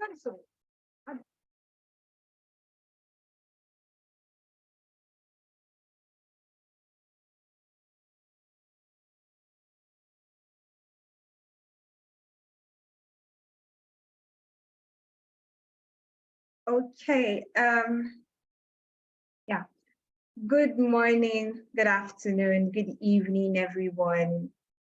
So, okay. Yeah. Good morning, good afternoon, good evening, everyone.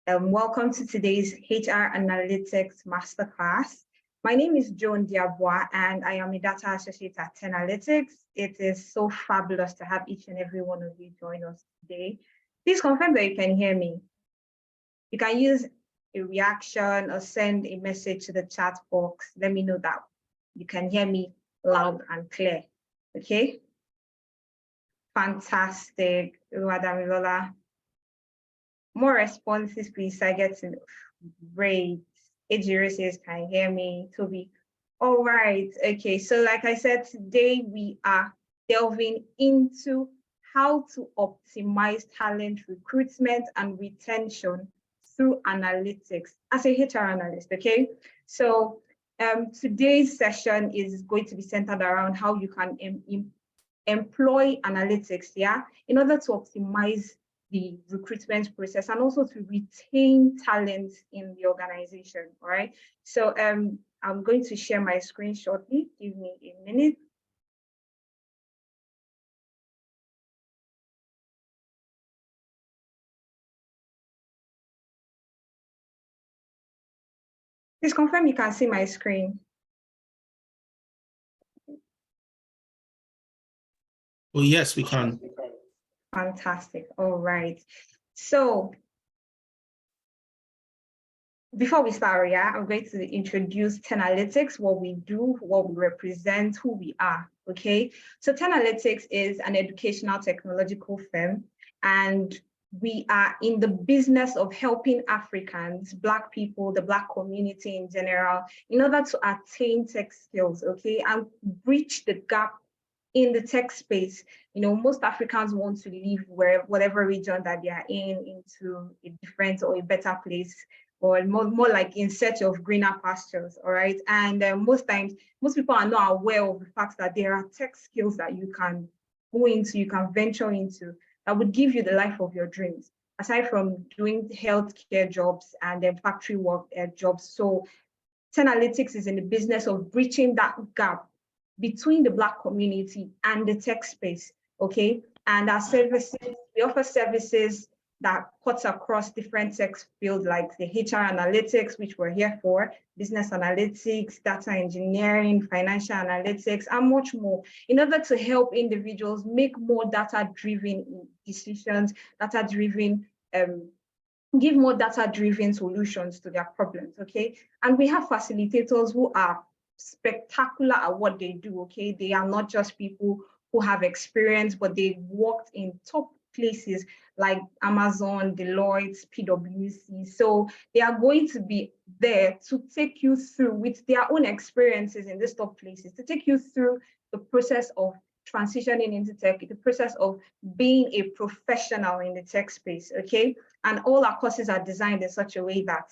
Welcome to today's HR Analytics Masterclass. My name is Joan Diabois, and I am a data associate at Analytics. It is so fabulous to have each and every one of you join us today. Please confirm that you can hear me. You can use a reaction or send a message to the chat box. Let me know that you can hear me loud and clear. Okay? Fantastic, Wadamilola. More responses, please. I get to know. Great. Ejiro says, can you hear me? Toby. All right. Okay. So like I said, today we are delving into how to optimize talent recruitment and retention through analytics as a HR analyst. Okay. So today's session is going to be centered around how you can employ analytics, yeah, in order to optimize the recruitment process and also to retain talent in the organization, all right? So I'm going to share my screen shortly. Give me a minute. Please confirm you can see my screen. Oh, yes, we can. Fantastic. All right. So before we start, yeah, I'm going to introduce 10 Analytics, what we do, what we represent, who we are, okay? So 10 Analytics is an educational technological firm, and we are in the business of helping Africans, Black people, the Black community in general, in order to attain tech skills, okay, and bridge the gap in the tech space. You know, most Africans want to live whatever region that they are in, into a different or a better place, or more like in search of greener pastures, all right? And most times, most people are not aware of the fact that there are tech skills that you can go into, you can venture into, that would give you the life of your dreams, aside from doing healthcare jobs and then factory work jobs. So 10 Analytics is in the business of bridging that gap between the Black community and the tech space, okay? And our services, we offer services that cuts across different tech fields like the HR analytics, which we're here for, business analytics, data engineering, financial analytics, and much more, in order to help individuals make more data-driven decisions, data-driven, give more data-driven solutions to their problems, okay? And we have facilitators who are spectacular at what they do, okay? They are not just people who have experience, but they've worked in top places like Amazon, Deloitte, PwC. So they are going to be there to take you through with their own experiences in these top places, to take you through the process of transitioning into tech, the process of being a professional in the tech space, okay? And all our courses are designed in such a way that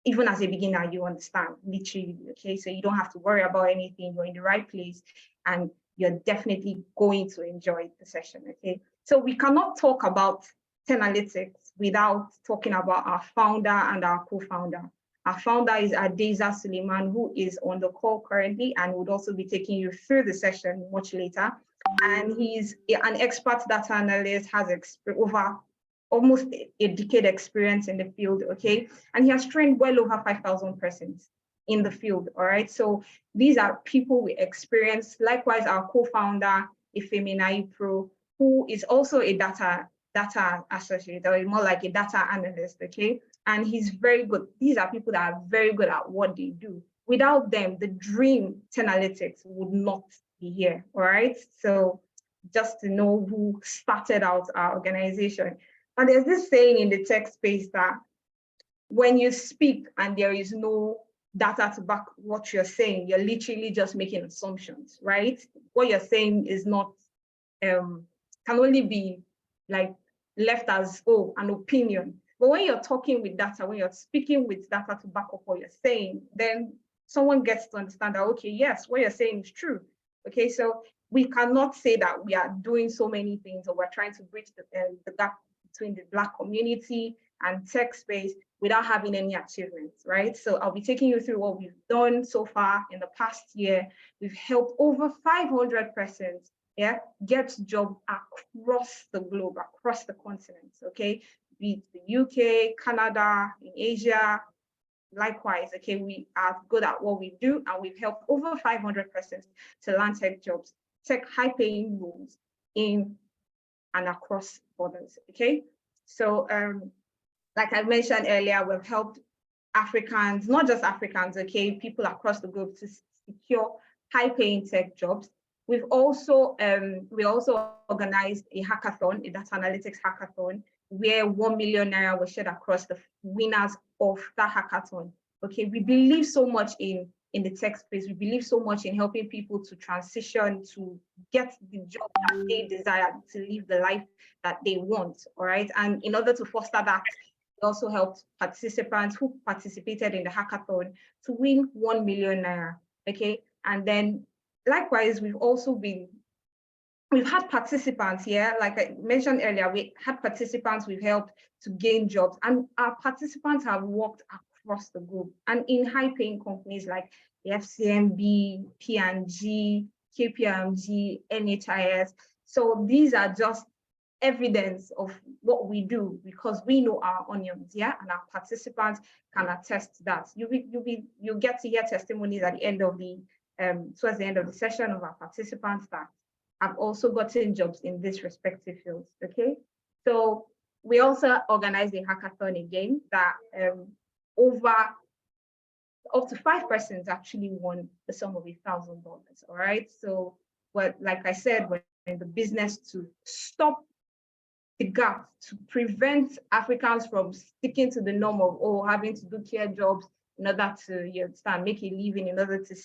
even as a beginner, you understand, literally, okay? So you don't have to worry about anything, you're in the right place, and you're definitely going to enjoy the session, okay? So we cannot talk about 10 Analytics without talking about our founder and our co-founder. Our founder is Adeza Suleiman, who is on the call currently and would also be taking you through the session much later. And he's an expert data analyst, has over almost a decade experience in the field, okay? And he has trained well over 5,000 persons in the field, all right? So these are people with experience. Likewise, our co-founder, Ifemina Pro, who is also a data associate, or more like a data analyst, okay? And he's very good. These are people that are very good at what they do. Without them, the dream 10 Analytics would not be here, all right? So just to know who started out our organization. And there's this saying in the tech space that when you speak and there is no data to back what you're saying, you're literally just making assumptions, right? What you're saying is not, can only be like left as, oh, an opinion. But when you're talking with data, when you're speaking with data to back up what you're saying, then someone gets to understand that, okay, yes, what you're saying is true. Okay, so we cannot say that we are doing so many things or we're trying to bridge the gap between the Black community and tech space without having any achievements, right? So I'll be taking you through what we've done so far in the past year. We've helped over 500 persons, yeah, get jobs across the globe, across the continents, okay? Be it the UK, Canada, in Asia. Likewise, okay, we are good at what we do, and we've helped over 500 persons to land tech jobs, tech high-paying roles in and across borders, okay? So, like I mentioned earlier, we've helped Africans, not just Africans, okay, people across the globe to secure high-paying tech jobs. We've also, we also organized a hackathon, a data analytics hackathon, where 1 million naira was shared across the winners of that hackathon. Okay, we believe so much in the tech space. We believe so much in helping people to transition, to get the job that they desire, to live the life that they want, all right? And in order to foster that, we also helped participants who participated in the hackathon to win 1 million naira, okay? And then likewise, we've had participants here, like I mentioned earlier, we had participants we've helped to gain jobs, and our participants have worked across the globe and in high-paying companies like the FCMB, P&G, KPMG, NHIS. So these are just evidence of what we do because we know our onions, yeah, and our participants can attest to that. You get to hear testimonies at the end of the towards the end of the session of our participants that have also gotten jobs in these respective fields. Okay, so we also organized a hackathon again that over up to 5 persons actually won the sum of $1,000. All right, so like I said, we're in the business to stop the gap, to prevent Africans from sticking to the norm of having to do care jobs in order to, you understand, make a living, in order to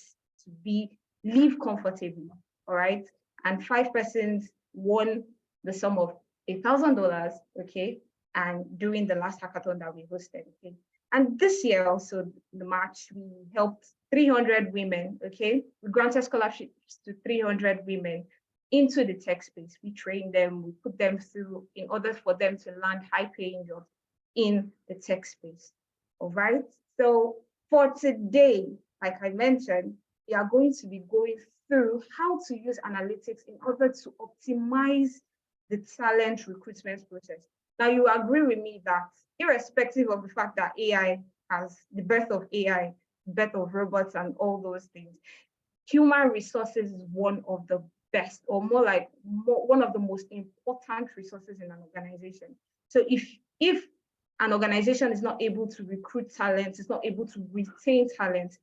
live comfortably. All right, and 5 persons won the sum of $1,000. Okay, and during the last hackathon that we hosted. Okay, and this year also, the March, we helped 300 women. Okay, we granted scholarships to 300 women into the tech space. We trained them, we put them through in order for them to land high-paying jobs in the tech space. All right. So for today, like I mentioned, we are going to be going through how to use analytics in order to optimize the talent recruitment process. Now, you agree with me that irrespective of the fact that AI has the birth of AI, birth of robots and all those things, human resources is one of the best, or one of the most important resources in an organization. So if an organization is not able to recruit talent, is not able to retain talent,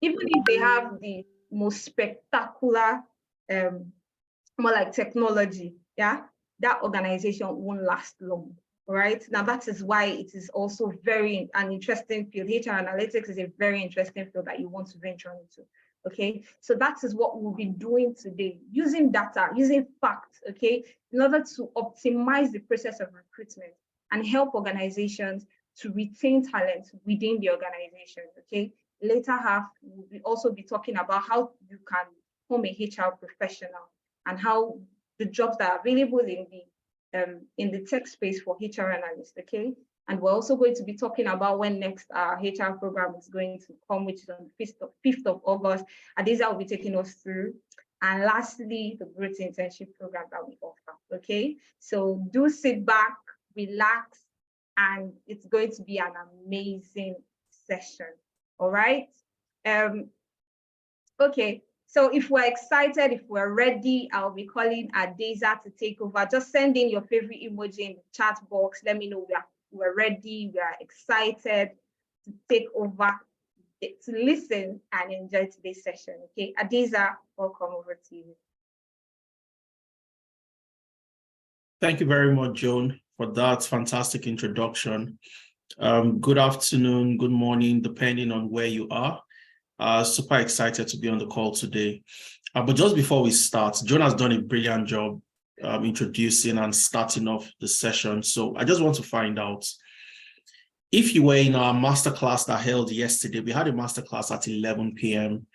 even if they have the most spectacular, more like technology, yeah, that organization won't last long. Right now, that is why it is also an interesting field. HR analytics is a very interesting field that you want to venture into. Okay, so that is what we'll be doing today, using data, using facts, okay, in order to optimize the process of recruitment and help organizations to retain talent within the organization. Okay, later half, we'll also be talking about how you can become a HR professional and how the jobs that are available in the tech space for HR analysts. Okay, and we're also going to be talking about when next our HR program is going to come, which is on the 5th of August. And these will be taking us through. And lastly, the growth internship program that we offer. Okay, so do sit back, relax, and it's going to be an amazing session. All right. Okay. So if we're excited, if we're ready, I'll be calling Adeza to take over. Just send in your favorite emoji in the chat box. Let me know we're ready, we are excited to take over, to listen and enjoy today's session. Okay, Adeza, welcome, over to you. Thank you very much, Joan, for that fantastic introduction. Good afternoon, good morning, depending on where you are. Super excited to be on the call today. But just before we start, Joan has done a brilliant job introducing and starting off the session. So I just want to find out, If you were in our masterclass that held yesterday, we had a masterclass at 11 p.m.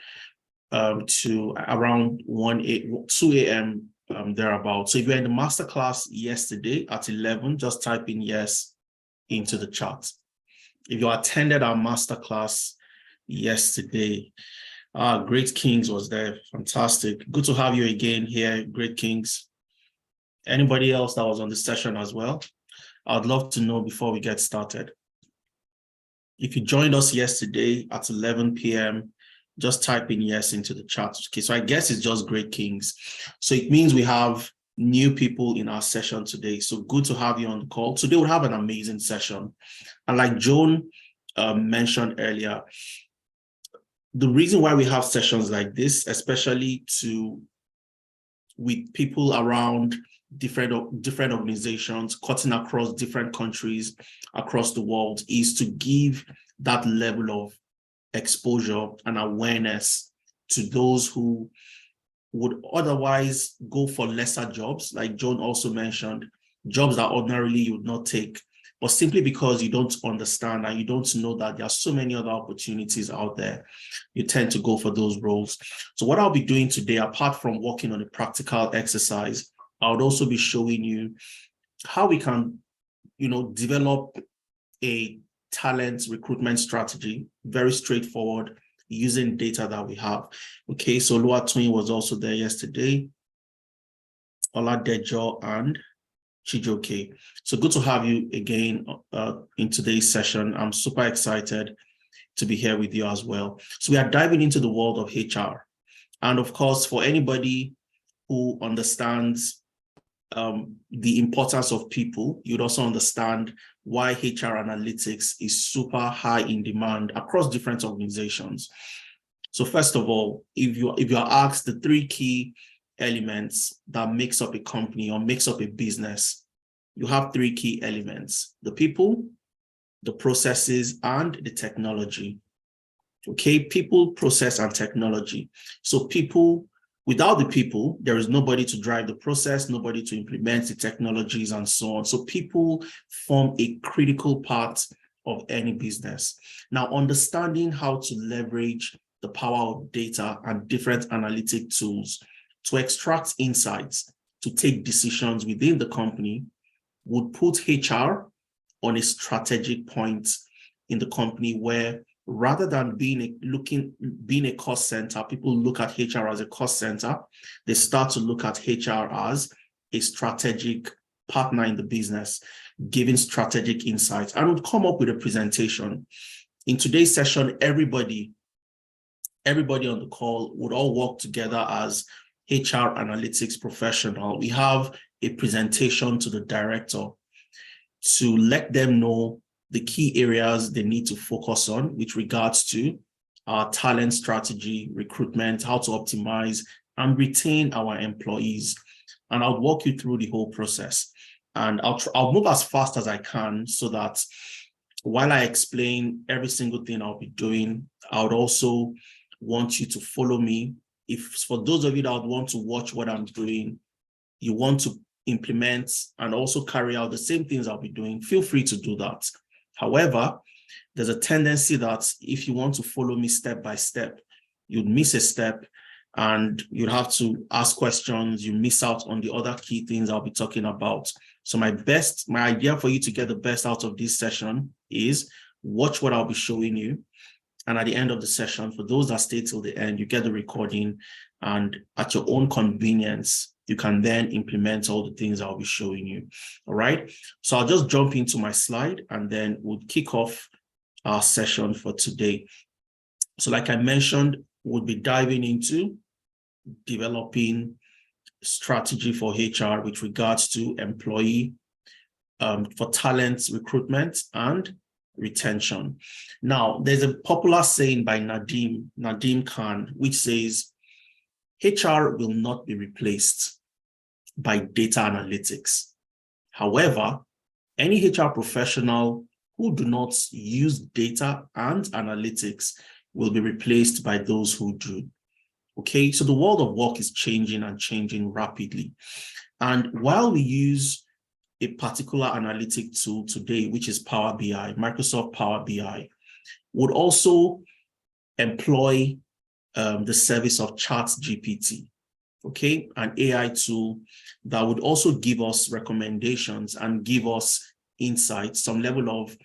To around 2 a.m. Thereabout. So if you're in the masterclass yesterday at 11, just type in yes into the chat. If you attended our masterclass yesterday, Great Kings was there. Fantastic. Good to have you again here, Great Kings. Anybody else that was on the session as well? I'd love to know before we get started. If you joined us yesterday at 11 p.m., just type in yes into the chat. Okay, so I guess it's just Great Kings. So it means we have new people in our session today. So good to have you on the call. Today we'll have an amazing session. And like Joan mentioned earlier, the reason why we have sessions like this, especially with people around different organizations, cutting across different countries across the world, is to give that level of exposure and awareness to those who would otherwise go for lesser jobs, like Joan also mentioned, jobs that ordinarily you would not take, but simply because you don't understand and you don't know that there are so many other opportunities out there, you tend to go for those roles. So what I'll be doing today, apart from working on a practical exercise, I would also be showing you how we can, develop a talent recruitment strategy, very straightforward, using data that we have. Okay, so Oluwatoyin was also there yesterday, Oladejo and Chijoke. So good to have you again in today's session. I'm super excited to be here with you as well. So we are diving into the world of HR. And of course, for anybody who understands the importance of people, you'd also understand why HR analytics is super high in demand across different organizations. So first of all, if you are asked the three key elements that makes up a company or makes up a business, you have three key elements: the people, the processes, and the technology. Okay, people, process, and technology. So people, without the people, there is nobody to drive the process, nobody to implement the technologies, and so on. So people form a critical part of any business. Now, understanding how to leverage the power of data and different analytic tools to extract insights, to take decisions within the company, would put HR on a strategic point in the company where, rather than being a cost center, people look at HR as a cost center. They start to look at HR as a strategic partner in the business, giving strategic insights, and would come up with a presentation. In today's session, everybody on the call would all work together as HR analytics professional. We have a presentation to the director to let them know the key areas they need to focus on with regards to our talent strategy, recruitment, how to optimize and retain our employees. And I'll walk you through the whole process. And I'll move as fast as I can so that while I explain every single thing I'll be doing, I would also want you to follow me. If for those of you that would want to watch what I'm doing, you want to implement and also carry out the same things I'll be doing, feel free to do that. However, there's a tendency that if you want to follow me step by step, you'd miss a step and you'd have to ask questions. You miss out on the other key things I'll be talking about. So my idea for you to get the best out of this session is watch what I'll be showing you. And at the end of the session, for those that stay till the end, you get the recording, and at your own convenience, you can then implement all the things I'll be showing you. All right. So I'll just jump into my slide and then we'll kick off our session for today. So like I mentioned, we'll be diving into developing strategy for HR with regards to employee, for talent recruitment and retention. Now, there's a popular saying by Nadim Khan, which says, HR will not be replaced by data analytics. However, any HR professional who do not use data and analytics will be replaced by those who do. Okay, so the world of work is changing and changing rapidly. And while we use a particular analytic tool today, which is Power BI, Microsoft Power BI, would also employ the service of ChatGPT, okay, an AI tool that would also give us recommendations and give us insights, some level of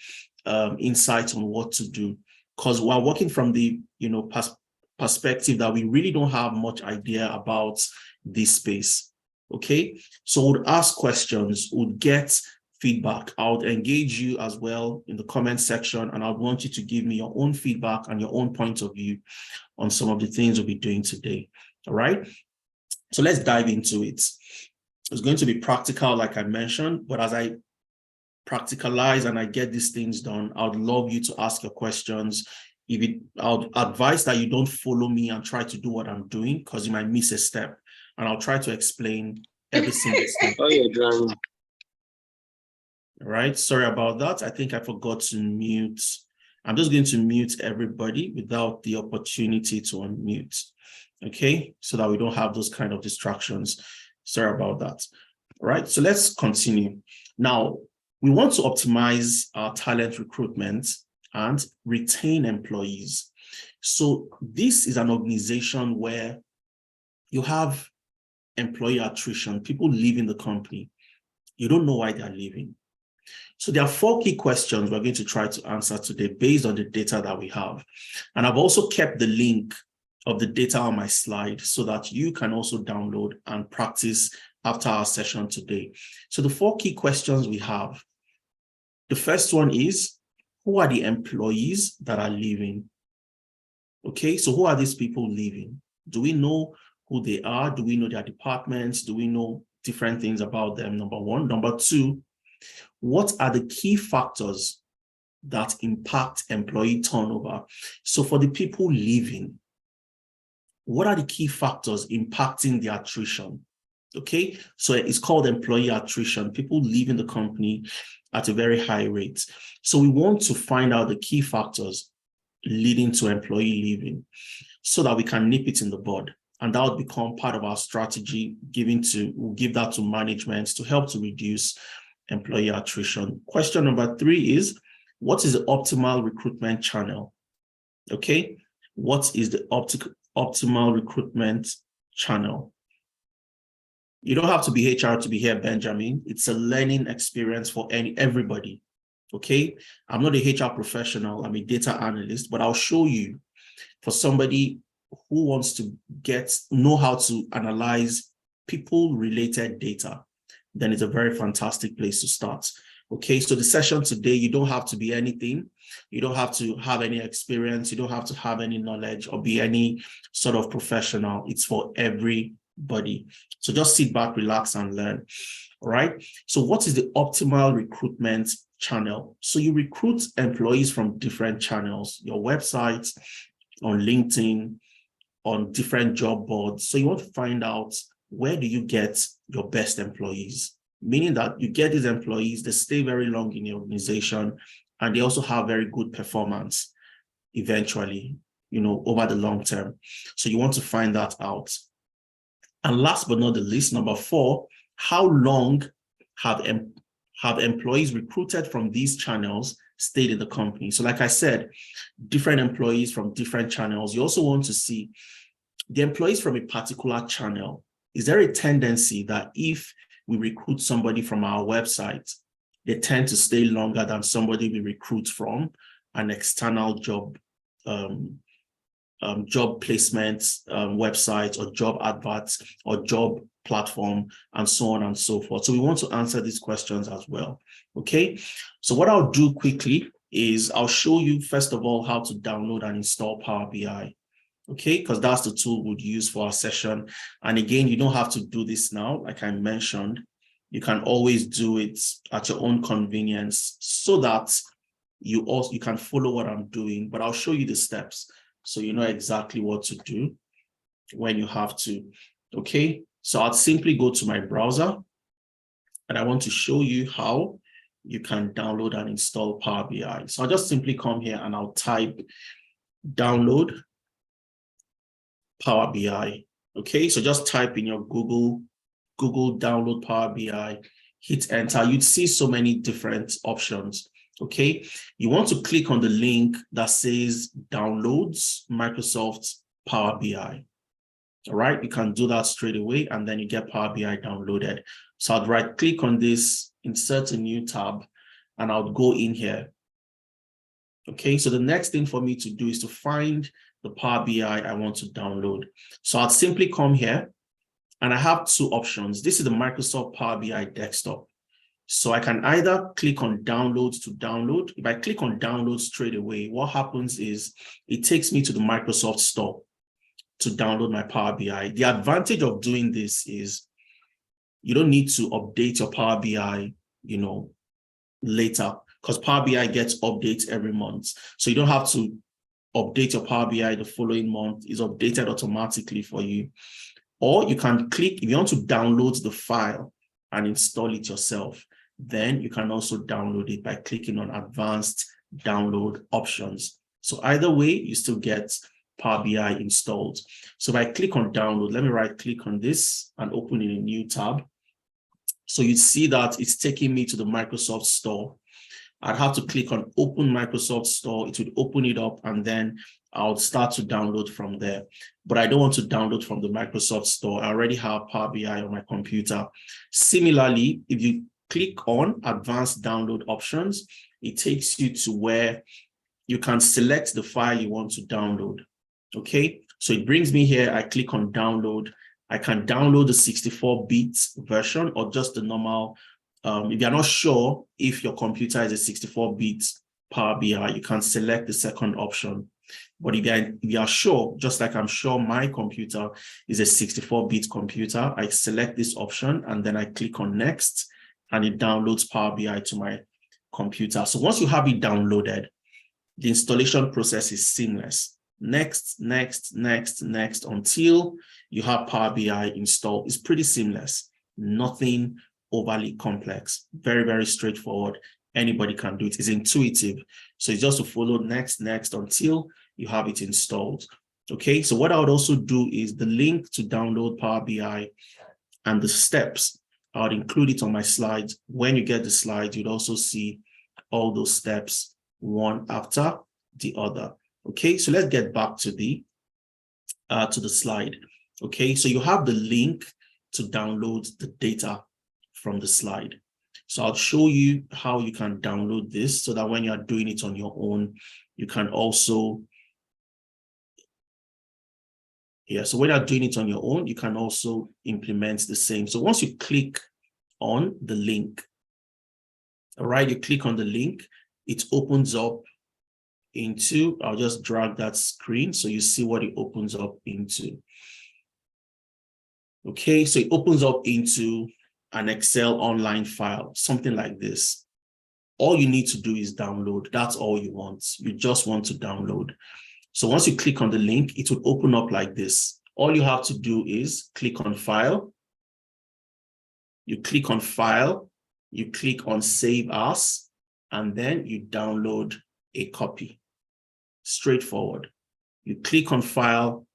insight on what to do. Because we're working from the perspective that we really don't have much idea about this space. Okay, so we'd ask questions, would get feedback. I would engage you as well in the comment section, and I would want you to give me your own feedback and your own point of view on some of the things we'll be doing today. All right, so let's dive into it. It's going to be practical, like I mentioned, but as I practicalize and I get these things done, I would love you to I would advise that you don't follow me and try to do what I'm doing, because you might miss a step, and I'll try to explain every single step. Oh, you're drunk. All right, sorry about that. I think I forgot to mute. I'm just going to mute everybody without the opportunity to unmute, okay? So that we don't have those kind of distractions. Sorry about that. All right, so let's continue. Now, we want to optimize our talent recruitment and retain employees. So this is an organization where you have employee attrition, people leaving the company. You don't know why they're leaving. So there are 4 key questions we're going to try to answer today based on the data that we have. And I've also kept the link of the data on my slide so that you can also download and practice after our session today. So the 4 key questions we have. The first one is, who are the employees that are leaving? Okay, so who are these people leaving? Do we know who they are? Do we know their departments? Do we know different things about them? Number 1. Number 2, what are the key factors that impact employee turnover? So for the people leaving, what are the key factors impacting the attrition? Okay, so it's called employee attrition, people leaving the company at a very high rate. So we want to find out the key factors leading to employee leaving so that we can nip it in the bud. And that would become part of our strategy, we'll give that to management to help to reduce employee attrition. Question number 3 is, what is the optimal recruitment channel? Okay, what is the optimal recruitment channel? You don't have to be HR to be here, Benjamin. It's a learning experience for everybody. Okay, I'm not a HR professional, I'm a data analyst, but I'll show you for somebody who wants to know how to analyze people-related data, then it's a very fantastic place to start. Okay, so the session today, you don't have to be anything. You don't have to have any experience. You don't have to have any knowledge or be any sort of professional. It's for everybody. So just sit back, relax, and learn. All right. So what is the optimal recruitment channel? So you recruit employees from different channels, your website, on LinkedIn, on different job boards. So you want to find out, where do you get your best employees? Meaning that you get these employees, they stay very long in your organization, and they also have very good performance eventually, over the long term. So you want to find that out. And last but not the least, number 4, how long have employees recruited from these channels stayed in the company? So like I said, different employees from different channels. You also want to see the employees from a particular channel. Is there a tendency that if we recruit somebody from our website, they tend to stay longer than somebody we recruit from an external job placement website or job adverts or job platform and so on and so forth? So we want to answer these questions as well. Okay, so what I'll do quickly is I'll show you first of all how to download and install Power BI. Okay, because that's the tool we'd use for our session. And again, you don't have to do this now. Like I mentioned, you can always do it at your own convenience so that you can follow what I'm doing, but I'll show you the steps so you know exactly what to do when you have to. Okay, so I'll simply go to my browser and I want to show you how you can download and install Power BI. So I'll just simply come here and I'll type download Power BI. Okay, so just type in your Google download Power BI. hit enter, you'd see so many different options. Okay, you want to click on the link that says downloads Microsoft Power BI. All right, you can do that straight away, and then you get Power BI downloaded. So I'd right click on this, insert a new tab, and I'll go in here. Okay, so the next thing for me to do is to find the Power BI I want to download. So I'd simply come here, and I have two options. This is the Microsoft Power BI desktop. So I can either click on downloads to download. If I click on download straight away, what happens is it takes me to the Microsoft Store to download my Power BI. The advantage of doing this is you don't need to update your Power BI, later, because Power BI gets updates every month. So you don't have to update your Power BI the following month. It's updated automatically for you. Or you can click, if you want to download the file and install it yourself, then you can also download it by clicking on advanced download options. So either way, you still get Power BI installed. So if I click on download, let me right click on this and open in a new tab. So you see that it's taking me to the Microsoft Store. I'd have to click on open Microsoft Store. It would open it up, and then I'll start to download from there. But I don't want to download from the Microsoft Store. I already have Power BI on my computer. Similarly, if you click on advanced download options, it takes you to where you can select the file you want to download. Okay, so it brings me here. I click on download. I can download the 64-bit version or just the normal. If you're not sure if your computer is a 64-bit Power BI, you can select the second option. But if you are sure, just like I'm sure my computer is a 64-bit computer, I select this option and then I click on next, and it downloads Power BI to my computer. So once you have it downloaded, the installation process is seamless. Next, next, next, next, until you have Power BI installed. It's pretty seamless, nothing overly complex, very, very straightforward. Anybody can do it. It's intuitive. So it's just to follow next, next until you have it installed. Okay, so what I would also do is the link to download Power BI and the steps, I would include it on my slides. When you get the slides, you'd also see all those steps one after the other. Okay, so let's get back to the slide. Okay, so you have the link to download the data from the slide. So I'll show you how you can download this so that when you're doing it on your own, you can also, so when you're doing it on your own, you can also implement the same. So once you click on the link, all right, you click on the link, it opens up into, I'll just drag that screen so you see what it opens up into. Okay, so it opens up into an Excel online file, something like this. All you need to do is download. That's all you want. You just want to download. So once you click on the link, it will open up like this. All you have to do is click on File. You click on File, you click on Save As, and then you download a copy. Straightforward. You click on File,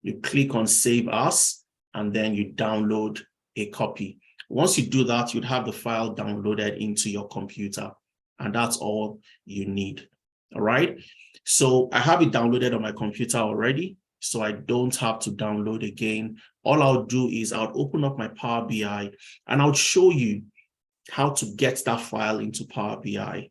you click on Save As, and then you download a copy. Once you do that, you'd have the file downloaded into your computer, and that's all you need. All right. So I have it downloaded on my computer already, so I don't have to download again. All I'll do is I'll open up my Power BI and I'll show you how to get that file into Power BI,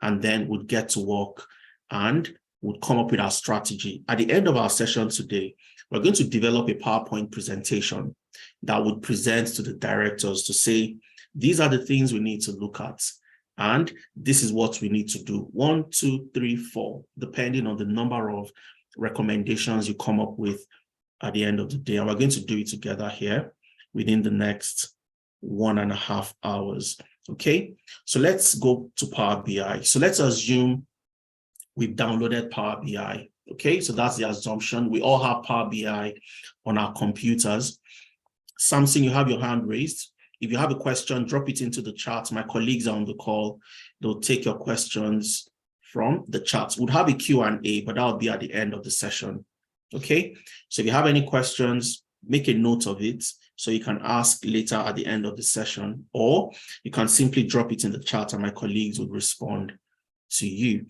and then we'll get to work and we'll come up with our strategy. At the end of our session today, we're going to develop a PowerPoint presentation that would present to the directors to say, these are the things we need to look at, and this is what we need to do. 1, 2, 3, 4, depending on the number of recommendations you come up with at the end of the day. And we're going to do it together here within the next 1.5 hours. Okay, so let's go to Power BI. So let's assume we've downloaded Power BI. Okay, so that's the assumption. We all have Power BI on our computers. Samson, you have your hand raised. If you have a question, drop it into the chat. My colleagues are on the call. They'll take your questions from the chat. We'll have a Q&A, but that'll be at the end of the session. Okay, so if you have any questions, make a note of it So you can ask later at the end of the session, or you can simply drop it in the chat and my colleagues would respond to you.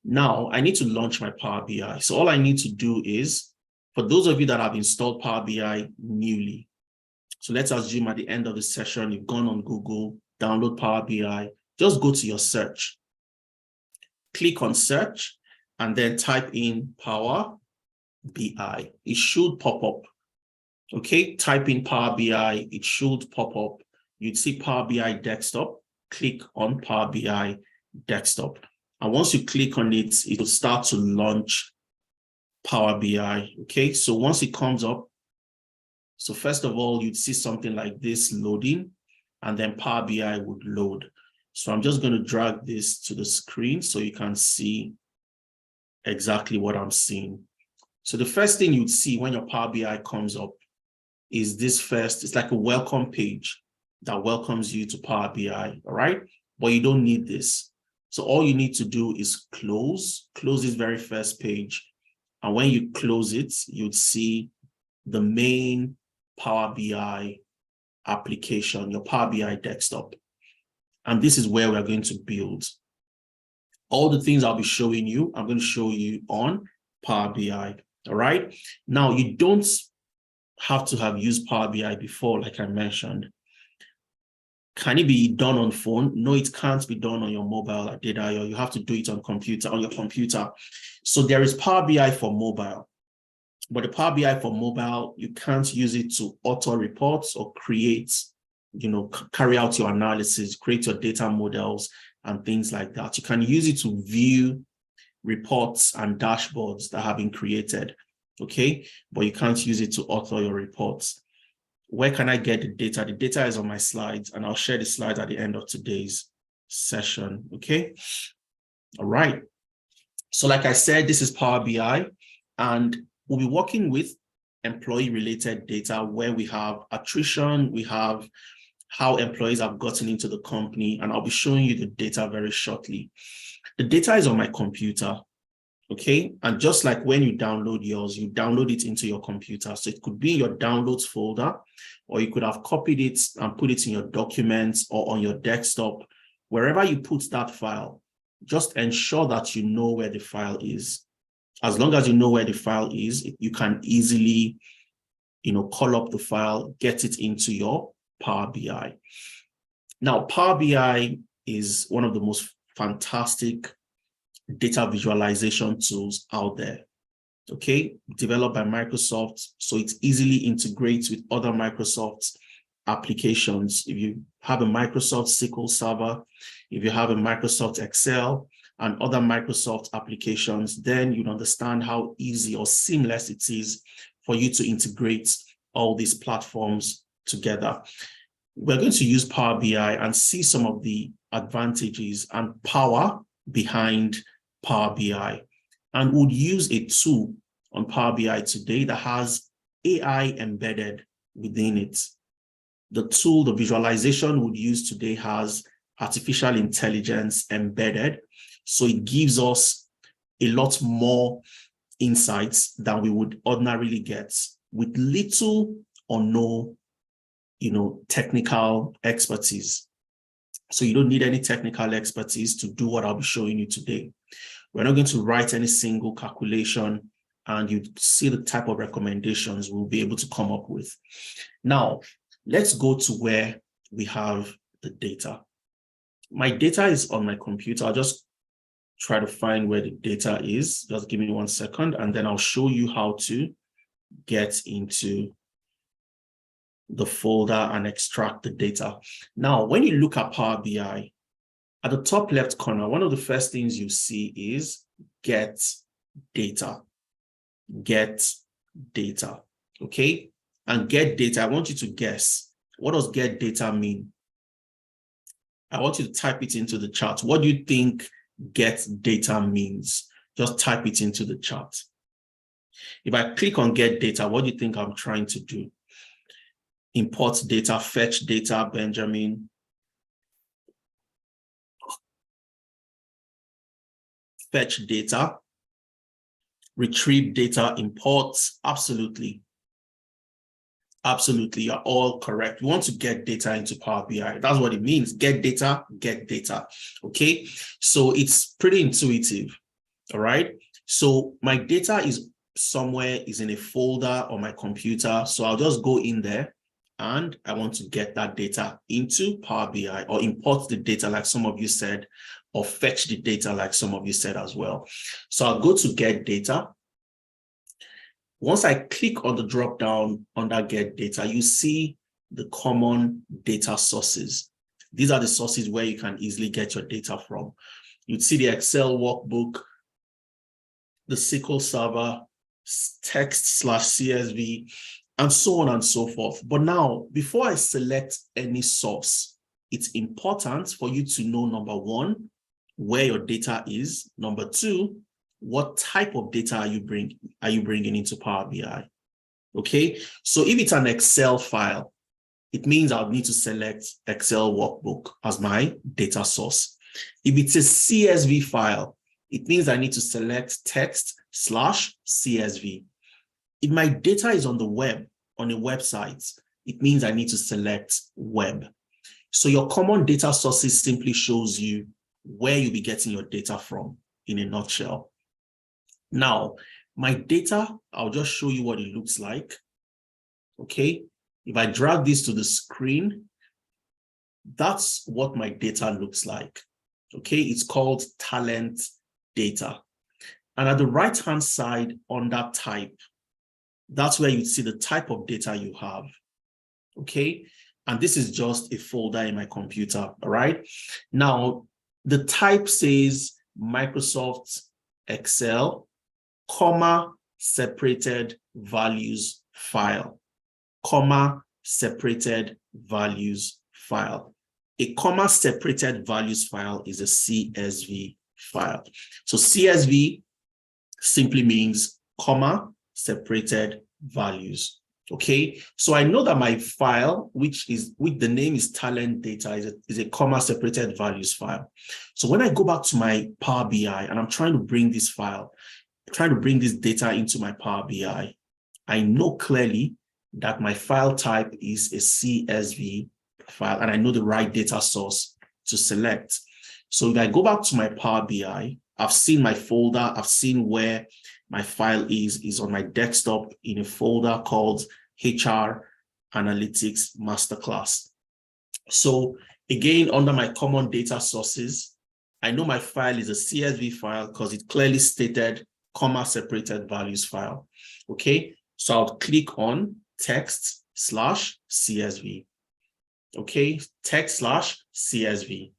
Now, I need to launch my Power BI. So all I need to do is, for those of you that have installed Power BI newly, so let's assume at the end of the session, you've gone on Google, download Power BI, just go to your search, click on search, and then type in Power BI. It should pop up. Okay, type in Power BI, it should pop up. You'd see Power BI desktop, click on Power BI desktop. And once you click on it, it will start to launch Power BI. Okay, so once it comes up, so first of all, you'd see something like this loading, and then Power BI would load. So I'm just going to drag this to the screen so you can see exactly what I'm seeing. So the first thing you'd see when your Power BI comes up is this first, it's like a welcome page that welcomes you to Power BI, all right? But you don't need this. So all you need to do is close this very first page. And when you close it, you'd see the main Power BI application, your Power BI desktop. And this is where we're going to build. All the things I'll be showing you, I'm going to show you on Power BI, all right? Now, you don't have to have used Power BI before, like I mentioned. Can it be done on phone? No, it can't be done on your mobile like data, or you have to do it on your computer. So there is Power BI for mobile, but the Power BI for mobile, you can't use it to author reports or create, carry out your analysis, create your data models and things like that. You can use it to view reports and dashboards that have been created, okay? But you can't use it to author your reports. Where can I get the data? The data is on my slides, and I'll share the slides at the end of today's session, okay? All right. So like I said, this is Power BI, and we'll be working with employee-related data where we have attrition, we have how employees have gotten into the company, and I'll be showing you the data very shortly. The data is on my computer, okay? And just like when you download yours, you download it into your computer. So it could be in your downloads folder, or you could have copied it and put it in your documents or on your desktop. Wherever you put that file, just ensure that you know where the file is. As long as you know where the file is, you can easily, call up the file, get it into your Power BI. Now, Power BI is one of the most fantastic data visualization tools out there, okay? Developed by Microsoft, so it easily integrates with other Microsoft applications. If you have a Microsoft SQL Server, if you have a Microsoft Excel and other Microsoft applications, then you'd understand how easy or seamless it is for you to integrate all these platforms together. We're going to use Power BI and see some of the advantages and power behind Power BI. And we'll use a tool on Power BI today that has AI embedded within it. The tool, the visualization we'll use today has artificial intelligence embedded. So it gives us a lot more insights than we would ordinarily get with little or no, technical expertise. So you don't need any technical expertise to do what I'll be showing you today. We're not going to write any single calculation, and you see the type of recommendations we'll be able to come up with. Now, let's go to where we have the data. My data is on my computer. I'll just try to find where the data is. Just give me 1 second, and then I'll show you how to get into the folder and extract the data. Now, when you look at Power BI, at the top left corner, one of the first things you see is get data. Get data, okay? And get data, I want you to guess. What does get data mean? I want you to type it into the chat. What do you think get data means? Just type it into the chat. If I click on get data, what do you think I'm trying to do? Import data, fetch data, Benjamin. Fetch data, retrieve data, import, absolutely. Absolutely, you're all correct. We want to get data into Power BI. That's what it means. Get data, get data. Okay, so it's pretty intuitive. All right. So my data is somewhere, is in a folder on my computer. So I'll just go in there and I want to get that data into Power BI, or import the data like some of you said, or fetch the data like some of you said as well. So I'll go to get data. Once I click on the drop down under get data, you see the common data sources. These are the sources where you can easily get your data from. You'd see the Excel workbook, the SQL Server, text/CSV, and so on and so forth. But now, before I select any source, it's important for you to know, number one, where your data is. Number two, what type of data are you bringing into Power BI? Okay, so if it's an Excel file, it means I'll need to select Excel workbook as my data source. If it's a CSV file, it means I need to select text/CSV. If my data is on the web, on a website, it means I need to select web. So your common data sources simply shows you where you'll be getting your data from in a nutshell. Now, my data, I'll just show you what it looks like. Okay, if I drag this to the screen, that's what my data looks like. Okay, it's called talent data. And at the right-hand side under type, that's where you see the type of data you have. Okay, and this is just a folder in my computer. All right, now the type says Microsoft Excel, comma, separated values file, comma, separated values file. A comma separated values file is a CSV file. So CSV simply means comma separated values. Okay, so I know that my file, which the name is talent data, is a comma separated values file. So when I go back to my Power BI and I'm trying to bring this file, trying to bring this data into my Power BI, I know clearly that my file type is a CSV file, and I know the right data source to select. So if I go back to my Power BI, I've seen my folder, I've seen where my file is on my desktop in a folder called HR Analytics Masterclass. So again, under my common data sources, I know my file is a CSV file because it clearly stated comma separated values file. Okay, so I'll click on text/CSV. Okay, text/CSV.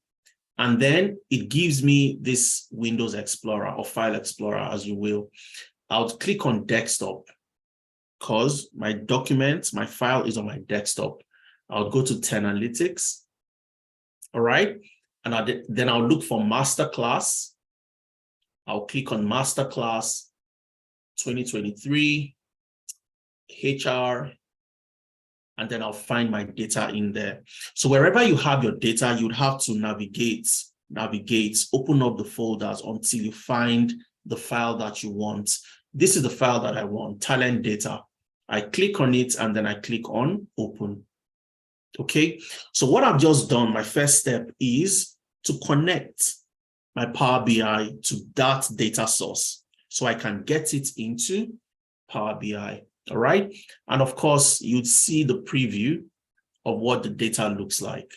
And then it gives me this Windows Explorer or File Explorer, as you will. I'll click on desktop because my document, my file is on my desktop. I'll go to Analytics. All right. And then I'll look for Masterclass. I'll click on Masterclass 2023 HR, and then I'll find my data in there. So wherever you have your data, you'd have to navigate, open up the folders until you find the file that you want. This is the file that I want, talent data. I click on it and then I click on open. Okay, so what I've just done, my first step is to connect my Power BI to that data source so I can get it into Power BI. All right. And of course, you'd see the preview of what the data looks like.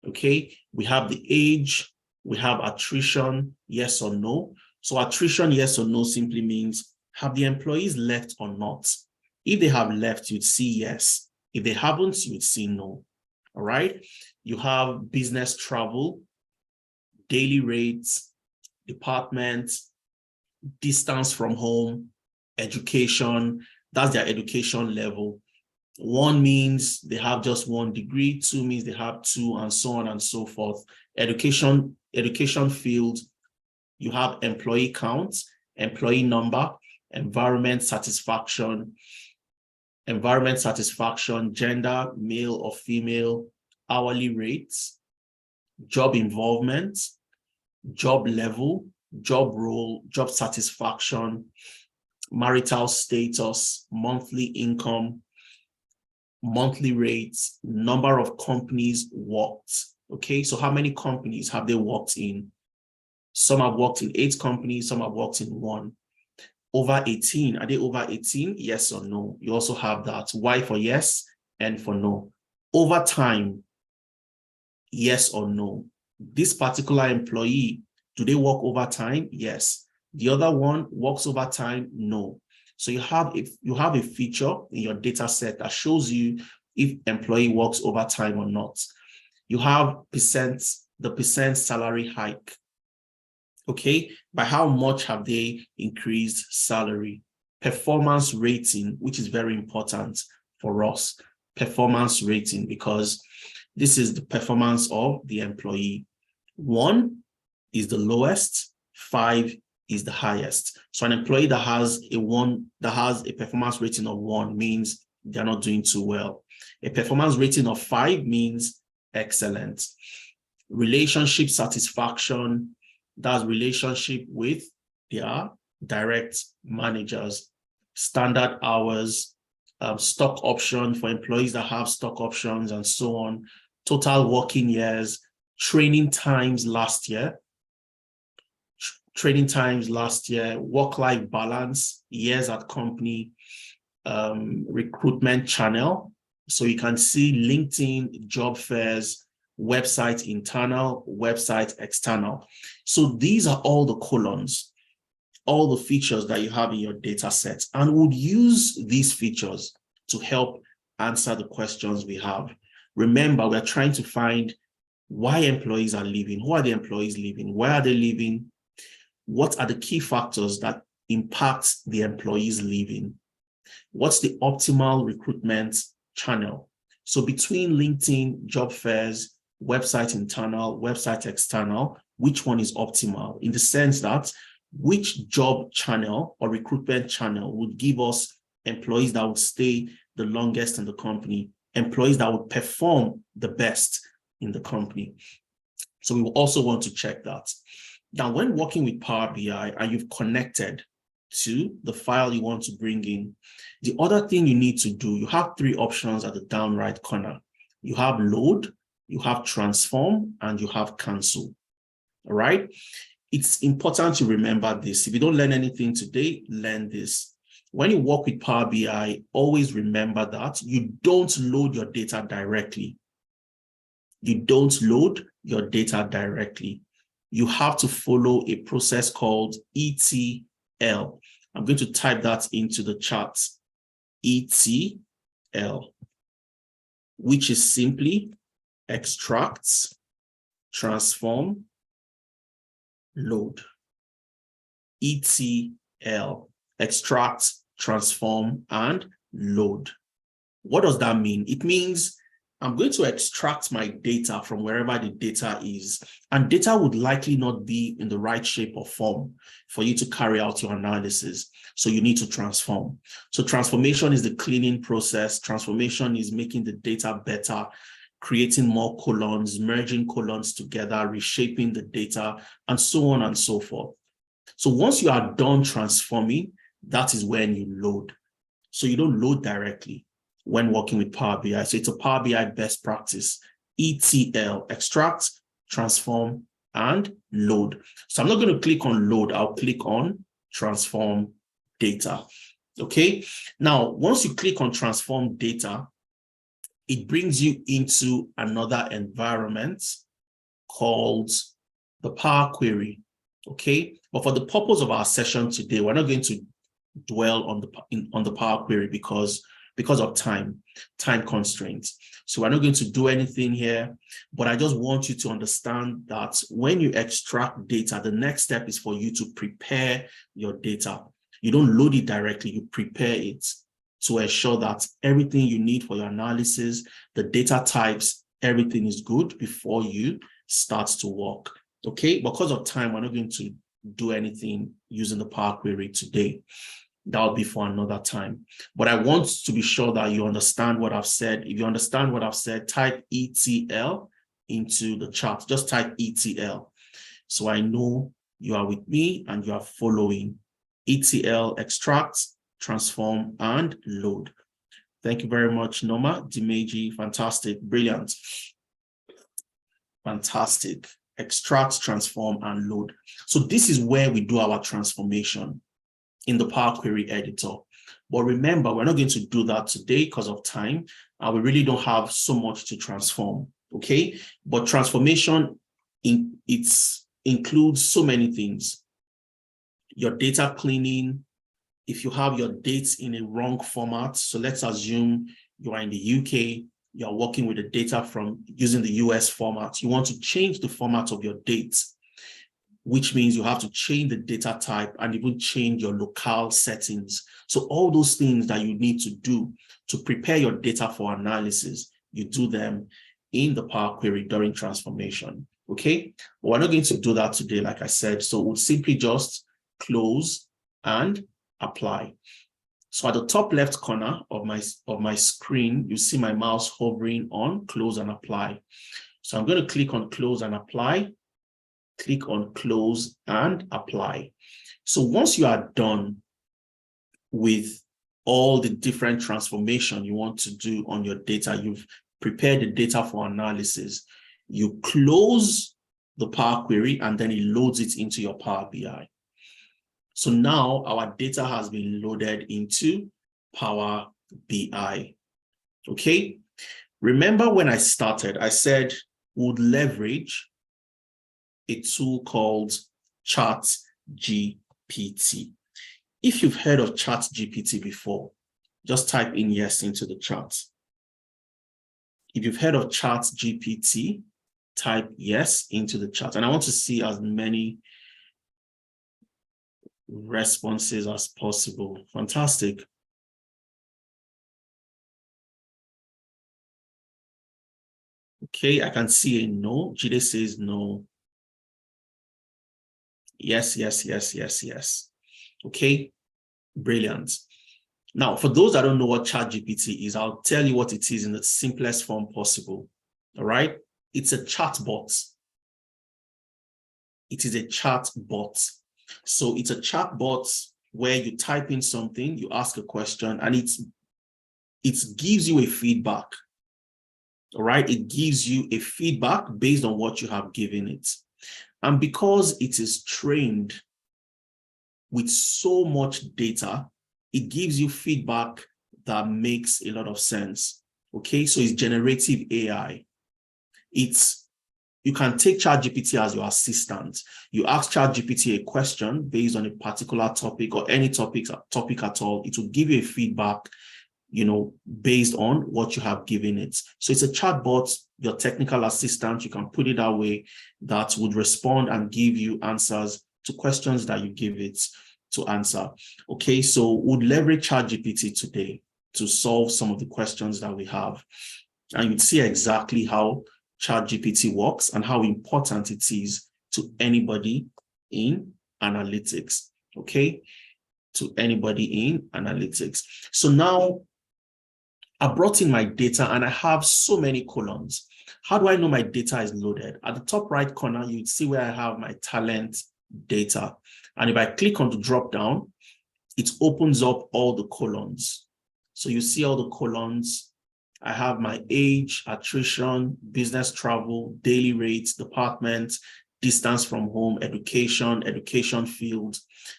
Okay. We have the age, we have attrition, yes or no. So attrition, yes or no, simply means have the employees left or not? If they have left, you'd see yes. If they haven't, you'd see no. All right. You have business travel, daily rates, department, distance from home, education. That's their education level. 1 means they have just 1 degree, 2 means they have 2, and so on and so forth. Education field, you have employee count, employee number, environment satisfaction, gender, male or female, hourly rates, job involvement, job level, job role, job satisfaction, marital status, monthly income, monthly rates, number of companies worked. Okay, so how many companies have they worked in? Some have worked in 8 companies, some have worked in 1. Over 18, are they over 18? Yes or no? You also have that. Y for yes, N for no. Over time, yes or no? This particular employee, do they work overtime? Yes. The other one works overtime? No. So you have a feature in your data set that shows you if employee works overtime or not. You have the percent salary hike. Okay, by how much have they increased salary? Performance rating, which is very important for us. Performance rating, because this is the performance of the employee. 1 is the lowest, 5 is the highest. So an employee that has a performance rating of 1 means they're not doing too well. A performance rating of 5 means excellent. Relationship satisfaction, that's relationship with their direct managers. Standard hours, stock option for employees that have stock options and so on. Total working years, training times last year, work-life balance, years at company, recruitment channel. So you can see LinkedIn, job fairs, website internal, website external. So these are all the columns, all the features that you have in your data set, and would use these features to help answer the questions we have. Remember, we're trying to find why employees are leaving. Who are the employees leaving? Where are they leaving? What are the key factors that impact the employees leaving? What's the optimal recruitment channel? So between LinkedIn, job fairs, website internal, website external, which one is optimal? In the sense that which job channel or recruitment channel would give us employees that would stay the longest in the company, employees that would perform the best in the company. So we will also want to check that. Now, when working with Power BI and you've connected to the file you want to bring in, the other thing you need to do, you have 3 options at the down right corner. You have load, you have transform, and you have cancel. All right. It's important to remember this. If you don't learn anything today, learn this. When you work with Power BI, always remember that you don't load your data directly. You don't load your data directly. You have to follow a process called ETL. I'm going to type that into the chat. ETL, which is simply extract, transform, load. ETL, extract, transform, and load. What does that mean? It means I'm going to extract my data from wherever the data is, and data would likely not be in the right shape or form for you to carry out your analysis. So you need to transform. So transformation is the cleaning process. Transformation is making the data better, creating more columns, merging columns together, reshaping the data, and so on and so forth. So once you are done transforming, that is when you load. So you don't load directly when working with Power BI. So it's a Power BI best practice. ETL, extract, transform, and load. So I'm not going to click on load. I'll click on transform data. Okay. Now, once you click on transform data, it brings you into another environment called the Power Query. Okay. But for the purpose of our session today, we're not going to dwell on the Power Query because of time constraints. So we're not going to do anything here, but I just want you to understand that when you extract data, the next step is for you to prepare your data. You don't load it directly, you prepare it to ensure that everything you need for your analysis, the data types, everything is good before you start to work. Okay, because of time, we're not going to do anything using the Power Query today. That'll be for another time. But I want to be sure that you understand what I've said. If you understand what I've said, type ETL into the chat. Just type ETL. So I know you are with me and you are following. ETL, extract, transform, and load. Thank you very much, Noma, Dimeji. Fantastic, brilliant. Fantastic. Extract, transform, and load. So this is where we do our transformation in the Power Query editor. But remember, we're not going to do that today because of time, and we really don't have so much to transform, okay? But transformation, includes so many things. Your data cleaning, if you have your dates in a wrong format, so let's assume you are in the UK, you're working with the data from using the US format, you want to change the format of your dates, which means you have to change the data type and even change your locale settings. So all those things that you need to do to prepare your data for analysis, you do them in the Power Query during transformation, okay? But we're not going to do that today, like I said. So we'll simply just close and apply. So at the top left corner of my screen, you see my mouse hovering on close and apply. So I'm going to click on close and apply. Click on close and apply. So once you are done with all the different transformation you want to do on your data, you've prepared the data for analysis, you close the Power Query and then it loads it into your Power BI. So now our data has been loaded into Power BI. Okay. Remember when I started, I said we'd leverage a tool called ChatGPT. If you've heard of ChatGPT before, just type in yes into the chat. If you've heard of ChatGPT, type yes into the chat. And I want to see as many responses as possible. Fantastic. Okay, I can see a no. Jide says no. Yes, yes, yes, yes, yes. Okay, brilliant. Now, for those that don't know what ChatGPT is, I'll tell you what it is in the simplest form possible. All right, it's a chatbot. It is a chatbot. So it's a chatbot where you type in something, you ask a question, and it gives you a feedback. All right, it gives you a feedback based on what you have given it. And because it is trained with so much data, it gives you feedback that makes a lot of sense. Okay, so it's generative AI. You can take ChatGPT as your assistant. You ask ChatGPT a question based on a particular topic or any topic at all. It will give you a feedback, based on what you have given it. So it's a chatbot, your technical assistant. You can put it that way, that would respond and give you answers to questions that you give it to answer. Okay, so we'll leverage ChatGPT today to solve some of the questions that we have. And you'd see exactly how ChatGPT works and how important it is to anybody in analytics, okay? To anybody in analytics. So now I brought in my data and I have so many columns. How do I know my data is loaded? At the top right corner, you'd see where I have my talent data. And if I click on the drop down, it opens up all the columns. So you see all the columns. I have my age, attrition, business travel, daily rates, department, distance from home, education field,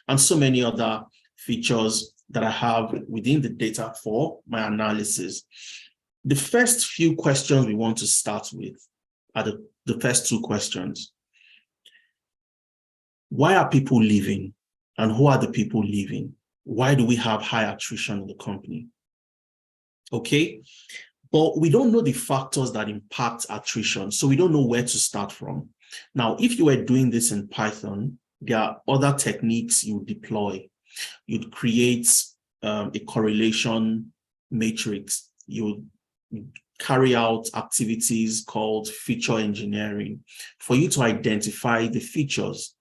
and so many other features that I have within the data for my analysis. The first few questions we want to start with are the first two questions. Why are people leaving? And who are the people leaving? Why do we have high attrition in the company? Okay, but we don't know the factors that impact attrition, so we don't know where to start from. Now, if you were doing this in Python, there are other techniques you deploy. You'd create a correlation matrix. You carry out activities called feature engineering for you to identify the features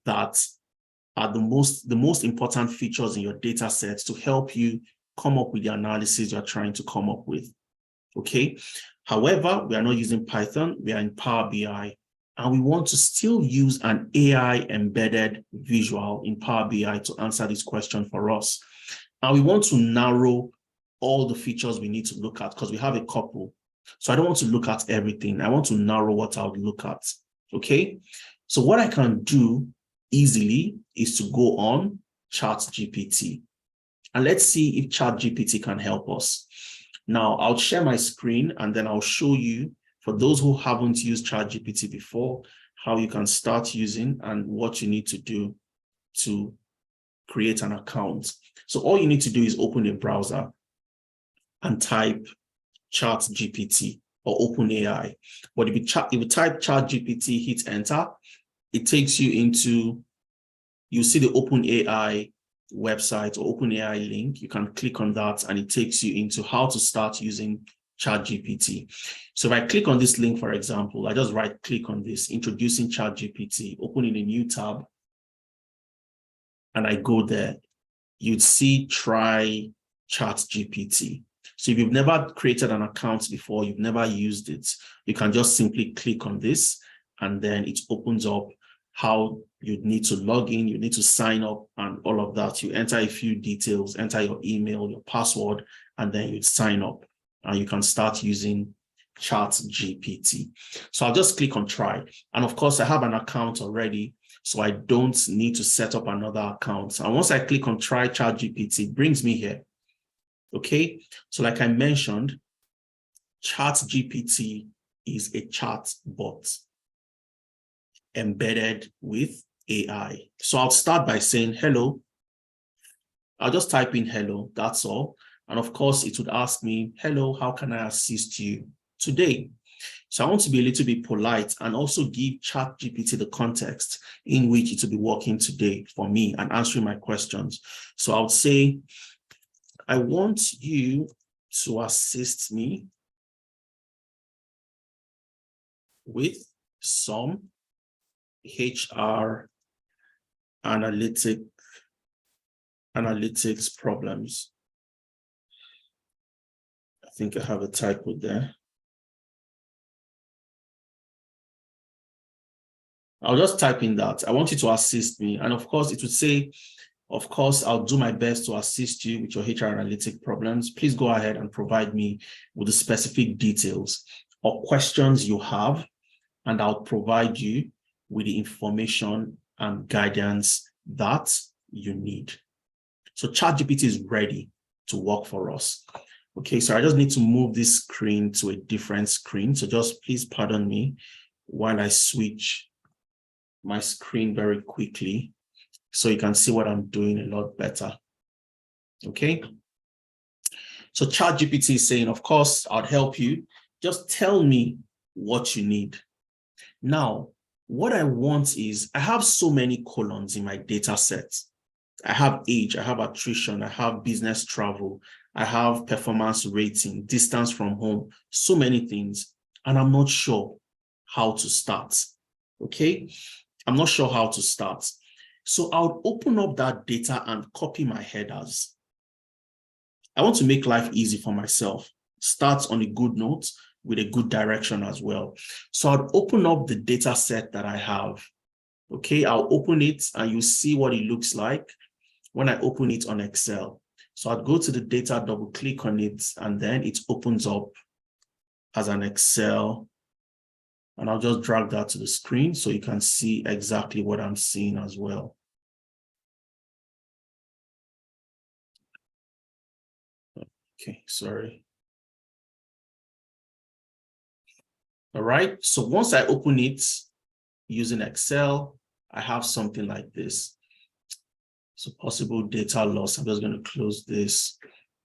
that are the most important features in your data sets to help you come up with the analysis you're trying to come up with. Okay. However, we are not using Python, we are in Power BI, and we want to still use an AI embedded visual in Power BI to answer this question for us. And we want to narrow all the features we need to look at because we have a couple. So I don't want to look at everything. I want to narrow what I would look at. Okay. So what I can do easily is to go on ChatGPT. And let's see if ChatGPT can help us. Now, I'll share my screen and then I'll show you, for those who haven't used ChatGPT before, how you can start using and what you need to do to create an account. So all you need to do is open a browser and type ChatGPT or OpenAI. But if you type ChatGPT, hit enter, it takes you into, you see the OpenAI website or OpenAI link. You can click on that and it takes you into how to start using ChatGPT. So if I click on this link, for example, I just right click on this, introducing ChatGPT, opening a new tab, and I go there, you'd see try ChatGPT. So if you've never created an account before, you've never used it, you can just simply click on this and then it opens up how you need to log in, you need to sign up and all of that. You enter a few details, enter your email, your password, and then you sign up and you can start using ChatGPT. So I'll just click on try. And of course, I have an account already, so I don't need to set up another account. And once I click on try ChatGPT, it brings me here. Okay, so like I mentioned, ChatGPT is a chat bot embedded with AI. So I'll start by saying hello. I'll just type in hello, that's all. And of course, it would ask me, hello, how can I assist you today? So I want to be a little bit polite and also give ChatGPT the context in which it will be working today for me and answering my questions. So I would say, I want you to assist me with some HR analytics problems. I think I have a typo there. I'll just type in that. I want you to assist me. And of course, it would say, of course, I'll do my best to assist you with your HR analytic problems. Please go ahead and provide me with the specific details or questions you have, and I'll provide you with the information and guidance that you need. So ChatGPT is ready to work for us. Okay, so I just need to move this screen to a different screen. So just please pardon me while I switch my screen very quickly, so you can see what I'm doing a lot better. Okay. So ChatGPT is saying, of course, I'll help you. Just tell me what you need. Now, what I want is, I have so many columns in my data set. I have age, I have attrition, I have business travel, I have performance rating, distance from home, so many things, and I'm not sure how to start. Okay. I'm not sure how to start. So I'll open up that data and copy my headers. I want to make life easy for myself. Start on a good note with a good direction as well. So I'll open up the data set that I have. Okay, I'll open it and you see what it looks like when I open it on Excel. So I'll go to the data, double click on it, and then it opens up as an Excel. And I'll just drag that to the screen so you can see exactly what I'm seeing as well. Okay, sorry. All right, so once I open it using Excel, I have something like this. So possible data loss. I'm just going to close this.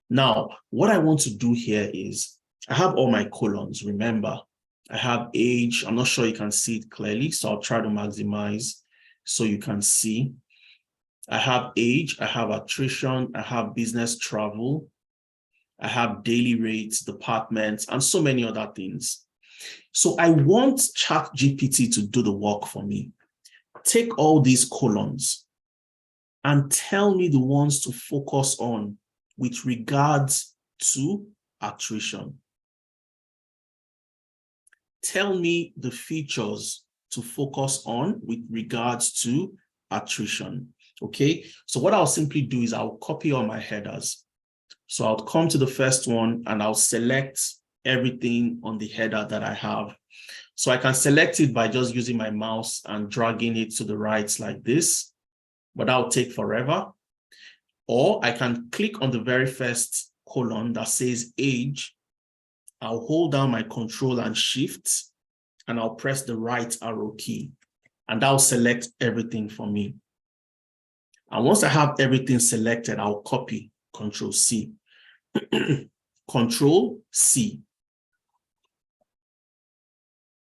Now, what I want to do here is, I have all my columns, remember. I have age. I'm not sure you can see it clearly, so I'll try to maximize so you can see. I have age, I have attrition, I have business travel, I have daily rates, departments, and so many other things. So I want ChatGPT to do the work for me. Take all these columns and tell me the ones to focus on with regards to attrition. Tell me the features to focus on with regards to attrition. Okay, so what I'll simply do is I'll copy all my headers. So I'll come to the first one and I'll select everything on the header that I have. So I can select it by just using my mouse and dragging it to the right like this, but that'll take forever. Or I can click on the very first column that says age. I'll hold down my Control and Shift, and I'll press the right arrow key, and that'll select everything for me. And once I have everything selected, I'll copy Control C. Control C.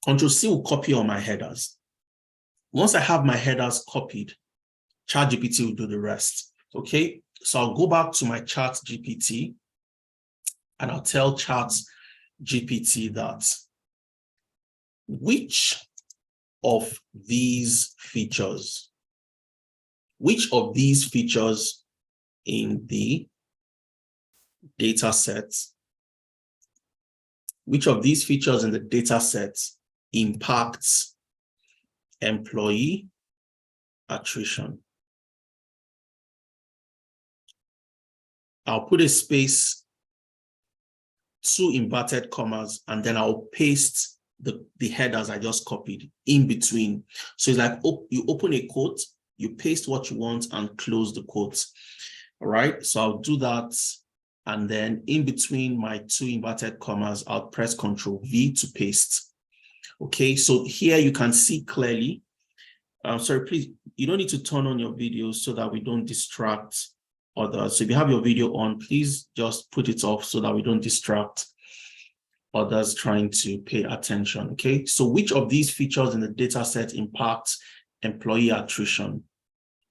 Control C will copy all my headers. Once I have my headers copied, ChatGPT will do the rest. Okay, so I'll go back to my ChatGPT and I'll tell ChatGPT that which of these features in the data set, impacts employee attrition? I'll put a space, 2 inverted commas, and then I'll paste the headers I just copied in between. So it's like you open a quote, you paste what you want and close the quote. All right, so I'll do that. And then in between my 2 inverted commas, I'll press Control V to paste. Okay, so here you can see clearly. Sorry, please, you don't need to turn on your video so that we don't distract others. So if you have your video on, please just put it off so that we don't distract others trying to pay attention. Okay, so which of these features in the data set impacts employee attrition?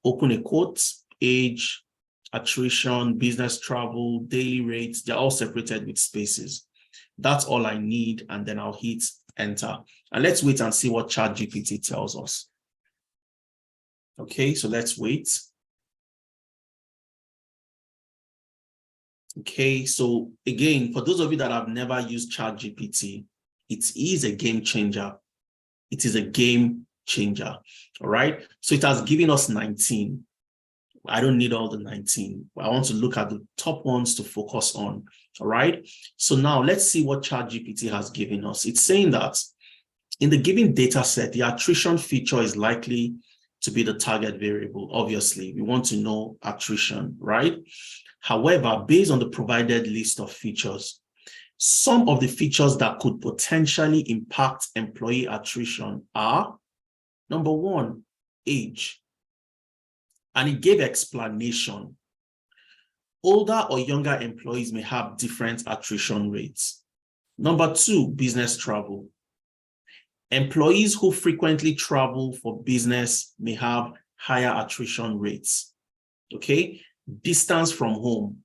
Open a quote, age, attrition, business travel, daily rates, they're all separated with spaces. That's all I need, and then I'll hit enter. And let's wait and see what ChatGPT tells us. Okay, so let's wait. Okay, so again, for those of you that have never used ChatGPT, it is a game changer. It is a game changer, all right? So it has given us 19. I don't need all the 19. I want to look at the top ones to focus on, all right? So now let's see what ChatGPT has given us. It's saying that in the given data set, the attrition feature is likely to be the target variable. Obviously, we want to know attrition, right? However, based on the provided list of features, some of the features that could potentially impact employee attrition are, number 1, age. And it gave explanation. Older or younger employees may have different attrition rates. Number 2, business travel. Employees who frequently travel for business may have higher attrition rates. Okay? Distance from home.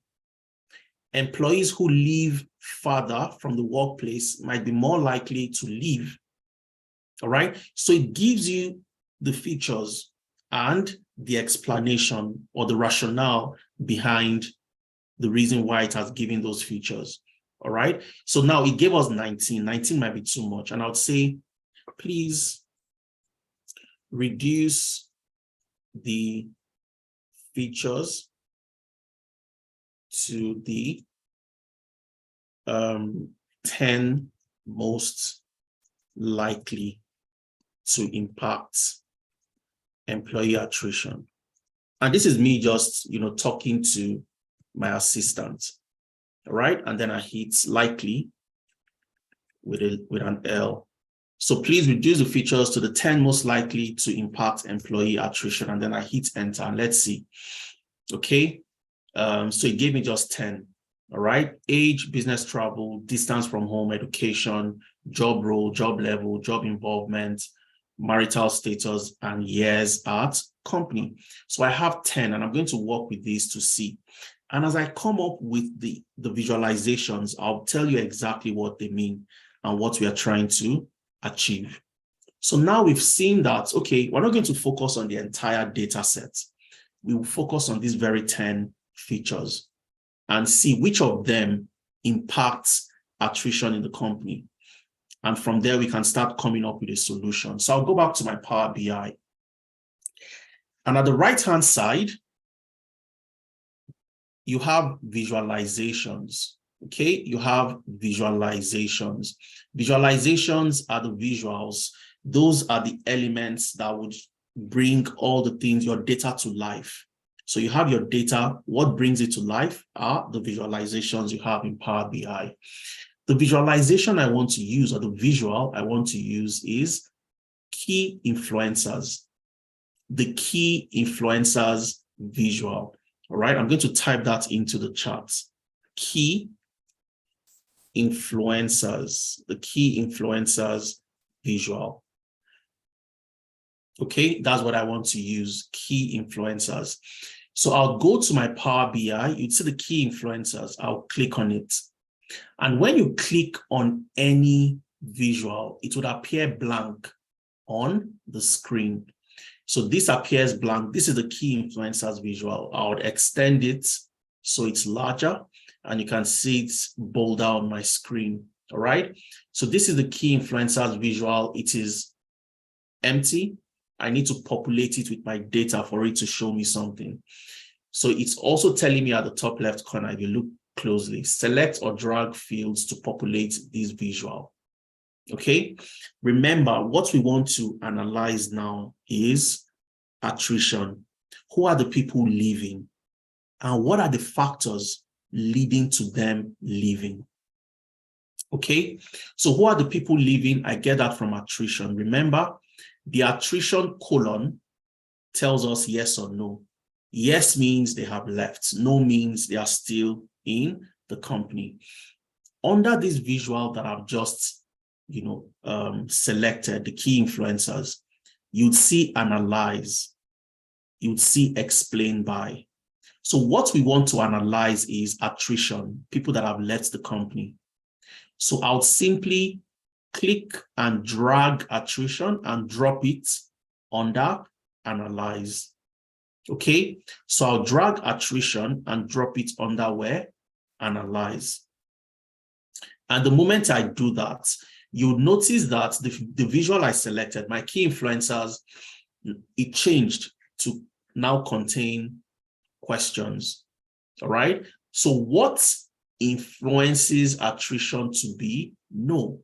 Employees who live farther from the workplace might be more likely to leave. All right? So it gives you the features and the explanation or the rationale behind the reason why it has given those features. All right? So now it gave us 19. 19 might be too much. And I would say, please reduce the features to the 10 most likely to impact employee attrition. And this is me just, talking to my assistant, all right? And then I hit likely with an L. So please reduce the features to the 10 most likely to impact employee attrition. And then I hit enter and let's see. Okay. So it gave me just 10. All right. Age, business travel, distance from home, education, job role, job level, job involvement, marital status, and years at company. So I have 10 and I'm going to work with these to see. And as I come up with the visualizations, I'll tell you exactly what they mean and what we are trying to achieve. So now we've seen that, okay, we're not going to focus on the entire data set. We will focus on these very 10 features and see which of them impacts attrition in the company. And from there, we can start coming up with a solution. So I'll go back to my Power BI. And at the right-hand side, you have visualizations. Okay, you have visualizations. Visualizations are the visuals. Those are the elements that would bring all the things, your data to life. So you have your data. What brings it to life are the visualizations you have in Power BI. The visualization I want to use, or the visual I want to use, is key influencers. The key influencers visual. All right, I'm going to type that into the chat. Key influencers, the key influencers visual. Okay, that's what I want to use, key influencers. So I'll go to my Power BI, you'd see the key influencers, I'll click on it. And when you click on any visual, it would appear blank on the screen. So this appears blank. This is the key influencers visual. I would extend it so it's larger, and you can see it's bolder on my screen. All right. So this is the key influencers visual. It is empty. I need to populate it with my data for it to show me something. So it's also telling me at the top left corner, if you look closely, select or drag fields to populate this visual. Okay. Remember, what we want to analyze now is attrition. Who are the people leaving? And what are the factors leading to them leaving? Okay. So who are the people leaving? I get that from attrition. Remember, the attrition column tells us yes or no. Yes means they have left. No means they are still in the company. Under this visual that I've just, selected, the key influencers, you'd see analyze, you'd see explain by. So what we want to analyze is attrition, people that have left the company. So I'll simply click and drag attrition and drop it under analyze. Okay, so I'll drag attrition and drop it under where? Analyze. And the moment I do that, you'll notice that the visual I selected, my key influencers, it changed to now contain questions. All right. So what influences attrition to be no?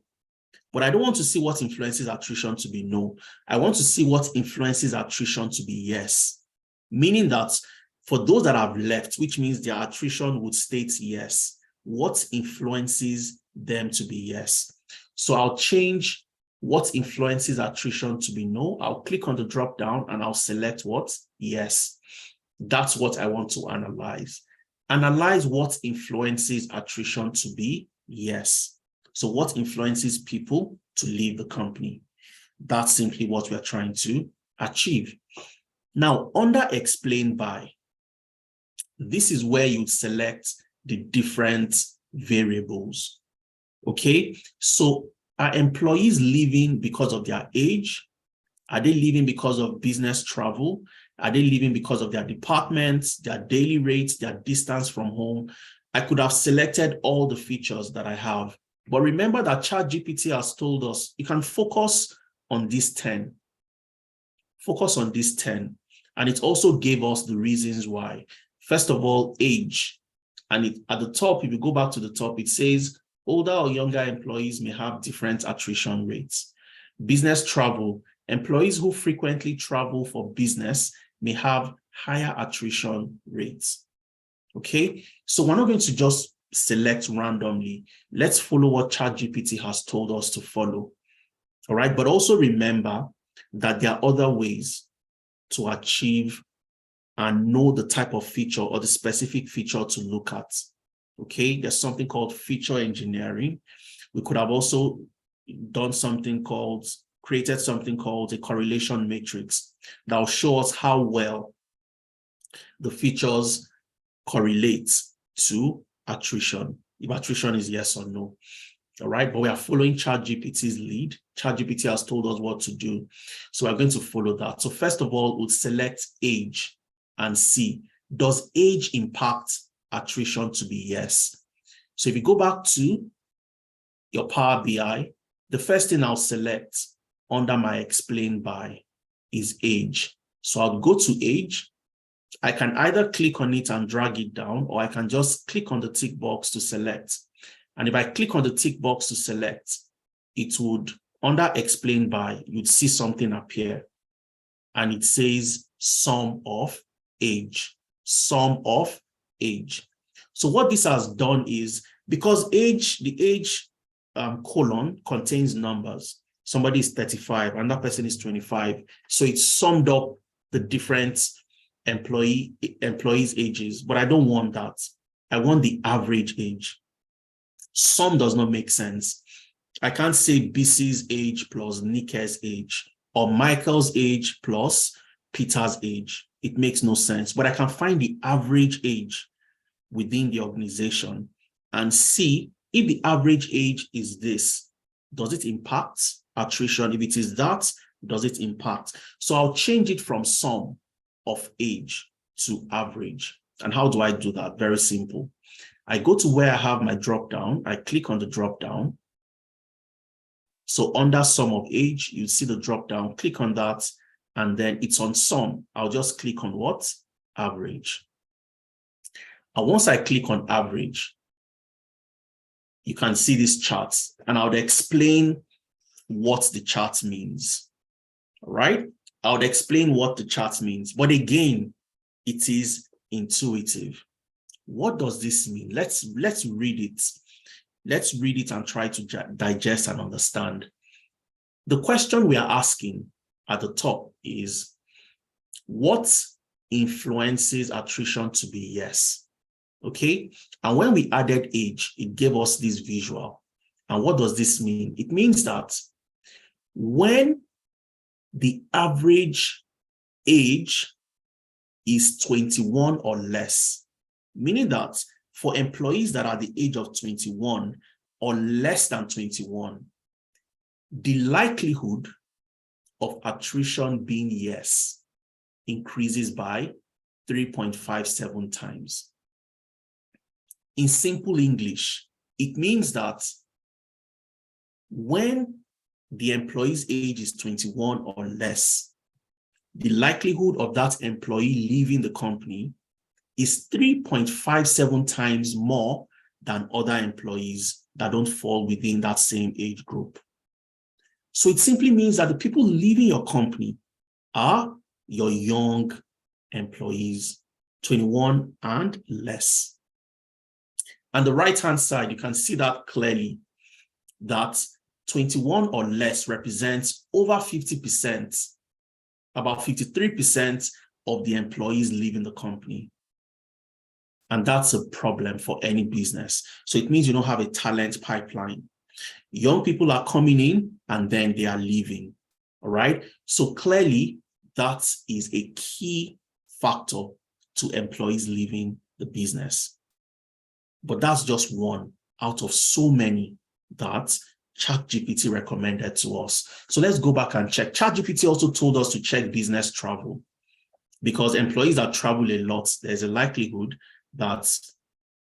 But I don't want to see what influences attrition to be no. I want to see what influences attrition to be yes. Meaning that for those that have left, which means their attrition would state yes, what influences them to be yes? So I'll change what influences attrition to be no. I'll click on the drop down and I'll select what? Yes. That's what I want to analyze. Analyze what influences attrition to be yes. So what influences people to leave the company? That's simply what we're trying to achieve. Now, under explain by, this is where you select the different variables. Okay, so are employees leaving because of their age? Are they leaving because of business travel? Are they leaving because of their departments, their daily rates, their distance from home? I could have selected all the features that I have. But remember that ChatGPT has told us you can focus on these 10. Focus on these 10. And it also gave us the reasons why. First of all, age. And at the top, if you go back to the top, it says older or younger employees may have different attrition rates. Business travel. Employees who frequently travel for business may have higher attrition rates. Okay, so we're not going to just select randomly. Let's follow what ChatGPT has told us to follow. All right, but also remember that there are other ways to achieve and know the type of feature or the specific feature to look at. Okay, there's something called feature engineering. We could have also done something called, created something called a correlation matrix that will show us how well the features correlate to attrition, if attrition is yes or no. All right, but we are following ChatGPT's lead. ChatGPT has told us what to do. So we're going to follow that. So first of all, we'll select age and see, does age impact attrition to be yes? So if you go back to your Power BI, the first thing I'll select under my explain by is age. So I'll go to age I can either click on it and drag it down, or I can just click on the tick box to select. And if I click on the tick box to select, it would, under explain by, you'd see something appear. And it says sum of age, sum of age. So what this has done is, because age, the age colon contains numbers. Somebody is 35, and that person is 25. So it summed up the different employees' ages, but I don't want that. I want the average age. Sum does not make sense. I can't say BC's age plus Nike's age, or Michael's age plus Peter's age. It makes no sense, but I can find the average age within the organization and see if the average age is this. Does it impact attrition? If it is that, does it impact? So I'll change it from sum of age to average. And how do I do that? Very simple. I go to where I have my drop down. I click on the drop down. So under sum of age, you see the drop down, click on that, and then it's on sum. I'll just click on what? Average. And once I click on average, you can see this chart, and I would explain what the chart means. All right? I would explain what the chart means, but again, it is intuitive. What does this mean? Let's read it. Let's read it and try to digest and understand. The question we are asking at the top is, what influences attrition to be yes? Okay. And when we added age, it gave us this visual. And what does this mean? It means that when the average age is 21 or less, meaning that for employees that are the age of 21 or less than 21, the likelihood of attrition being yes increases by 3.57 times. In simple English, it means that when the employee's age is 21 or less, the likelihood of that employee leaving the company is 3.57 times more than other employees that don't fall within that same age group. So it simply means that the people leaving your company are your young employees, 21 and less. On the right-hand side, you can see that clearly, that 21 or less represents over 50%, about 53% of the employees leaving the company. And that's a problem for any business. So it means you don't have a talent pipeline. Young people are coming in and then they are leaving. All right. So clearly, that is a key factor to employees leaving the business. But that's just one out of so many that ChatGPT recommended to us. So let's go back and check. ChatGPT also told us to check business travel, because employees that travel a lot, there's a likelihood that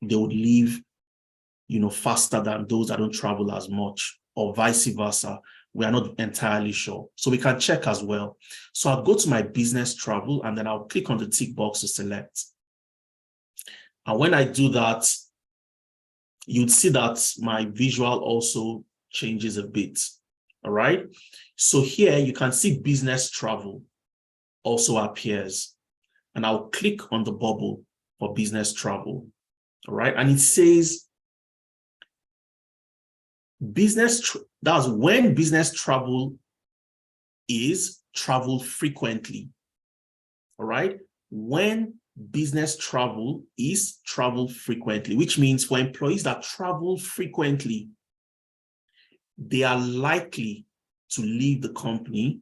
they would leave, faster than those that don't travel as much, or vice versa. We are not entirely sure. So we can check as well. So I'll go to my business travel and then I'll click on the tick box to select. And when I do that, you'd see that my visual also changes a bit. All right. So here you can see business travel also appears. And I'll click on the bubble for business travel. All right. And it says that's when business travel is traveled frequently. All right. When business travel is traveled frequently, which means for employees that travel frequently, they are likely to leave the company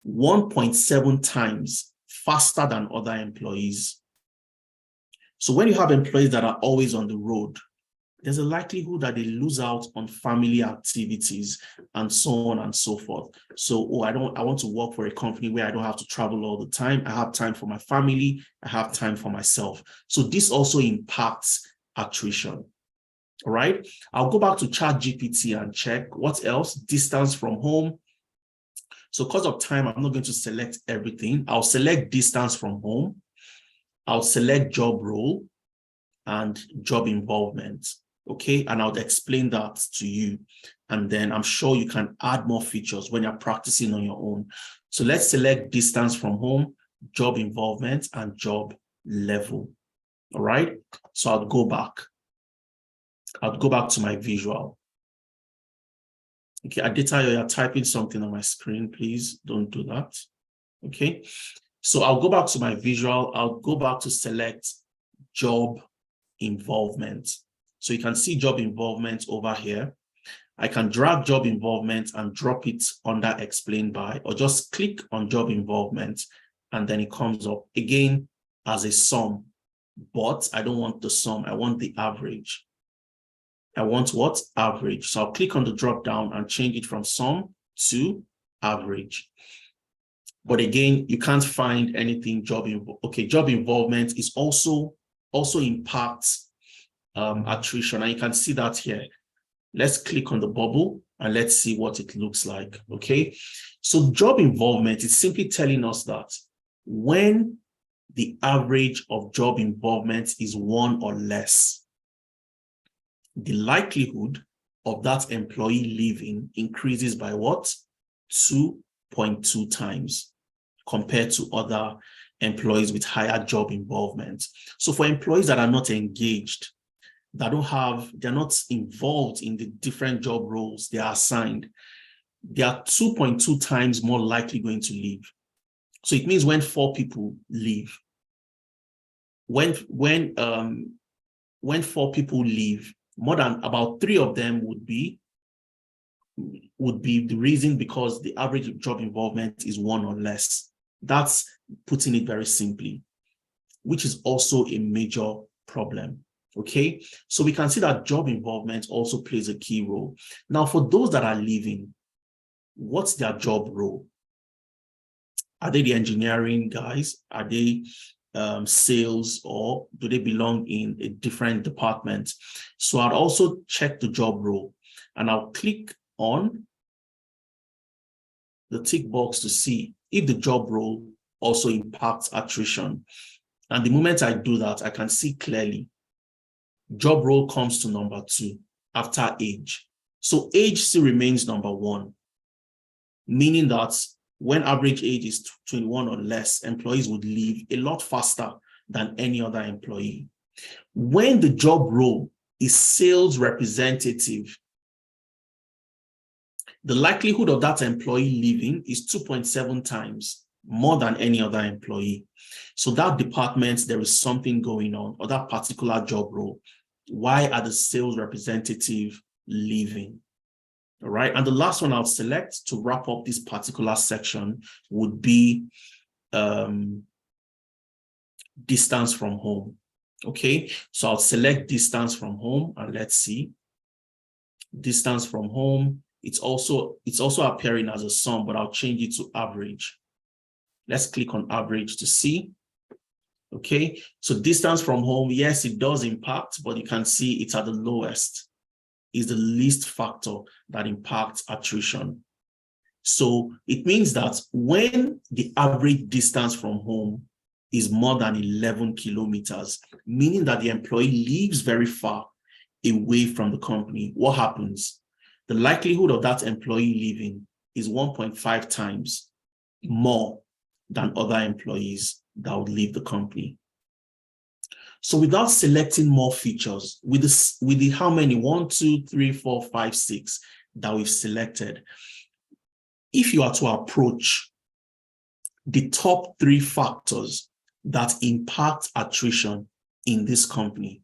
1.7 times faster than other employees. So when you have employees that are always on the road, there's a likelihood that they lose out on family activities and so on and so forth. So, I want to work for a company where I don't have to travel all the time. I have time for my family. I have time for myself. So this also impacts attrition. All right. I'll go back to ChatGPT and check what else. Distance from home. So because of time, I'm not going to select everything. I'll select distance from home. I'll select job role and job involvement. Okay, and I'll explain that to you. And then I'm sure you can add more features when you're practicing on your own. So let's select distance from home, job involvement, and job level. All right, so I'll go back. I'll go back to my visual. Okay, Aditayo, you're typing something on my screen. Please don't do that. Okay, so I'll go back to my visual. I'll go back to select job involvement. So you can see job involvement over here. I can drag job involvement and drop it under explain by, or just click on job involvement and then it comes up again as a sum. But I don't want the sum, I want the average. I want what? Average. So I'll click on the drop down and change it from sum to average. But again, you can't find anything job involvement is also impacts attrition, and you can see that here. Let's click on the bubble and let's see what it looks like. Okay, so job involvement is simply telling us that when the average of job involvement is 1 or less, the likelihood of that employee leaving increases by what? 2.2 times compared to other employees with higher job involvement. So for employees that are not engaged, they're not involved in the different job roles they are assigned, they are 2.2 times more likely going to leave. So it means when 4 people leave, when 4 people leave, more than about 3 of them would be the reason because the average job involvement is 1 or less. That's putting it very simply, which is also a major problem. Okay, so we can see that job involvement also plays a key role. Now, for those that are leaving, what's their job role? Are they the engineering guys? Are they sales, or do they belong in a different department? So I'd also check the job role and I'll click on the tick box to see if the job role also impacts attrition. And the moment I do that, I can see clearly job role comes to number 2 after age. So age still remains number 1, meaning that when average age is 21 or less, employees would leave a lot faster than any other employee. When the job role is sales representative, the likelihood of that employee leaving is 2.7 times more than any other employee. So that department, there is something going on, or that particular job role. Why are the sales representative leaving? All right. And the last one I'll select to wrap up this particular section would be distance from home. Okay. So I'll select distance from home and let's see. Distance from home. It's also appearing as a sum, but I'll change it to average. Let's click on average to see. Okay, so distance from home, yes, it does impact, but you can see it's at the lowest. It's the least factor that impacts attrition. So it means that when the average distance from home is more than 11 kilometers, meaning that the employee lives very far away from the company, what happens? The likelihood of that employee leaving is 1.5 times more than other employees that would leave the company. So without selecting more features, with the how many, 1, 2, 3, 4, 5, 6 that we've selected, if you are to approach the top 3 factors that impact attrition in this company,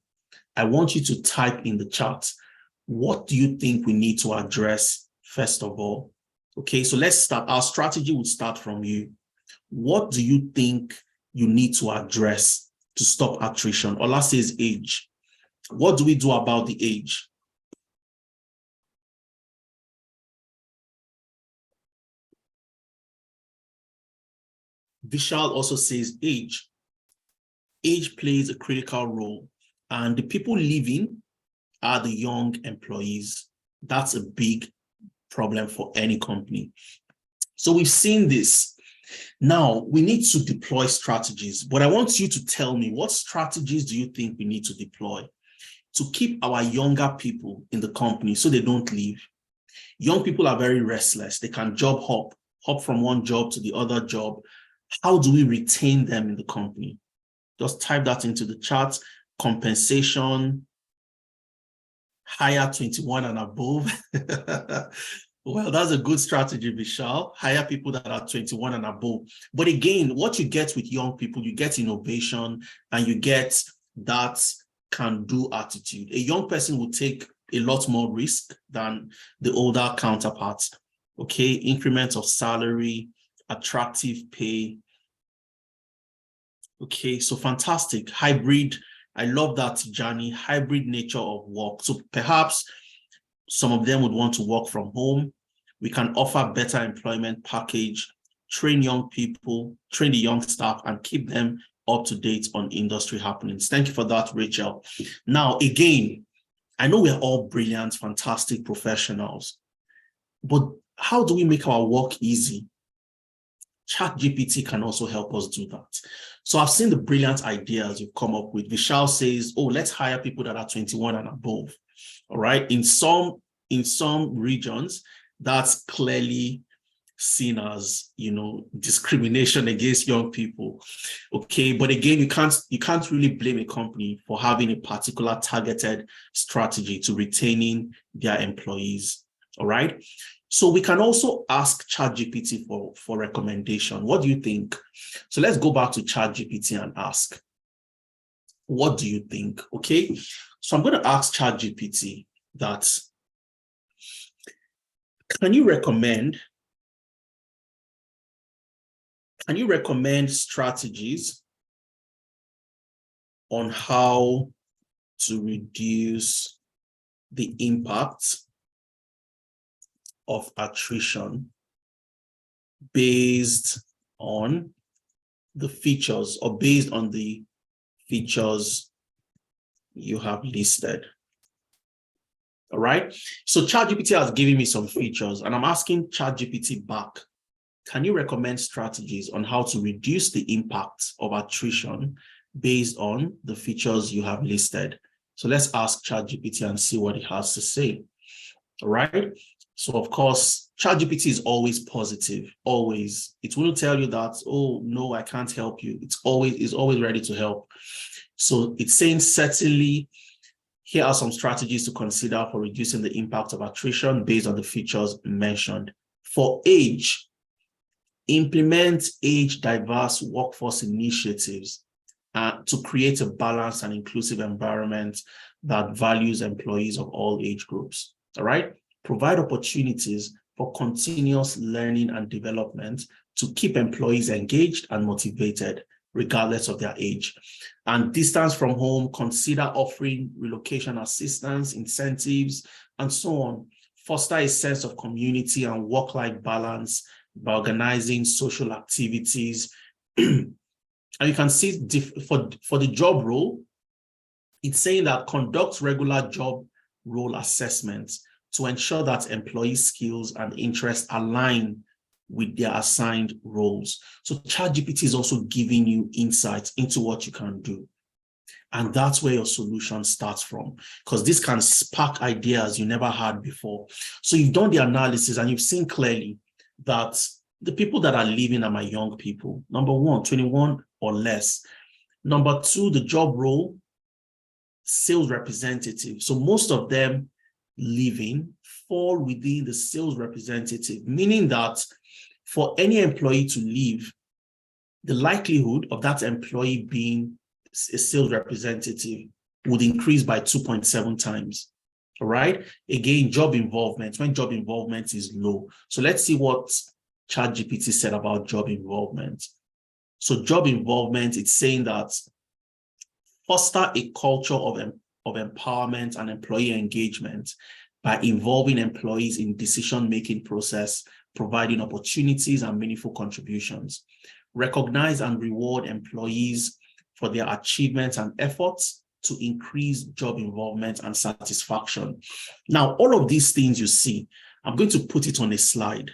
I want you to type in the chat, what do you think we need to address first of all? Okay, so let's start. Our strategy would start from you. What do you think you need to address to stop attrition? Ola says age. What do we do about the age? Vishal also says age. Age plays a critical role, and the people leaving are the young employees. That's a big problem for any company. So we've seen this. Now we need to deploy strategies, but I want you to tell me, what strategies do you think we need to deploy to keep our younger people in the company so they don't leave? Young people are very restless. They can job hop from one job to the other job. How do we retain them in the company? Just type that into the chat. Compensation, hire 21 and above. Well, that's a good strategy, Vishal. Hire people that are 21 and above. But again, what you get with young people, you get innovation and you get that can-do attitude. A young person will take a lot more risk than the older counterparts. Okay, increment of salary, attractive pay. Okay, so fantastic. Hybrid. I love that, Johnny. Hybrid nature of work. So perhaps some of them would want to work from home. We can offer better employment package, train young people, train the young staff, and keep them up to date on industry happenings. Thank you for that, Rachel. Now, again, I know we're all brilliant, fantastic professionals, but how do we make our work easy? ChatGPT can also help us do that. So I've seen the brilliant ideas you've come up with. Vishal says, oh, let's hire people that are 21 and above. All right. In some regions, that's clearly seen as, discrimination against young people. Okay. But again, you can't really blame a company for having a particular targeted strategy to retaining their employees. All right. So we can also ask ChatGPT for recommendation. What do you think? So let's go back to ChatGPT and ask, what do you think? Okay. So I'm going to ask ChatGPT that, can you recommend strategies on how to reduce the impact of attrition based on the features or based on the features you have listed? All right. So ChatGPT has given me some features and I'm asking ChatGPT back, can you recommend strategies on how to reduce the impact of attrition based on the features you have listed? So let's ask ChatGPT and see what it has to say. All right. So of course, ChatGPT is always positive, always. It will tell you that, oh, no, I can't help you. It's always ready to help. So it's saying, certainly, here are some strategies to consider for reducing the impact of attrition based on the features mentioned. For age, implement age-diverse workforce initiatives to create a balanced and inclusive environment that values employees of all age groups. All right? Provide opportunities for continuous learning and development to keep employees engaged and motivated, regardless of their age. And distance from home, consider offering relocation assistance, incentives, and so on. Foster a sense of community and work-life balance by organizing social activities. And you can see for the job role, it's saying that conduct regular job role assessments to ensure that employee skills and interests align with their assigned roles. So ChatGPT is also giving you insights into what you can do. And that's where your solution starts from, because this can spark ideas you never had before. So you've done the analysis and you've seen clearly that the people that are leaving are my young people. Number one, 21 or less. Number two, the job role, sales representative. So most of them leaving fall within the sales representative, meaning that for any employee to leave, the likelihood of that employee being a sales representative would increase by 2.7 times. All right. Again, job involvement, when job involvement is low. So let's see what ChatGPT said about job involvement. So job involvement, it's saying that foster a culture of empowerment and employee engagement by involving employees in decision-making process, providing opportunities and meaningful contributions. Recognize and reward employees for their achievements and efforts to increase job involvement and satisfaction. Now, all of these things you see, I'm going to put it on a slide.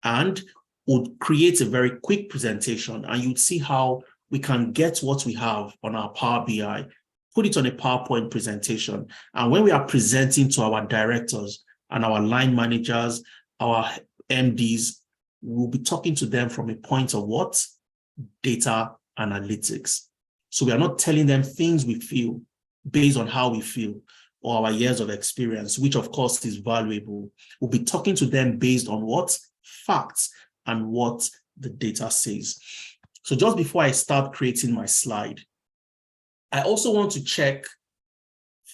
and would create a very quick presentation, and you'd see how we can get what we have on our Power BI, put it on a PowerPoint presentation. And when we are presenting to our directors and our line managers, our MDs, we'll be talking to them from a point of what? Data analytics. So we are not telling them things we feel based on how we feel or our years of experience, which of course is valuable. We'll be talking to them based on what? Facts and what the data says. So just before I start creating my slide, I also want to check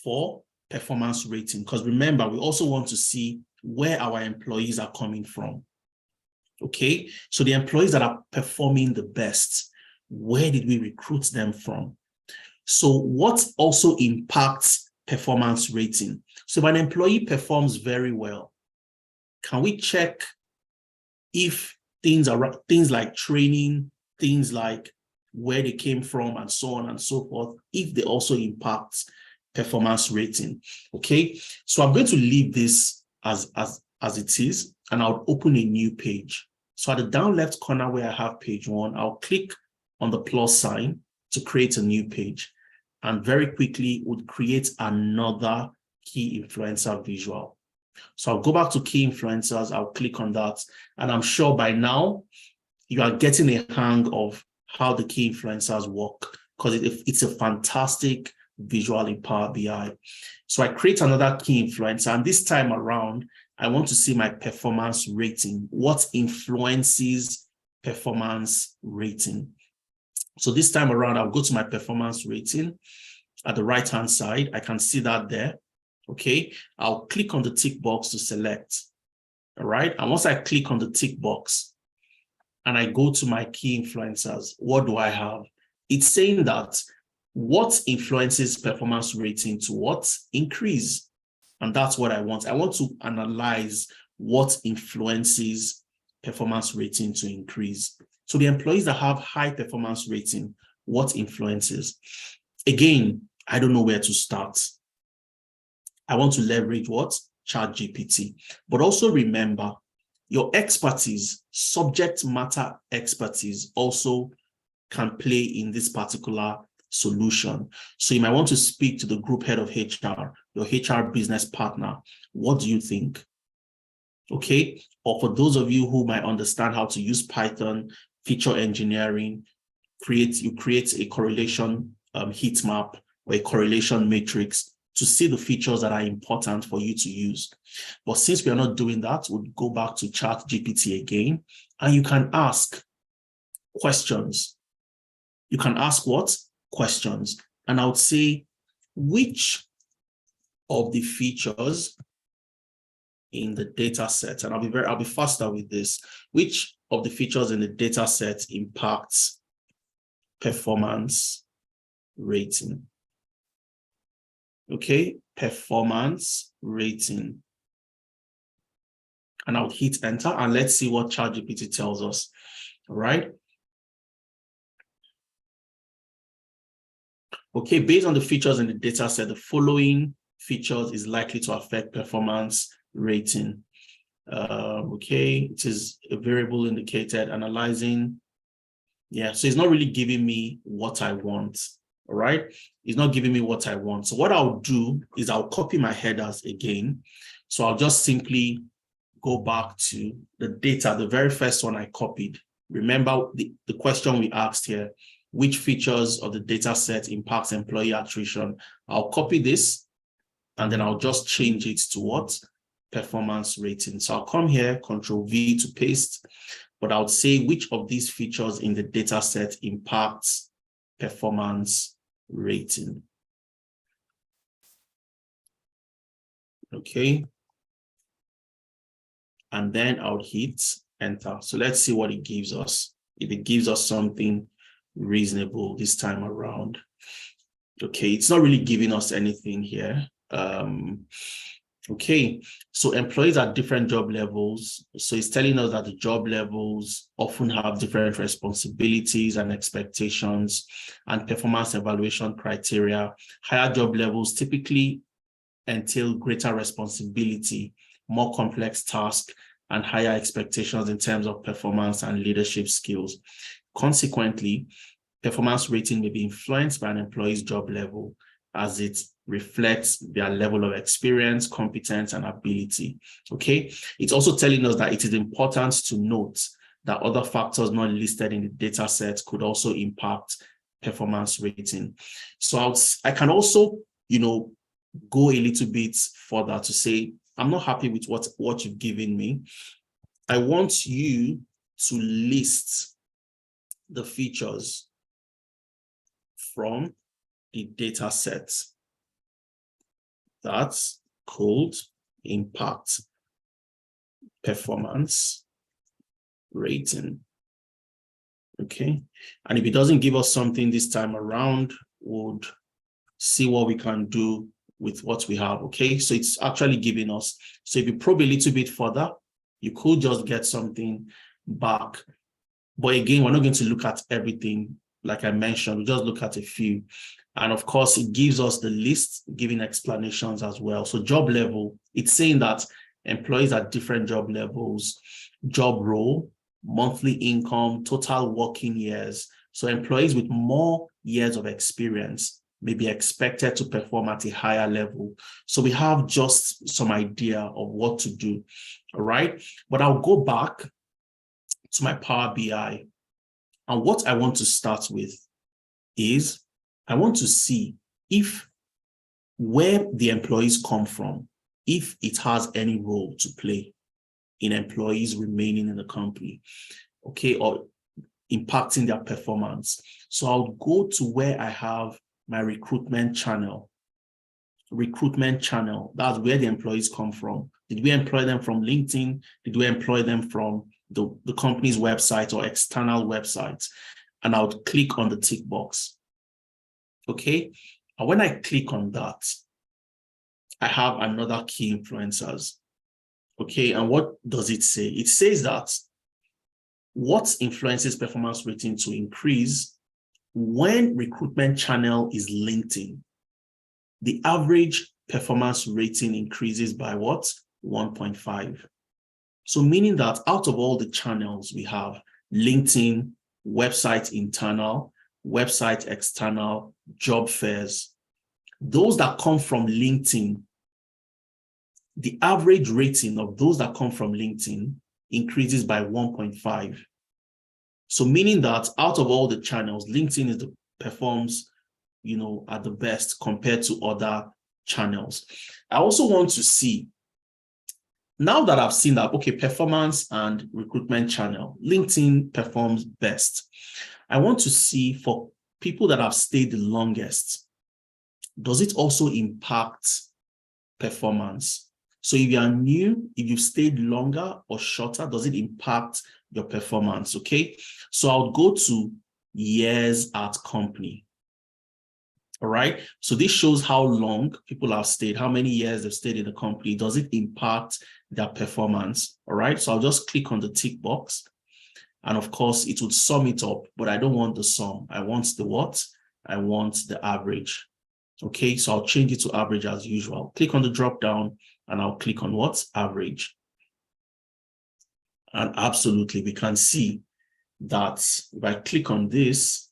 for performance rating, because remember, we also want to see where our employees are coming from. Okay, so the employees that are performing the best, where did we recruit them from? So what also impacts performance rating? So if an employee performs very well, can we check if things like training, things like where they came from and so on and so forth, if they also impact performance rating? Okay, so I'm going to leave this as it is, and I'll open a new page. So at the down left corner where I have page 1, I'll click on the plus sign to create a new page, and very quickly would create another key influencer visual. So I'll go back to key influencers, I'll click on that, and I'm sure by now you are getting a hang of how the key influencers work, because it's a fantastic visual in Power BI. So I create another key influencer, and this time around, I want to see my performance rating. What influences performance rating? So this time around, I'll go to my performance rating at the right-hand side. I can see that there. Okay, I'll click on the tick box to select. All right, and once I click on the tick box and I go to my key influencers, what do I have? It's saying that what influences performance rating to what? Increase. And that's what I want. I want to analyze what influences performance rating to increase. So the employees that have high performance rating, what influences? Again, I don't know where to start. I want to leverage what? ChatGPT. But also remember, your expertise, subject matter expertise, also can play in this particular solution. So you might want to speak to the group head of HR, your HR business partner. What do you think? Okay. Or for those of you who might understand how to use Python, feature engineering, you create a correlation heat map or a correlation matrix to see the features that are important for you to use. But since we are not doing that, we'll go back to ChatGPT again, and you can ask questions. You can ask what? Questions. And I would say, which of the features in the data set, and I'll be faster with this, which of the features in the data set impacts performance rating? Okay, performance rating. And I'll hit enter, and let's see what ChatGPT tells us. All right. Okay, based on the features in the data set, the following features is likely to affect performance rating. Okay, it is a variable indicated, analyzing. Yeah, so it's not really giving me what I want. All right, it's not giving me what I want. So what I'll do is I'll copy my headers again. So I'll just simply go back to the data, the very first one I copied. Remember the question we asked here, which features of the data set impacts employee attrition? I'll copy this, and then I'll just change it to what? Performance rating. So I'll come here, Control V to paste, but I'll say which of these features in the data set impacts performance rating. Okay. And then I'll hit enter. So let's see what it gives us. If it gives us something reasonable this time around. Okay, it's not really giving us anything here. Okay, so employees at different job levels. So it's telling us that the job levels often have different responsibilities and expectations and performance evaluation criteria. Higher job levels typically entail greater responsibility, more complex tasks, and higher expectations in terms of performance and leadership skills. Consequently, performance rating may be influenced by an employee's job level as it reflects their level of experience, competence, and ability. Okay. It's also telling us that it is important to note that other factors not listed in the data set could also impact performance rating. So I can also, go a little bit further to say, I'm not happy with what you've given me. I want you to list the features from the data set that could impact performance rating. Okay. And if it doesn't give us something this time around, we'll see what we can do with what we have. Okay. So it's actually giving us. So if you probe a little bit further, you could just get something back. But again, we're not going to look at everything. Like I mentioned, we'll just look at a few. And of course, it gives us the list, giving explanations as well. So job level, it's saying that employees at different job levels, job role, monthly income, total working years. So employees with more years of experience may be expected to perform at a higher level. So we have just some idea of what to do. All right. But I'll go back to my Power BI. And what I want to start with is I want to see if where the employees come from, if it has any role to play in employees remaining in the company, okay, or impacting their performance. So I'll go to where I have my recruitment channel. Recruitment channel, that's where the employees come from. Did we employ them from LinkedIn? Did we employ them from the company's website or external websites? And I would click on the tick box. Okay. And when I click on that, I have another key influencers. Okay. And what does it say? It says that what influences performance rating to increase when recruitment channel is LinkedIn, the average performance rating increases by what? 1.5. So meaning that out of all the channels we have, LinkedIn, website internal, website external, job fairs, those that come from LinkedIn, the average rating of those that come from LinkedIn increases by 1.5. So meaning that out of all the channels, LinkedIn performs, at the best compared to other channels. I also want to see, now that I've seen that, okay, performance and recruitment channel, LinkedIn performs best. I want to see for people that have stayed the longest, does it also impact performance? So if you are new, if you've stayed longer or shorter, does it impact your performance? Okay. So I'll go to years at company. All right. So this shows how long people have stayed, how many years they've stayed in the company. Does it impact their performance? All right. So I'll just click on the tick box. And of course, it would sum it up, but I don't want the sum. I want the what? I want the average. Okay. So I'll change it to average as usual. Click on the drop down and I'll click on what? Average. And absolutely, we can see that if I click on this,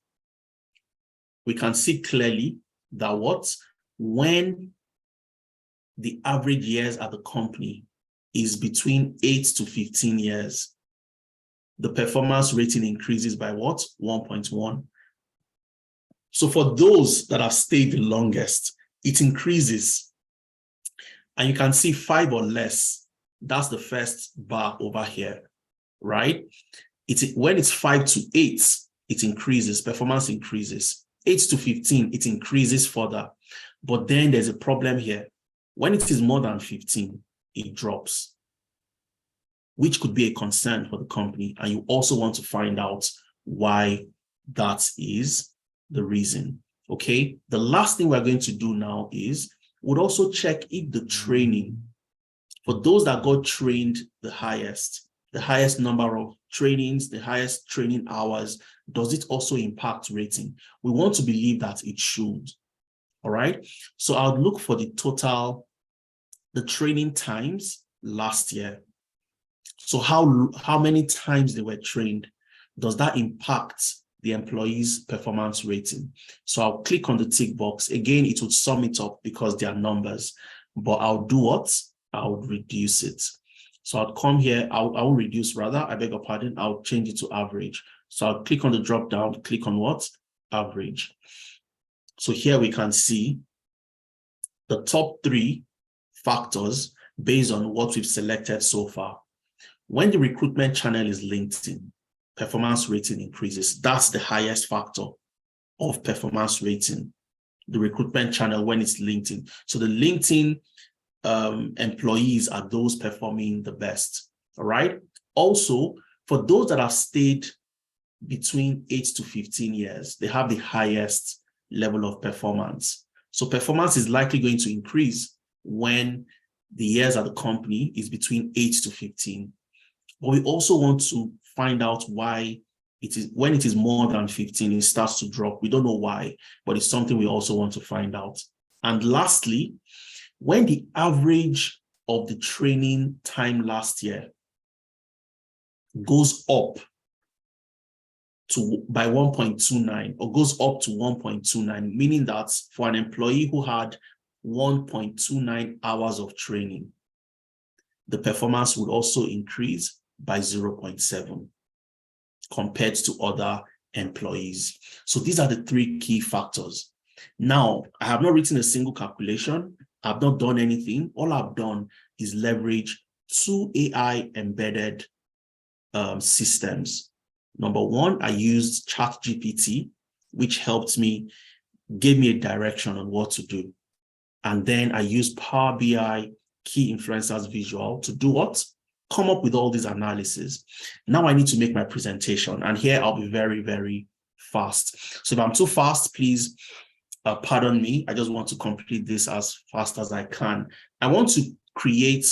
we can see clearly that when the average years at the company is between 8 to 15 years, the performance rating increases by 1.1. So for those that have stayed the longest, it increases. And you can see 5 or less. That's the first bar over here, right? When it's 5 to 8, it increases, performance increases. 8 to 15, it increases further. But then there's a problem here. When it is more than 15, it drops, which could be a concern for the company. And you also want to find out why that is the reason. Okay. The last thing we're going to do now is we'll also check if the training, for those that got trained the highest number of trainings, the highest training hours, does it also impact rating? We want to believe that it should. All right. So I'll look for the training times last year. So how many times they were trained, does that impact the employee's performance rating? So I'll click on the tick box. Again, it would sum it up because they are numbers, but I'll do what? I'll reduce it. So I'll come here, I'll reduce rather, I beg your pardon, I'll change it to average. So I'll click on the drop down, click on what? Average. So here we can see the top 3 factors based on what we've selected so far. When the recruitment channel is LinkedIn, performance rating increases. That's the highest factor of performance rating, the recruitment channel when it's LinkedIn. So the LinkedIn employees are those performing the best, all right? Also, for those that have stayed between 8 to 15 years, they have the highest level of performance. So performance is likely going to increase when the years at the company is between 8 to 15. But we also want to find out why it is, when it is more than 15, it starts to drop. We don't know why, but it's something we also want to find out. And lastly, when the average of the training time last year goes up by 1.29 or goes up to 1.29, meaning that for an employee who had 1.29 hours of training, the performance would also increase by 0.7 compared to other employees. So these are the 3 key factors. Now, I have not written a single calculation. I've not done anything. All I've done is leverage 2 AI embedded systems. Number 1, I used ChatGPT, which helped me, gave me a direction on what to do. And then I used Power BI Key Influencers Visual to do what? Come up with all these analysis. Now I need to make my presentation. And here I'll be very, very fast. So if I'm too fast, please pardon me. I just want to complete this as fast as I can. I want to create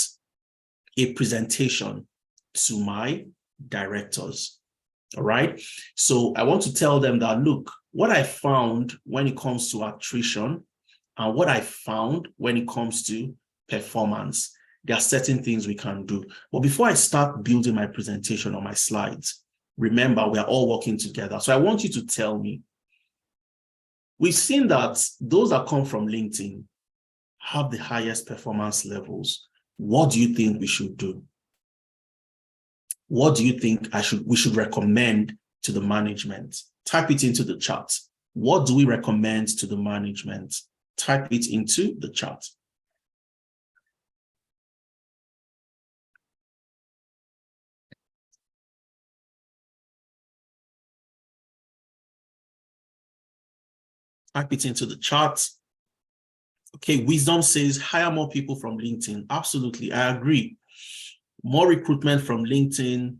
a presentation to my directors. All right. So I want to tell them that, look, what I found when it comes to attrition and what I found when it comes to performance, there are certain things we can do. But before I start building my presentation or my slides, remember, we are all working together. So I want you to tell me, we've seen that those that come from LinkedIn have the highest performance levels. What do you think we should do? What do you think we should recommend to the management? Type it into the chat. What do we recommend to the management? Type it into the chat. Type it into the chat. Okay, Wisdom says hire more people from LinkedIn. Absolutely, I agree. More recruitment from LinkedIn.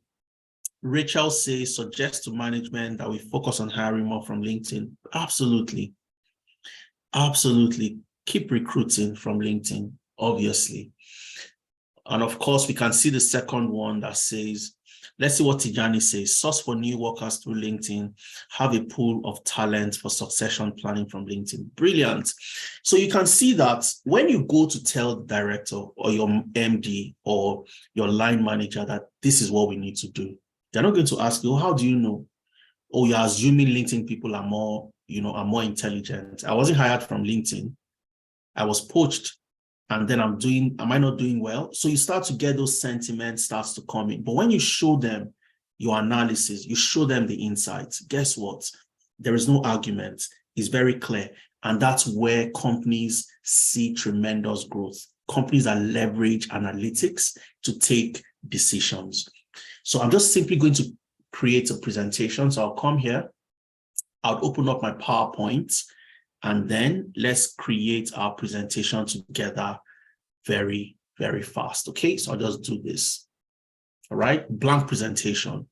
Rachel says suggest to management that we focus on hiring more from LinkedIn. Absolutely. Absolutely. Keep recruiting from LinkedIn, obviously. And of course, we can see the second one that says, let's see what Tijani says. Source for new workers through LinkedIn. Have a pool of talent for succession planning from LinkedIn. Brilliant. So you can see that when you go to tell the director or your MD or your line manager that this is what we need to do, they're not going to ask you, how do you know? Oh, you're assuming LinkedIn people are more, are more intelligent. I wasn't hired from LinkedIn. I was poached. And then am I not doing well? So you start to get those sentiments starts to come in. But when you show them your analysis, you show them the insights, guess what? There is no argument. It's very clear. And that's where companies see tremendous growth. Companies that leverage analytics to take decisions. So I'm just simply going to create a presentation. So I'll come here. I'll open up my PowerPoint. And then let's create our presentation together very, very fast. Okay, so I'll just do this. All right, blank presentation.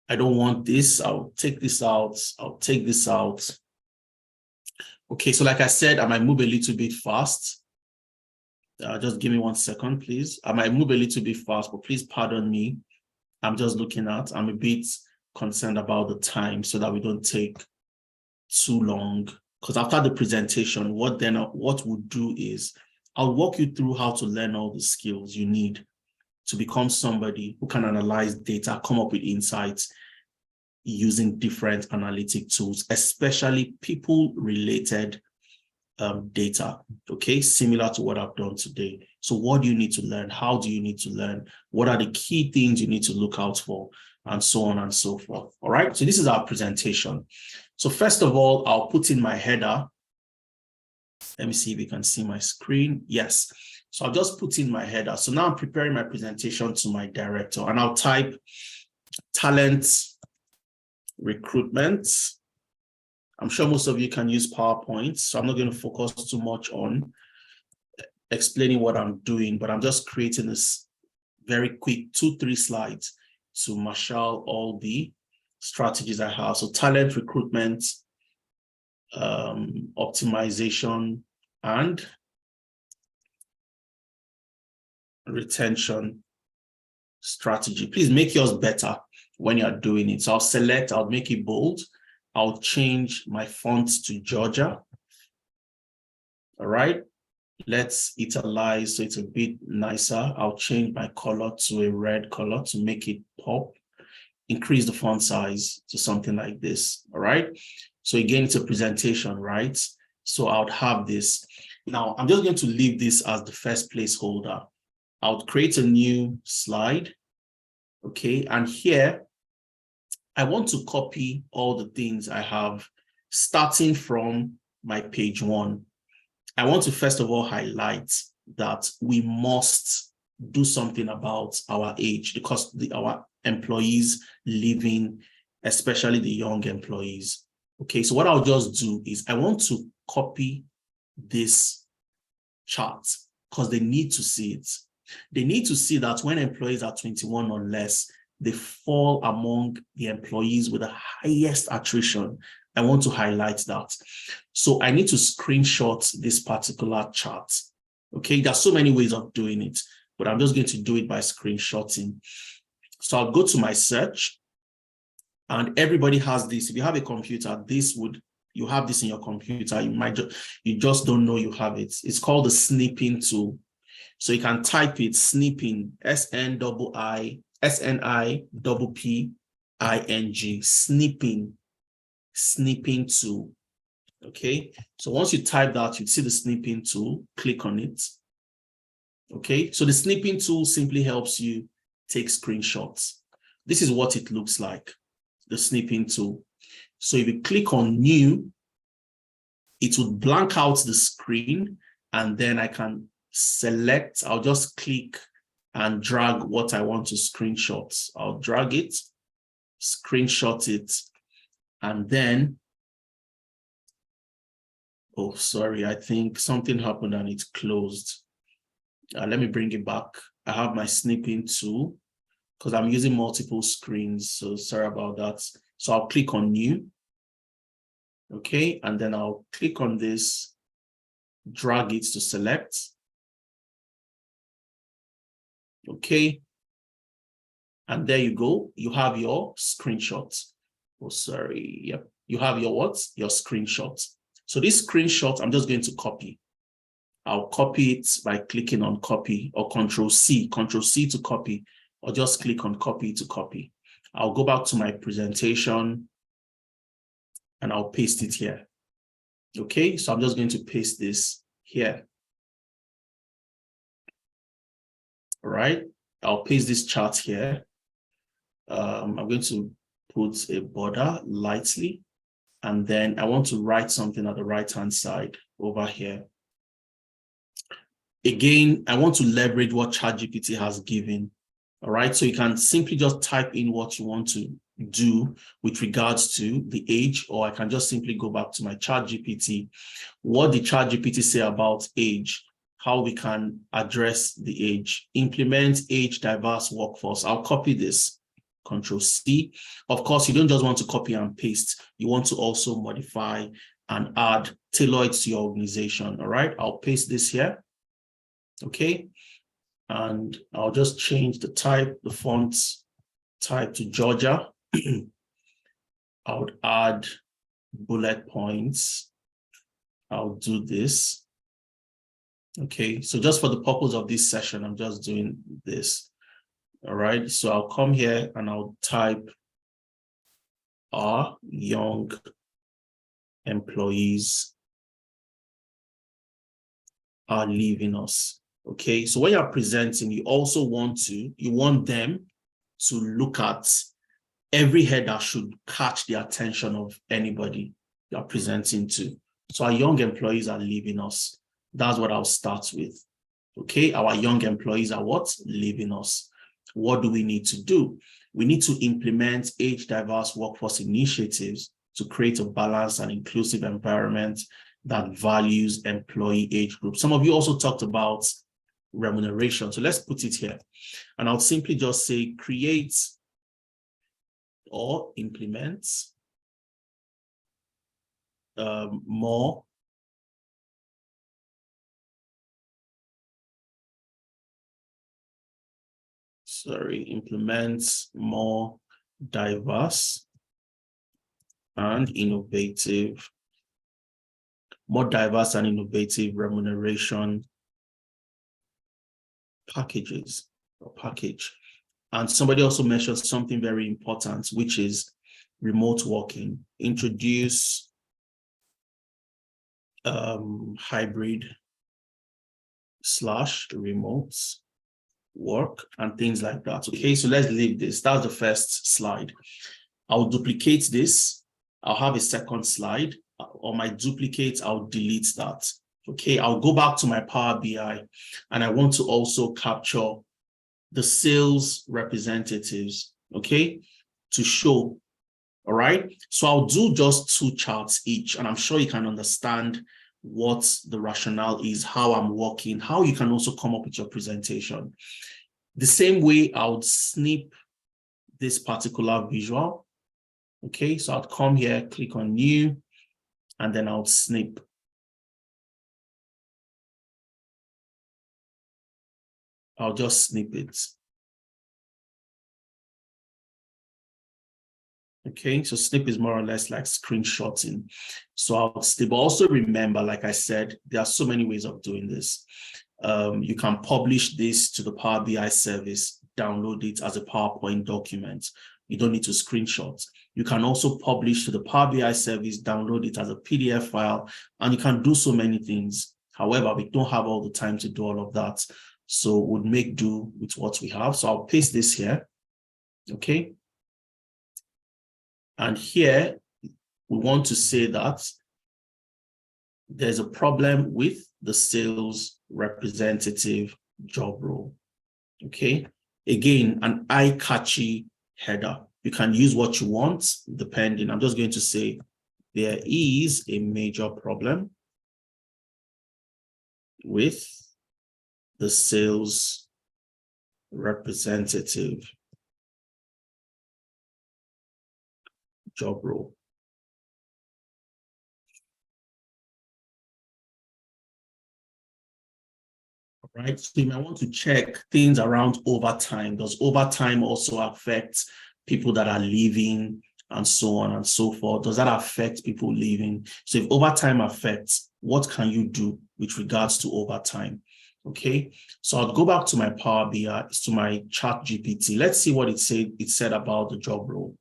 I don't want this. I'll take this out. I'll take this out. Okay, so like I said, I might move a little bit fast. Just give me 1 second, please. I might move a little bit fast, but please pardon me. I'm just looking at, I'm a bit concerned about the time so that we don't take too long, because after the presentation, what we'll do is I'll walk you through how to learn all the skills you need to become somebody who can analyze data, come up with insights using different analytic tools, especially people-related data, okay, similar to what I've done today. So what do you need to learn? How do you need to learn? What are the key things you need to look out for? And so on and so forth. All right, so this is our presentation. So first of all, I'll put in my header. Let me see if you can see my screen. Yes. So I'll just put in my header. So now I'm preparing my presentation to my director, and I'll type talent recruitment. I'm sure most of you can use PowerPoint, so I'm not going to focus too much on explaining what I'm doing, but I'm just creating this very quick 2-3 slides to marshal all the strategies I have. So talent recruitment, optimization, and retention strategy. Please make yours better when you're doing it. So I'll select, I'll make it bold. I'll change my font to Georgia. All right. Let's italize so it's a bit nicer. I'll change my color to a red color to make it pop. Increase the font size to something like this. All right. So again, it's a presentation, right? So I would have this. Now I'm just going to leave this as the first placeholder. I'll create a new slide. Okay. And here, I want to copy all the things I have starting from my page 1. I want to first of all highlight that we must do something about our age because our employees living, especially the young employees. Okay, so what I'll just do is I want to copy this chart because they need to see it. They need to see that when employees are 21 or less, they fall among the employees with the highest attrition. I want to highlight that. So I need to screenshot this particular chart. Okay, there's so many ways of doing it, but I'm just going to do it by screenshotting. So I'll go to my search, and everybody has this. If you have a computer, you have this in your computer. You just don't know you have it. It's called the snipping tool. So you can type it snipping, SNIPPING, snipping tool. Okay, so once you type that, you see the snipping tool, click on it. Okay, so the snipping tool simply helps you take screenshots. This is what it looks like, the snipping tool. So if you click on new, it will blank out the screen, and then I can select, I'll just click and drag what I want to screenshot. I'll drag it, screenshot it, and then, oh, sorry, I think something happened and it closed. Let me bring it back. I have my snipping tool because I'm using multiple screens, so sorry about that. So I'll click on new. Okay, and then I'll click on this, drag it to select. Okay, and there you go. You have your screenshots. Oh, sorry. Yep, you have your what? Your screenshots. So this screenshot, I'm just going to copy. I'll copy it by clicking on copy or Control C to copy, or just click on copy to copy. I'll go back to my presentation and I'll paste it here. Okay, so I'm just going to paste this here. All right, I'll paste this chart here. I'm going to put a border lightly, and then I want to write something at the right-hand side over here. Again, I want to leverage what ChatGPT has given. All right, so you can simply just type in what you want to do with regards to the age, or I can just simply go back to my ChatGPT. What did ChatGPT say about age? How we can address the age, implement age diverse workforce. I'll copy this, Control C. Of course, you don't just want to copy and paste. You want to also modify and add, tailor it to your organization. All right, I'll paste this here. Okay, and I'll just change the type, the font type to Georgia. I would add bullet points. I'll do this. Okay, so just for the purpose of this session, I'm just doing this. All right, so I'll come here and I'll type our young employees are leaving us. Okay, so when you're presenting, you also want them to look at every header should catch the attention of anybody you're presenting to. So our young employees are leaving us. That's what I'll start with. Okay, our young employees are what? Leaving us. What do we need to do? We need to implement age-diverse workforce initiatives to create a balanced and inclusive environment that values employee age groups. Some of you also talked about remuneration. So let's put it here. And I'll simply just say create or implement more diverse and innovative remuneration packages or package. And somebody also mentioned something very important, which is remote working. Introduce hybrid/remote work and things like that. Okay, so let's leave this. That's the first slide. I'll duplicate this. I'll have a second slide. On my duplicate, I'll delete that. Okay, I'll go back to my Power BI and I want to also capture the sales representatives, okay, to show. All right, so I'll do just 2 charts each, and I'm sure you can understand what the rationale is, how I'm working, how you can also come up with your presentation. The same way I would snip this particular visual. Okay, so I'll come here, click on new, and then I'll snip. I'll just snip it. Okay, so snip is more or less like screenshotting. So I'll snip. But also remember, like I said, there are so many ways of doing this. You can publish this to the Power BI service, download it as a PowerPoint document. You don't need to screenshot. You can also publish to the Power BI service, download it as a PDF file, and you can do so many things. However, we don't have all the time to do all of that. So we'll make do with what we have. So I'll paste this here. Okay. And here, we want to say that there's a problem with the sales representative job role. Okay. Again, an eye-catchy header. You can use what you want, depending. I'm just going to say there is a major problem with the sales representative job role. All right, so you might want to check things around overtime. Does overtime also affect people that are leaving and so on and so forth? Does that affect people leaving? So if overtime affects, what can you do with regards to overtime? Okay, so I'll go back to my Power BI, to my Chat GPT. Let's see what it said about the job role.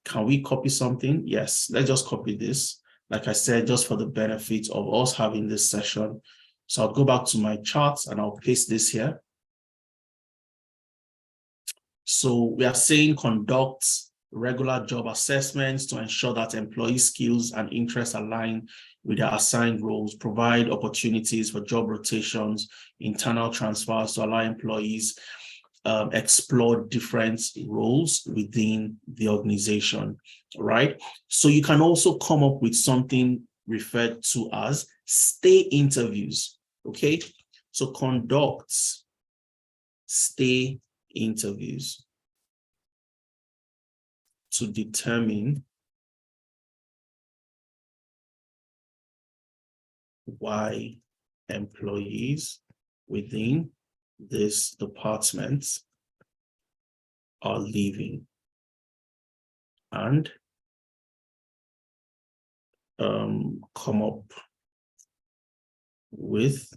Can we copy something? Yes, let's just copy this. Like I said, just for the benefit of us having this session. So I'll go back to my charts and I'll paste this here. So we are saying conduct regular job assessments to ensure that employee skills and interests align with their assigned roles, provide opportunities for job rotations, internal transfers to allow employees explore different roles within the organization, right? So you can also come up with something referred to as stay interviews, okay? So conduct stay interviews to determine why employees within this department are leaving, and come up with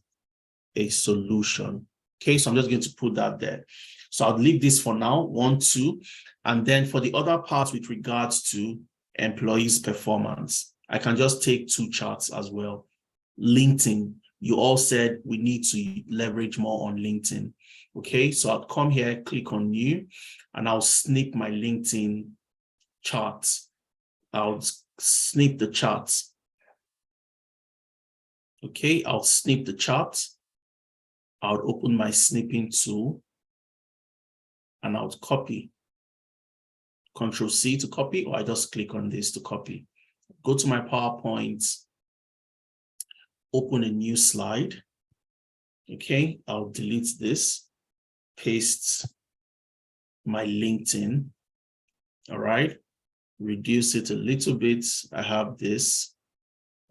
a solution Okay, so I'm just going to put that there. So I'll leave this for now, 1, 2. And then for the other part with regards to employees' performance, I can just take 2 charts as well. LinkedIn, you all said we need to leverage more on LinkedIn. Okay, so I'll come here, click on new, and I'll snip my LinkedIn chart. I'll snip the charts. Okay, I'll snip the chart. I'll open my snipping tool and I'll copy. Control C to copy, or I just click on this to copy. Go to my PowerPoint, open a new slide. Okay, I'll delete this, paste my LinkedIn. All right, reduce it a little bit. I have this.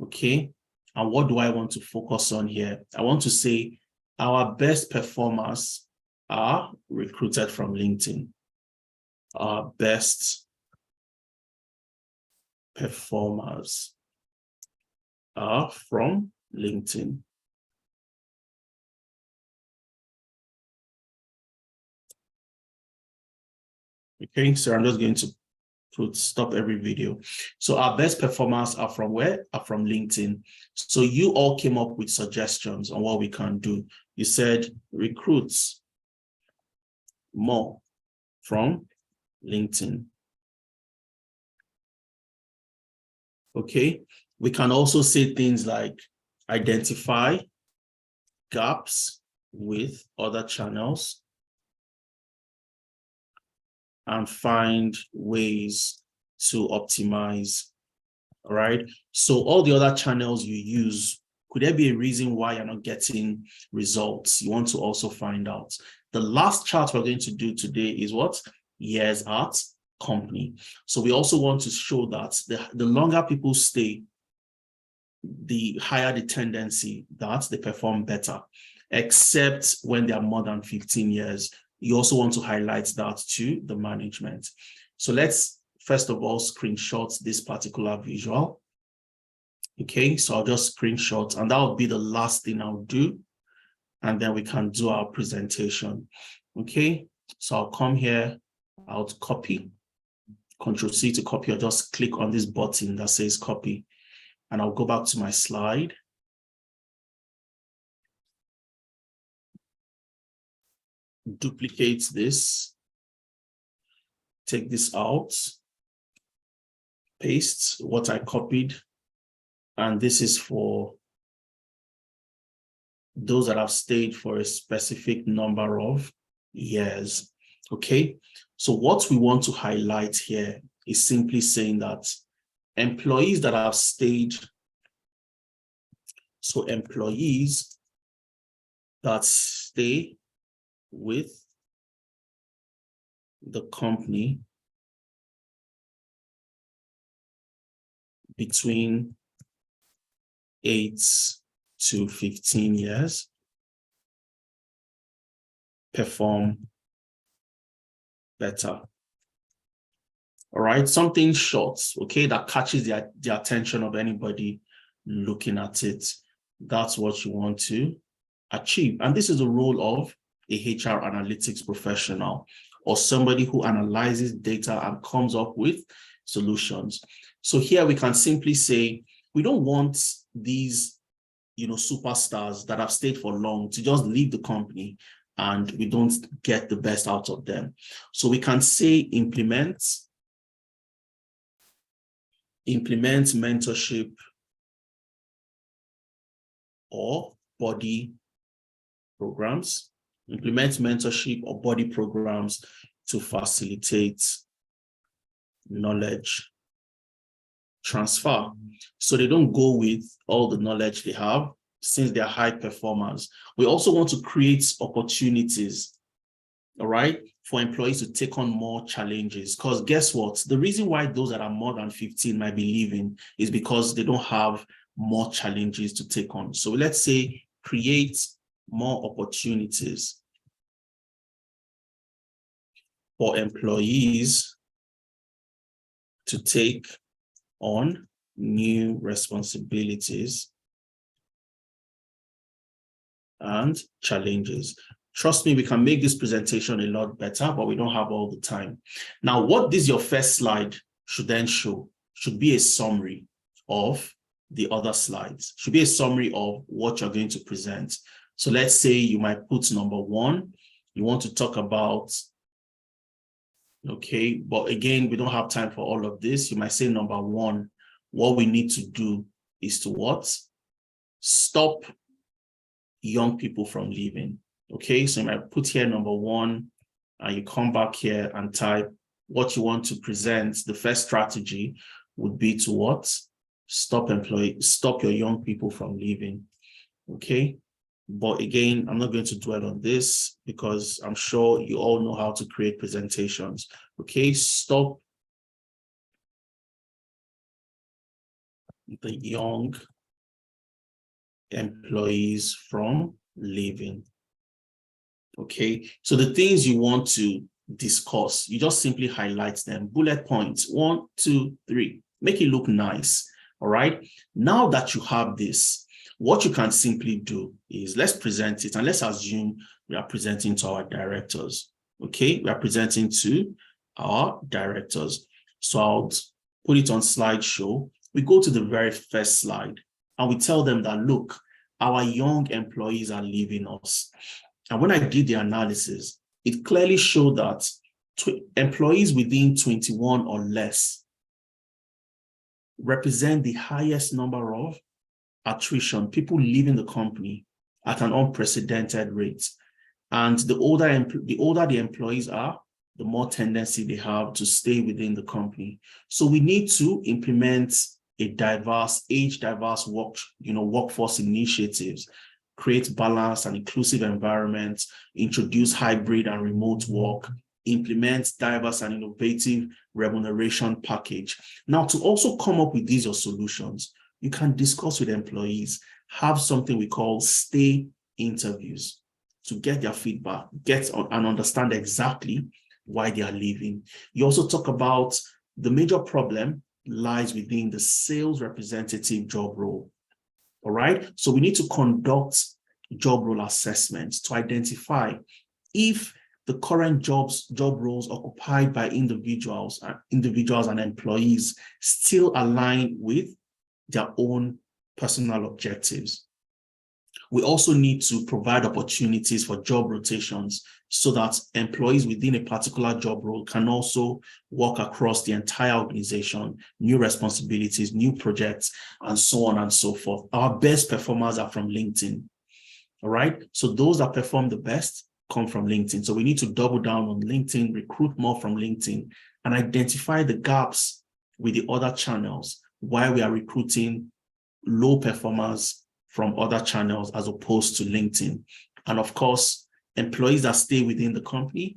Okay, and what do I want to focus on here? I want to say our best performers are recruited from LinkedIn. Our best performers are from LinkedIn. Okay, so I'm just going to stop every video. So our best performers are from where? Are from LinkedIn. So you all came up with suggestions on what we can do. You said recruits more from LinkedIn. Okay, we can also say things like identify gaps with other channels and find ways to optimize. All right, so all the other channels you use, could there be a reason why you're not getting results? You want to also find out. The last chart we're going to do today is what? Years at company. So we also want to show that the longer people stay, the higher the tendency that they perform better, except when they are more than 15 years. You also want to highlight that to the management. So let's first of all screenshot this particular visual. Okay, so I'll just screenshot, and that will be the last thing I'll do. And then we can do our presentation. Okay, so I'll come here, I'll copy, Control C to copy, or just click on this button that says copy. And I'll go back to my slide. Duplicate this, take this out, paste what I copied, and this is for those that have stayed for a specific number of years. Okay, so what we want to highlight here is simply saying that employees that have stayed, so employees that stay with the company between 8 to 15 years perform better. All right, something short, okay, that catches the attention of anybody looking at it. That's what you want to achieve. And this is the role of a HR analytics professional, or somebody who analyzes data and comes up with solutions. So here we can simply say, we don't want these, superstars that have stayed for long to just leave the company and we don't get the best out of them. So we can say implement mentorship or body programs. Implement mentorship or body programs to facilitate knowledge transfer. So they don't go with all the knowledge they have, since they're high performers. We also want to create opportunities, all right, for employees to take on more challenges. Because guess what? The reason why those that are more than 15 might be leaving is because they don't have more challenges to take on. So let's say create more opportunities for employees to take on new responsibilities and challenges. Trust me, we can make this presentation a lot better, but we don't have all the time. Now, what this your first slide should then show should be a summary of the other slides, should be a summary of what you're going to present. So let's say you might put number 1, you want to talk about, okay, but again, we don't have time for all of this. You might say number 1, what we need to do is to what? Stop young people from leaving. Okay, so you might put here number 1, and you come back here and type what you want to present. The first strategy would be to what? Stop your young people from leaving. Okay, but again, I'm not going to dwell on this because I'm sure you all know how to create presentations. Okay, stop the young employees from leaving. Okay, so the things you want to discuss, you just simply highlight them, bullet points, 1, 2, 3, make it look nice. All right, now that you have this, what you can simply do is let's present it, and let's assume we are presenting to our directors. Okay, we are presenting to our directors. So I'll put it on slideshow. We go to the very first slide and we tell them that, look, our young employees are leaving us. And when I did the analysis, it clearly showed that employees within 21 or less represent the highest number of attrition, people leaving the company at an unprecedented rate. And the older the employees are, the more tendency they have to stay within the company. So we need to implement a age-diverse workforce initiatives, create balanced and inclusive environments, introduce hybrid and remote work, implement diverse and innovative remuneration package. Now, to also come up with these solutions, you can discuss with employees, have something we call stay interviews to get their feedback, and understand exactly why they are leaving. You also talk about the major problem lies within the sales representative job role. All right, so we need to conduct job role assessments to identify if the current job roles occupied by individuals and employees still align with their own personal objectives. We also need to provide opportunities for job rotations so that employees within a particular job role can also work across the entire organization, new responsibilities, new projects, and so on and so forth. Our best performers are from LinkedIn. All right, so those that perform the best come from LinkedIn. So we need to double down on LinkedIn, recruit more from LinkedIn, and identify the gaps with the other channels while we are recruiting low performers from other channels as opposed to LinkedIn. And of course, employees that stay within the company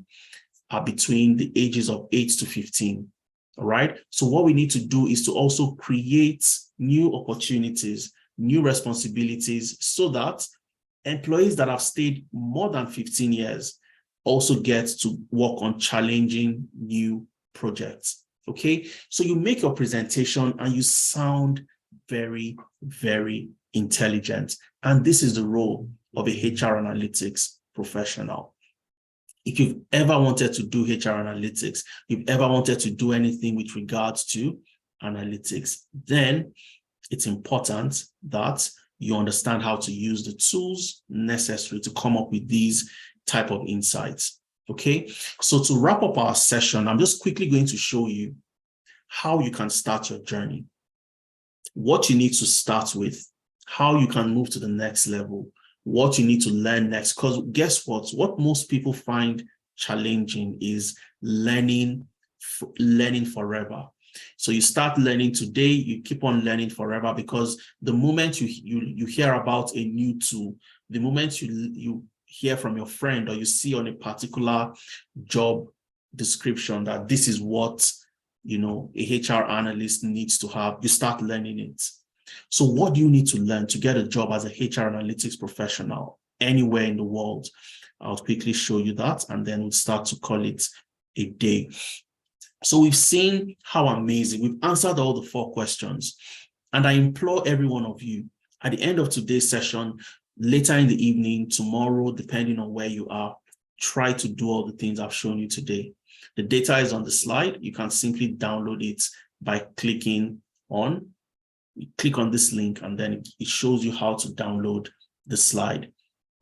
are between the ages of 8 to 15. All right. So what we need to do is to also create new opportunities, new responsibilities, so that employees that have stayed more than 15 years also get to work on challenging new projects. Okay. So you make your presentation and you sound very, very intelligent. And this is the role of a HR analytics professional. If you've ever wanted to do HR analytics, you've ever wanted to do anything with regards to analytics, then it's important that you understand how to use the tools necessary to come up with these type of insights. Okay, so to wrap up our session, I'm just quickly going to show you how you can start your journey, what you need to start with, how you can move to the next level, what you need to learn next. Because guess what? What most people find challenging is learning forever. So you start learning today, you keep on learning forever, because the moment you hear about a new tool, the moment you hear from your friend or you see on a particular job description that this is what a HR analyst needs to have, you start learning it. So what do you need to learn to get a job as a HR analytics professional anywhere in the world? I'll quickly show you that, and then we'll start to call it a day. So we've seen how amazing, we've answered all the 4 questions, and I implore every one of you At the end of today's session, later in the evening, tomorrow, depending on where you are, try to do all the things I've shown you today. The data is on the slide. You can simply download it by clicking on, click on this link, and then it shows you how to download the slide.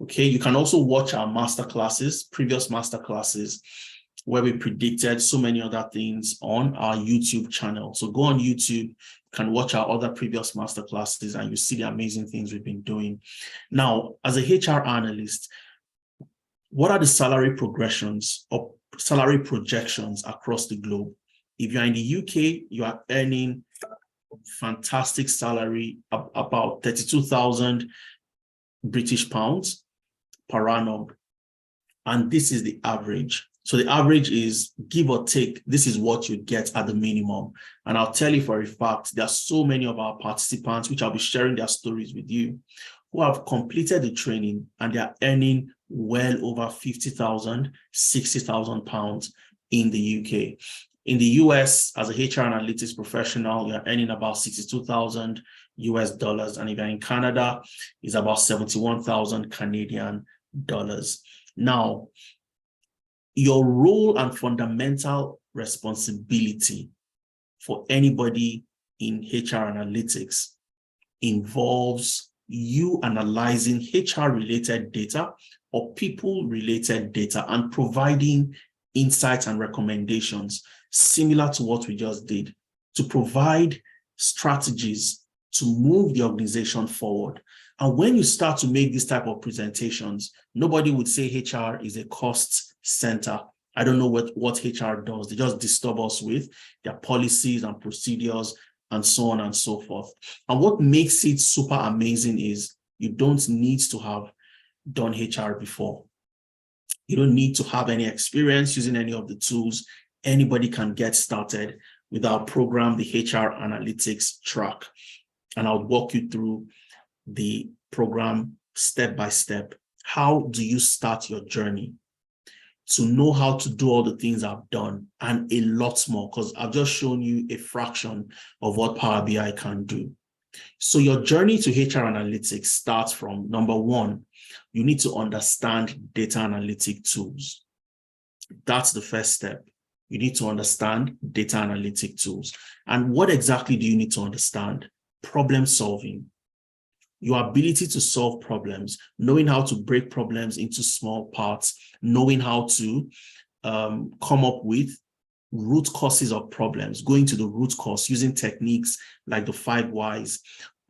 Okay, you can also watch our masterclasses, previous masterclasses, where we predicted so many other things on our YouTube channel. So go on YouTube, you can watch our other previous masterclasses, and you see the amazing things we've been doing. Now, as a HR analyst, what are the salary progressions or salary projections across the globe? If you're in the UK, you are earning fantastic salary, about 32,000 British pounds per annum. And this is the average. So the average is, give or take, this is what you get at the minimum. And I'll tell you for a fact, there are so many of our participants, which I'll be sharing their stories with you, who have completed the training and they are earning well over 50,000, 60,000 pounds in the UK. In the US, as a HR analytics professional, you're earning about 62,000 US dollars. And if you're in Canada, it's about 71,000 Canadian dollars. Now, your role and fundamental responsibility for anybody in HR analytics involves you analyzing HR-related data or people-related data and providing insights and recommendations similar to what we just did to provide strategies to move the organization forward. And when you start to make this type of presentations, nobody would say HR is a cost center. I don't know what HR does. They just disturb us with their policies and procedures and so on and so forth. And what makes it super amazing is you don't need to have done HR before. You don't need to have any experience using any of the tools. Anybody can get started with our program, the HR Analytics Track. And I'll walk you through the program step by step. How do you start your journey to know how to do all the things I've done and a lot more, because I've just shown you a fraction of what Power BI can do. So your journey to HR analytics starts from number one, you need to understand data analytic tools. That's the first step. You need to understand data analytic tools. And what exactly do you need to understand? Problem solving. Your ability to solve problems, knowing how to break problems into small parts, knowing how to come up with root causes of problems, going to the root cause using techniques like the 5 whys,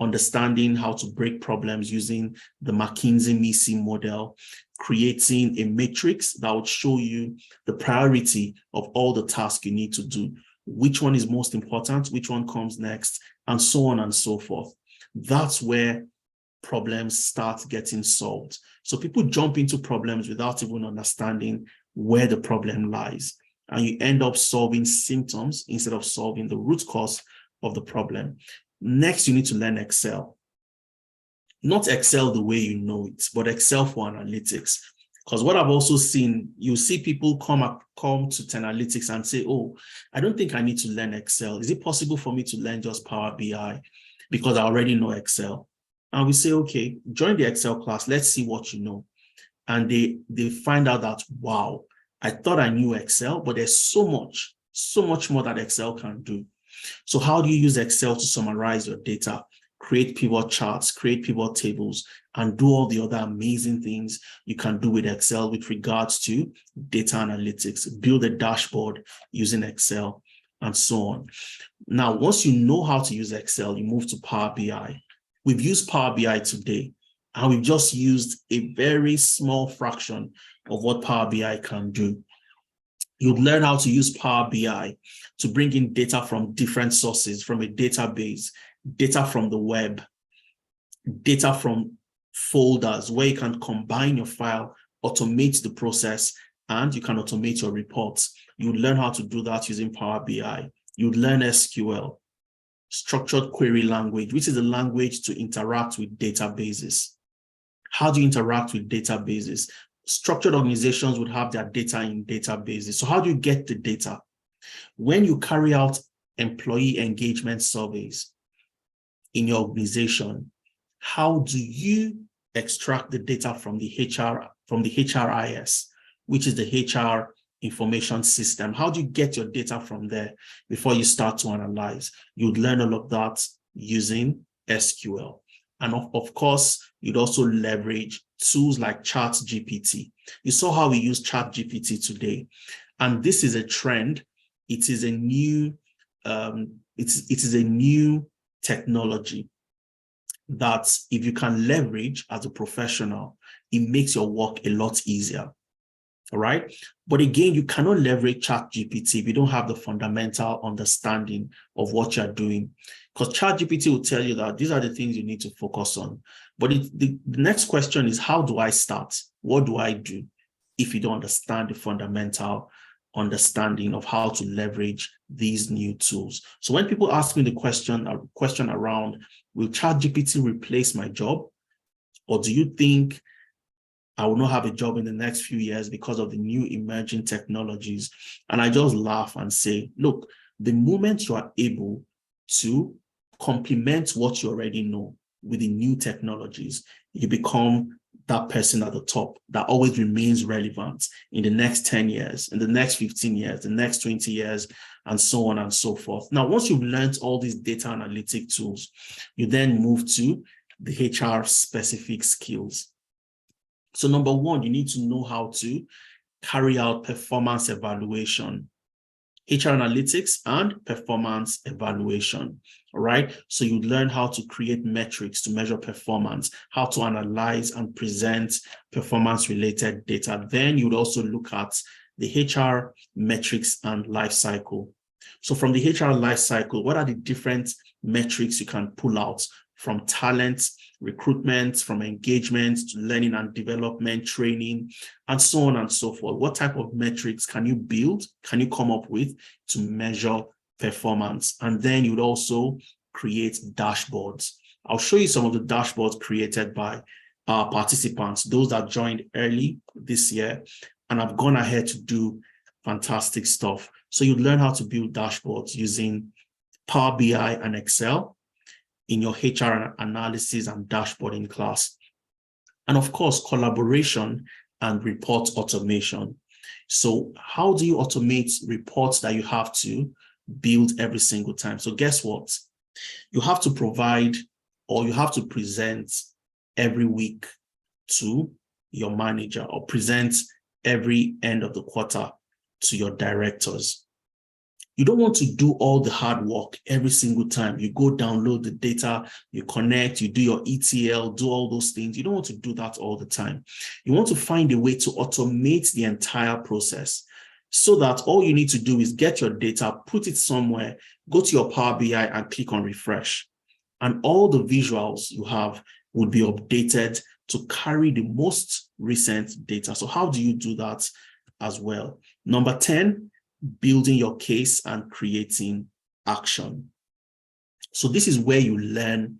understanding how to break problems using the McKinsey-Macy model, creating a matrix that would show you the priority of all the tasks you need to do, which one is most important, which one comes next, and so on and so forth. That's where problems start getting solved. So people jump into problems without even understanding where the problem lies. And you end up solving symptoms instead of solving the root cause of the problem. Next, you need to learn Excel. Not Excel the way you know it, but Excel for analytics. Because what I've also seen, you see people come to Tenalytics and say, oh, I don't think I need to learn Excel. Is it possible for me to learn just Power BI? Because I already know Excel. And we say, okay, join the Excel class. Let's see what you know. And they find out that, wow, I thought I knew Excel, but there's so much more that Excel can do. So how do you use Excel to summarize your data, create pivot charts, create pivot tables, and do all the other amazing things you can do with Excel with regards to data analytics, build a dashboard using Excel, and so on. Now, once you know how to use Excel, you move to Power BI. We've used Power BI today, and we've just used a very small fraction of what Power BI can do. You'll learn how to use Power BI to bring in data from different sources, from a database, data from the web, data from folders where you can combine your file, automate the process, and you can automate your reports. You learn how to do that using Power BI. You learn SQL, structured query language, which is a language to interact with databases. How do you interact with databases? Structured organizations would have their data in databases. So how do you get the data? When you carry out employee engagement surveys in your organization, how do you extract the data from the HRIS, which is the HR information system? How do you get your data from there before you start to analyze? You'd learn all of that using SQL. And of course, you'd also leverage tools like ChatGPT. You saw how we use ChatGPT today. And this is a trend. It is a new, it is a new technology that if you can leverage as a professional, it makes your work a lot easier. All right. But again, you cannot leverage ChatGPT if you don't have the fundamental understanding of what you're doing. Because ChatGPT will tell you that these are the things you need to focus on. But the next question is, how do I start? What do I do if you don't understand the fundamental understanding of how to leverage these new tools? So when people ask me the question around, will ChatGPT replace my job? Or do you think I will not have a job in the next few years because of the new emerging technologies? And I just laugh and say, look, the moment you are able to complement what you already know with the new technologies, you become that person at the top that always remains relevant in the next 10 years, in the next 15 years, the next 20 years, and so on and so forth. Now, once you've learned all these data analytic tools, you then move to the HR specific skills. So number one, you need to know how to carry out performance evaluation, HR analytics and performance evaluation, all right? So you learn how to create metrics to measure performance, how to analyze and present performance-related data. Then you would also look at the HR metrics and life cycle. So from the HR life cycle, what are the different metrics you can pull out from talent, recruitment, from engagement to learning and development, training, and so on and so forth? What type of metrics can you build, can you come up with to measure performance? And then you'd also create dashboards. I'll show you some of the dashboards created by our participants, those that joined early this year and have gone ahead to do fantastic stuff. So you'd learn how to build dashboards using Power BI and Excel in your HR analysis and dashboarding class. And of course, collaboration and report automation. So how do you automate reports that you have to build every single time? So guess what? You have to provide or you have to present every week to your manager or present every end of the quarter to your directors. You don't want to do all the hard work every single time. You go download the data, you connect, you do your ETL, do all those things. You don't want to do that all the time. You want to find a way to automate the entire process so that all you need to do is get your data, put it somewhere, go to your Power BI and click on refresh. And all the visuals you have would be updated to carry the most recent data. So how do you do that as well? Number 10, building your case and creating action. So this is where you learn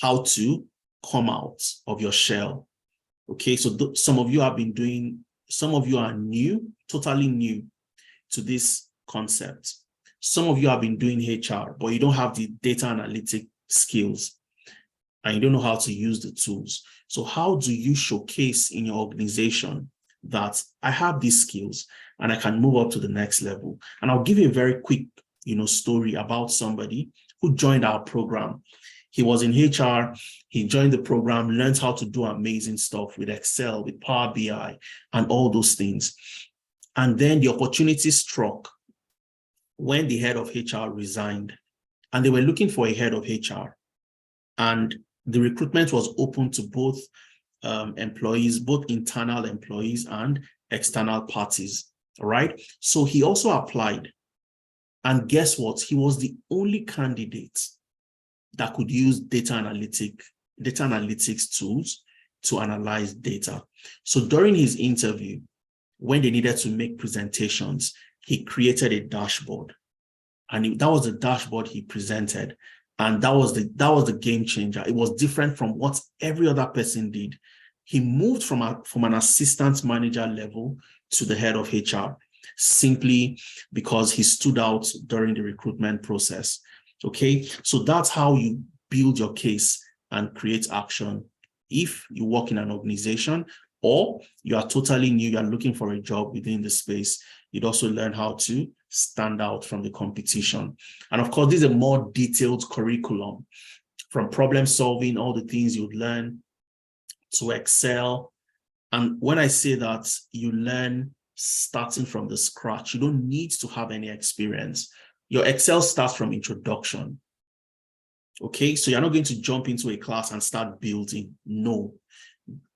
how to come out of your shell. Okay, so some of you have been doing, some of you are new, totally new to this concept. Some of you have been doing HR, but you don't have the data analytic skills and you don't know how to use the tools. So how do you showcase in your organization that I have these skills and I can move up to the next level? And I'll give you a very quick, story about somebody who joined our program. He was in HR, he joined the program, learned how to do amazing stuff with Excel, with Power BI, and all those things. And then the opportunity struck when the head of HR resigned, and they were looking for a head of HR. And the recruitment was open to both employees, both internal employees and external parties, all right? So he also applied. And guess what? He was the only candidate that could use data analytics tools to analyze data. So during his interview, when they needed to make presentations, he created a dashboard. And that was the dashboard he presented. And that was the game changer. It was different from what every other person did. He moved from an assistant manager level to the head of HR simply because he stood out during the recruitment process. Okay, so that's how you build your case and create action. If you work in an organization or you are totally new, you are looking for a job within the space, you'd also learn how to stand out from the competition. And of course, this is a more detailed curriculum, from problem solving, all the things you'd learn, to Excel. And when I say that you learn starting from the scratch, you don't need to have any experience. Your Excel starts from introduction. Okay, so you're not going to jump into a class and start building. No,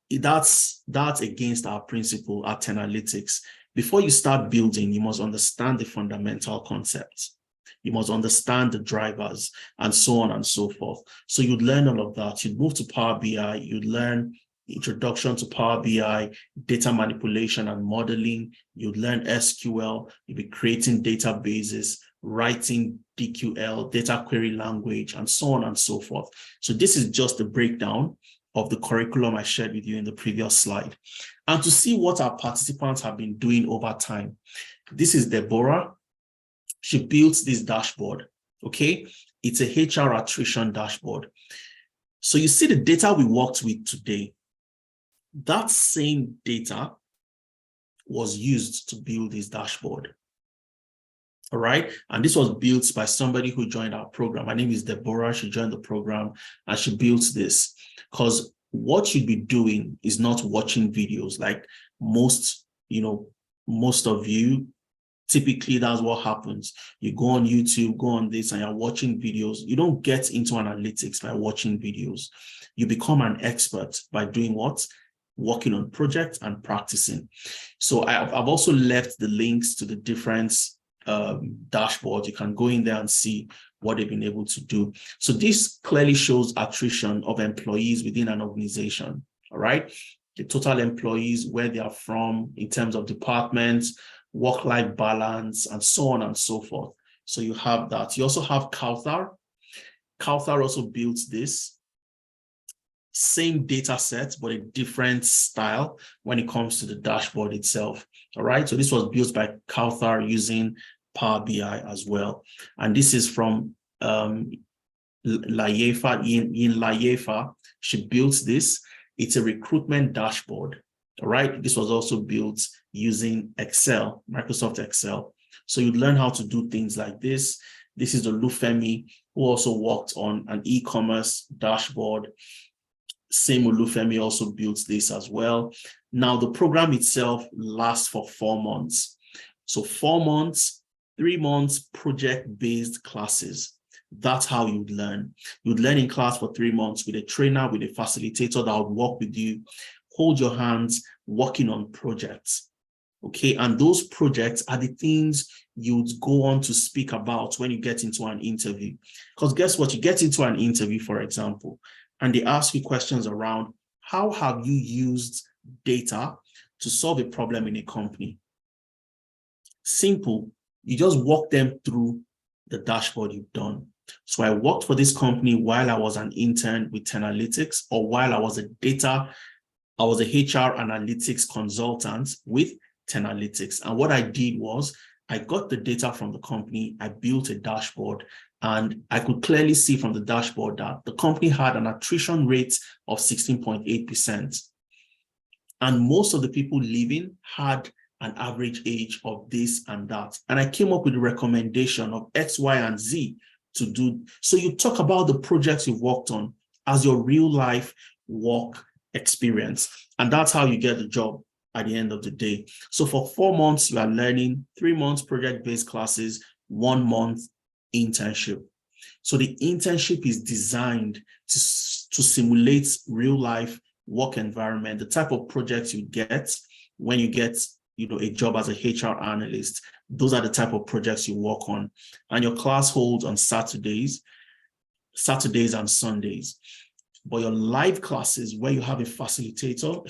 that's against our principle at Tenalytics. Before you start building, you must understand the fundamental concepts. You must understand the drivers and so on and so forth. So you'd learn all of that. You'd move to Power BI. You'd learn introduction to Power BI, data manipulation and modeling. You'd learn SQL. You'd be creating databases, writing DQL, data query language, and so on and so forth. So this is just a breakdown of the curriculum I shared with you in the previous slide. And to see what our participants have been doing over time, this is Deborah. She built this dashboard, okay? It's a HR attrition dashboard. So you see the data we worked with today. That same data was used to build this dashboard. All right. And this was built by somebody who joined our program. Her name is Deborah. She joined the program and she built this, because what you'd be doing is not watching videos like most of you. Typically, that's what happens. You go on YouTube, go on this, and you're watching videos. You don't get into analytics by watching videos. You become an expert by doing what? Working on projects and practicing. So I've also left the links to the different dashboards. You can go in there and see what they've been able to do. So this clearly shows attrition of employees within an organization. All right. The total employees, where they are from in terms of departments, work-life balance, and so on and so forth. So you have that. You also have Kauthar. Kauthar also built this same data set, but a different style when it comes to the dashboard itself. All right. So this was built by Kauthar using Power BI as well. And this is from Layefa. In Layefa, she built this. It's a recruitment dashboard. All right. This was also built using Excel, Microsoft Excel. So you'd learn how to do things like this. This is Olufemi, who also worked on an e-commerce dashboard. Same Olufemi also built this as well. Now, the program itself lasts for 4 months. So 4 months, 3 months, project-based classes. That's how you'd learn. You'd learn in class for 3 months with a trainer, with a facilitator that would work with you, hold your hands, working on projects. Okay, and those projects are the things you'd go on to speak about when you get into an interview. Because guess what? You get into an interview, for example, and they ask you questions around how have you used data to solve a problem in a company? Simple. You just walk them through the dashboard you've done. So I worked for this company while I was an intern with Tenalytics, or while I was a HR analytics consultant with Tenalytics. And what I did was I got the data from the company, I built a dashboard, and I could clearly see from the dashboard that the company had an attrition rate of 16.8%. And most of the people leaving had an average age of this and that. And I came up with a recommendation of X, Y, and Z to do. So you talk about the projects you've worked on as your real life work experience. And that's how you get the job at the end of the day. So for 4 months, you are learning, 3 months project-based classes, 1 month internship. So the internship is designed to simulate real life work environment, the type of projects you get when you get a job as a HR analyst. Those are the type of projects you work on. And your class holds on Saturdays and Sundays. But your live classes where you have a facilitator,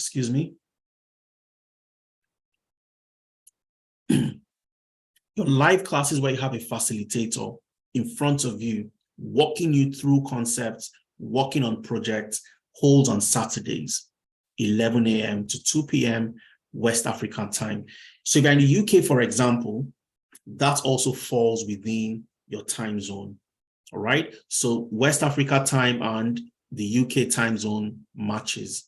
your live classes where you have a facilitator in front of you, walking you through concepts, working on projects, holds on Saturdays, 11 a.m. to 2 p.m. West African time. So if you're in the UK, for example, that also falls within your time zone. All right. So West Africa time and the UK time zone matches.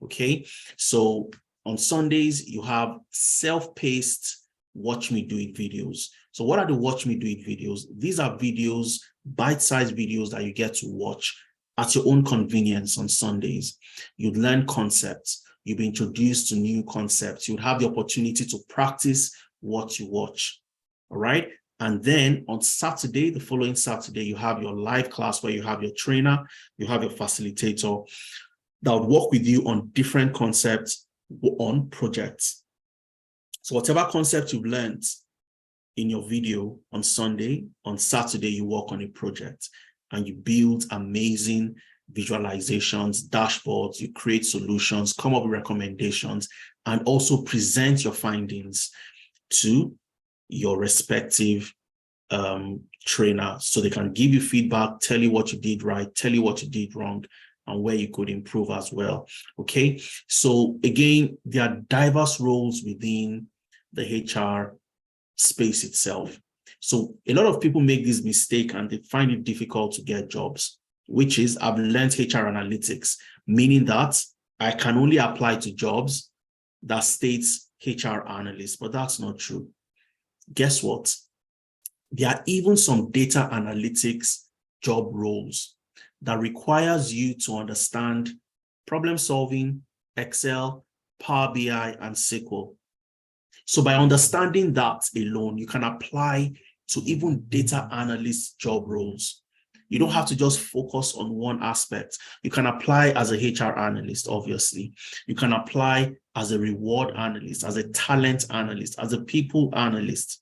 Okay, so on Sundays, you have self-paced watch me do it videos. So what are the watch me do it videos? These are videos, bite-sized videos that you get to watch at your own convenience on Sundays. You'd learn concepts. You'll be introduced to new concepts. You'd have the opportunity to practice what you watch. All right. And then on Saturday, the following Saturday, you have your live class where you have your trainer, you have your facilitator that would work with you on different concepts on projects. So whatever concept you've learned in your video on Sunday, on Saturday, you work on a project and you build amazing visualizations, dashboards, you create solutions, come up with recommendations, and also present your findings to your respective trainer so they can give you feedback, tell you what you did right, tell you what you did wrong, and where you could improve as well. Okay, so again, there are diverse roles within the HR space itself. So a lot of people make this mistake and they find it difficult to get jobs, which is I've learned HR analytics, meaning that I can only apply to jobs that states HR analyst, but that's not true. Guess what? There are even some data analytics job roles that requires you to understand problem solving, Excel, Power BI, and SQL. So by understanding that alone, you can apply to even data analyst job roles. You don't have to just focus on one aspect. You can apply as a HR analyst, obviously. You can apply as a reward analyst, as a talent analyst, as a people analyst,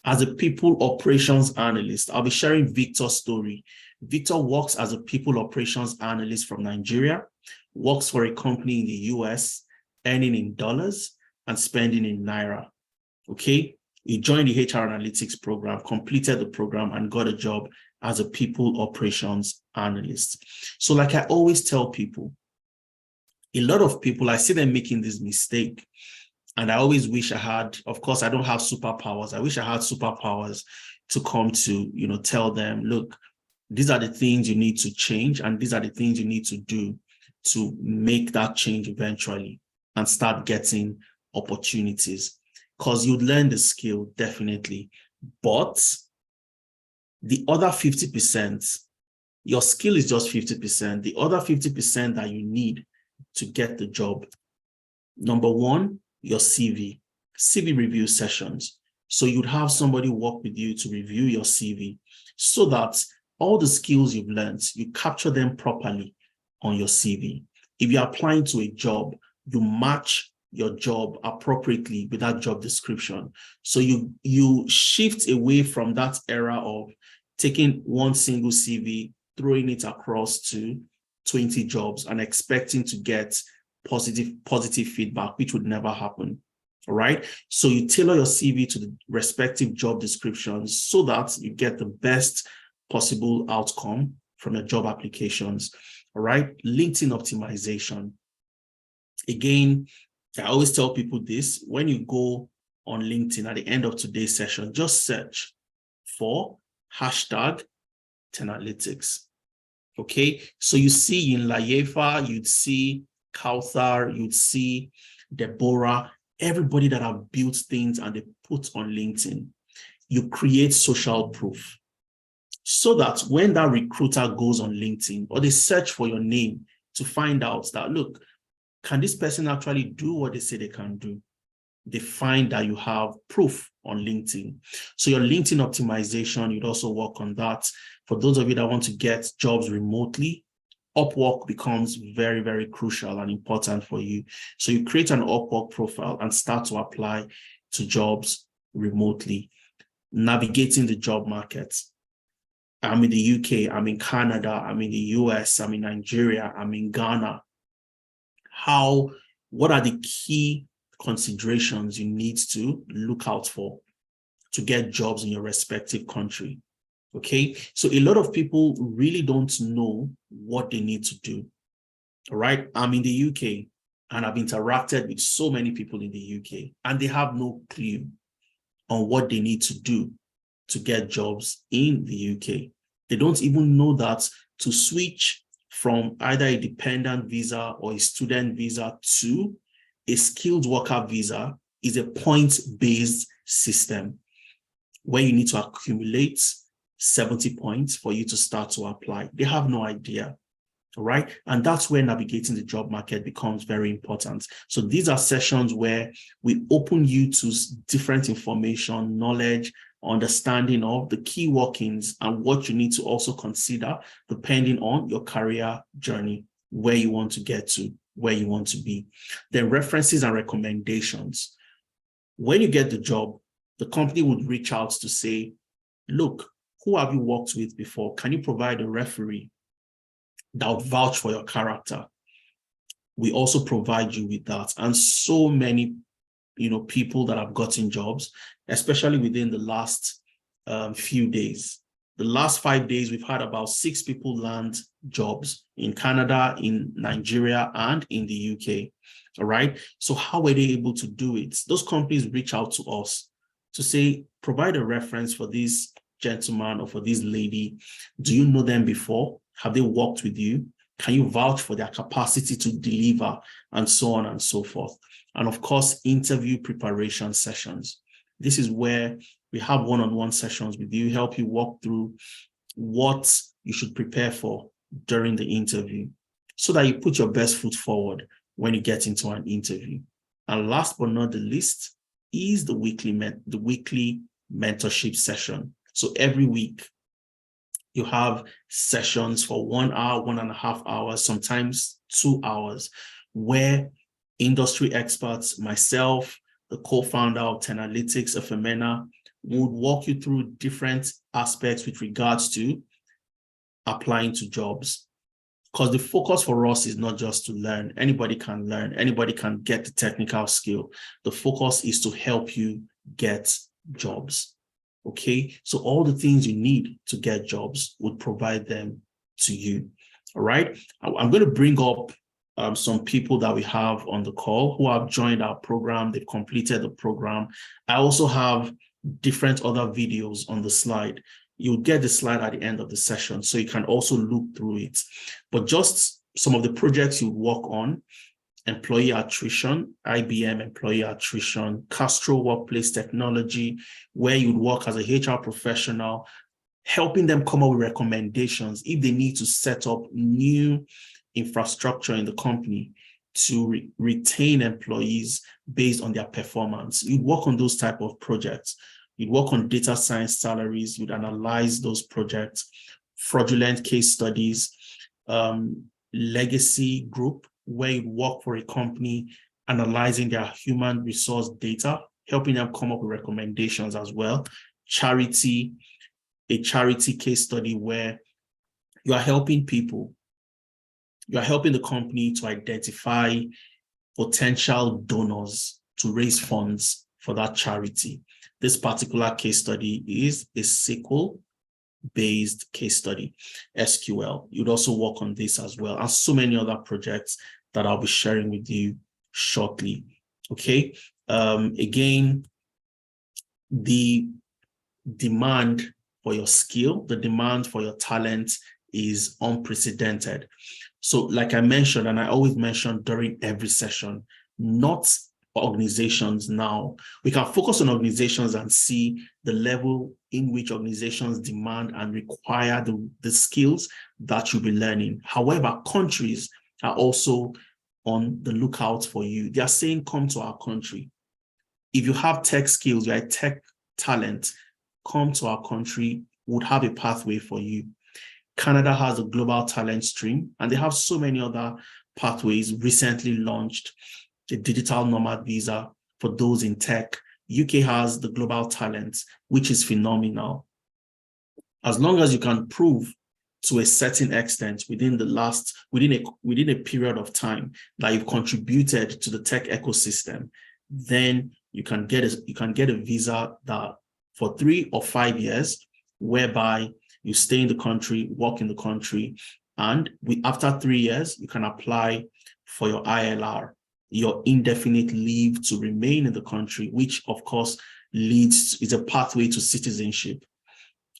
as a people operations analyst. I'll be sharing Victor's story. Victor works as a people operations analyst from Nigeria, works for a company in the US, earning in dollars and spending in Naira. Okay. He joined the HR analytics program, completed the program, and got a job as a people operations analyst. So like I always tell people, a lot of people, I see them making this mistake. And I always wish I had, of course, I don't have superpowers. I wish I had superpowers to come to, tell them, look, these are the things you need to change. And these are the things you need to do to make that change eventually and start getting opportunities. Because you'd learn the skill, definitely. But the other 50%, your skill is just 50%. The other 50% that you need to get the job, number one, your CV review sessions. So you'd have somebody work with you to review your CV so that all the skills you've learned, you capture them properly on your CV. If you're applying to a job, you match your job appropriately with that job description. So you shift away from that era of taking one single CV, throwing it across to 20 jobs and expecting to get positive feedback, which would never happen. All right. So you tailor your CV to the respective job descriptions so that you get the best possible outcome from your job applications. All right. LinkedIn optimization. Again, I always tell people this: when you go on LinkedIn at the end of today's session, just search for hashtag Tenalytics. Okay. So you see in Layefa, you'd see Kauthar, you'd see Deborah, everybody that have built things and they put on LinkedIn. You create social proof so that when that recruiter goes on LinkedIn or they search for your name to find out that, look, can this person actually do what they say they can do? They find that you have proof on LinkedIn. So your LinkedIn optimization, you'd also work on that. For those of you that want to get jobs remotely, Upwork becomes very, very crucial and important for you. So you create an Upwork profile and start to apply to jobs remotely, navigating the job market. I'm in the UK, I'm in Canada, I'm in the US, I'm in Nigeria, I'm in Ghana. What are the key considerations you need to look out for to get jobs in your respective country? Okay, so a lot of people really don't know what they need to do. All right, I'm in the UK and I've interacted with so many people in the UK and they have no clue on what they need to do to get jobs in the UK. They don't even know that to switch from either a dependent visa or a student visa to a skilled worker visa is a points-based system where you need to accumulate 70 points for you to start to apply. They have no idea. All right. And that's where navigating the job market becomes very important. So these are sessions where we open you to different information, knowledge, understanding of the key workings and what you need to also consider depending on your career journey, where you want to get to, where you want to be. Then references and recommendations. When you get the job, the company would reach out to say, look, who have you worked with before? Can you provide a referee that would vouch for your character? We also provide you with that. And so many, people that have gotten jobs, especially within the last few days. The last 5 days, we've had about 6 people land jobs in Canada, in Nigeria, and in the UK. All right. So how were they able to do it? Those companies reach out to us to say, provide a reference for this gentleman or for this lady. Do you know them before? Have they worked with you? Can you vouch for their capacity to deliver, and so on and so forth? And of course, interview preparation sessions. This is where we have one-on-one sessions with you, help you walk through what you should prepare for during the interview so that you put your best foot forward when you get into an interview. And last but not the least is the weekly mentorship session. So every week, you have sessions for 1 hour, 1.5 hours, sometimes 2 hours, where industry experts, myself, the co-founder of Tenalytics, Efemena, would walk you through different aspects with regards to applying to jobs. Because the focus for us is not just to learn. Anybody can learn. Anybody can get the technical skill. The focus is to help you get jobs. Okay, so all the things you need to get jobs would provide them to you. All right, I'm going to bring up some people that we have on the call who have joined our program. They've completed the program. I also have different other videos on the slide. You'll get the slide at the end of the session, so you can also look through it. But just some of the projects you work on: employee attrition, IBM employee attrition, Castro workplace technology, where you'd work as a HR professional, helping them come up with recommendations if they need to set up new infrastructure in the company to retain employees based on their performance. You'd work on those type of projects. You'd work on data science salaries. You'd analyze those projects, fraudulent case studies, legacy group, where you work for a company, analyzing their human resource data, helping them come up with recommendations as well. Charity, a charity case study where you are helping people. You are helping the company to identify potential donors to raise funds for that charity. This particular case study is a SQL-based case study, SQL. You'd also work on this as well, and so many other projects that I'll be sharing with you shortly. Okay. Again, the demand for your skill, the demand for your talent is unprecedented. So like I mentioned, and I always mention during every session, not organizations now. We can focus on organizations and see the level in which organizations demand and require the skills that you'll be learning. However, countries are also on the lookout for you. They are saying, come to our country. If you have tech skills, you're a tech talent, come to our country, would have a pathway for you. Canada has a global talent stream, and they have so many other pathways. Recently launched a digital nomad visa for those in tech. UK has the global talent, which is phenomenal. As long as you can prove to a certain extent within a period of time that you've contributed to the tech ecosystem, then you can get a visa that for 3 or 5 years, whereby you stay in the country, work in the country, and after 3 years, you can apply for your ILR, your indefinite leave to remain in the country, which of course is a pathway to citizenship.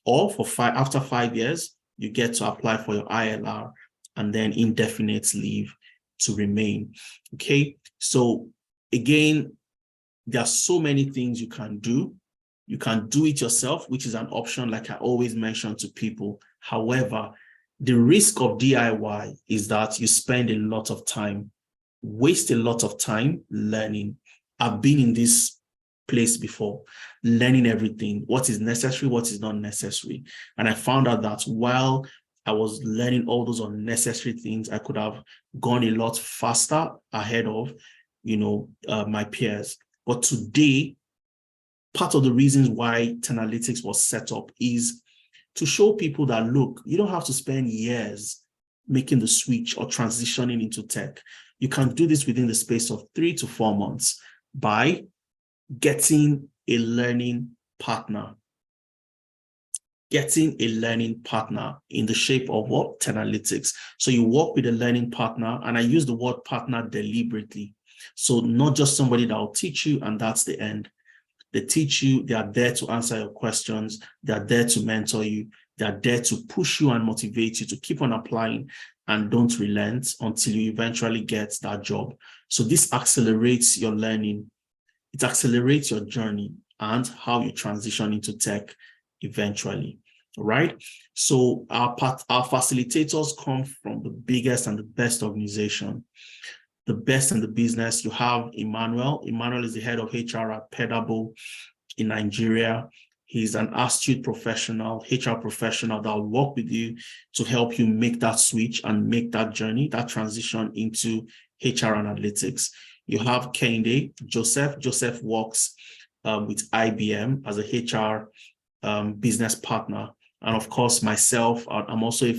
Or after 5 years, you get to apply for your ILR and then indefinite leave to remain. Okay, so again, there are so many things you can do. You can do it yourself, which is an option, like I always mention to people. However, the risk of DIY is that you spend a lot of time, waste a lot of time learning. I've been in this place before, learning everything, what is necessary, what is not necessary. And I found out that while I was learning all those unnecessary things, I could have gone a lot faster ahead of, my peers. But today, part of the reasons why Tenalytics was set up is to show people that, look, you don't have to spend years making the switch or transitioning into tech. You can do this within the space of 3 to 4 months by getting a learning partner. Getting a learning partner in the shape of what? Tenalytics. So you work with a learning partner, and I use the word partner deliberately. So not just somebody that will teach you and that's the end. They teach you, they are there to answer your questions, they are there to mentor you, they are there to push you and motivate you to keep on applying and don't relent until you eventually get that job. So this accelerates your learning, it accelerates your journey and how you transition into tech eventually, right? So our facilitators come from the biggest and the best organization, the best in the business. You have Emmanuel. Emmanuel is the head of HR at Pedable in Nigeria. He's an astute professional, HR professional that will work with you to help you make that switch and make that journey, that transition into HR analytics. You have Kende Joseph. Joseph works with IBM as a HR business partner. And of course, myself, I'm also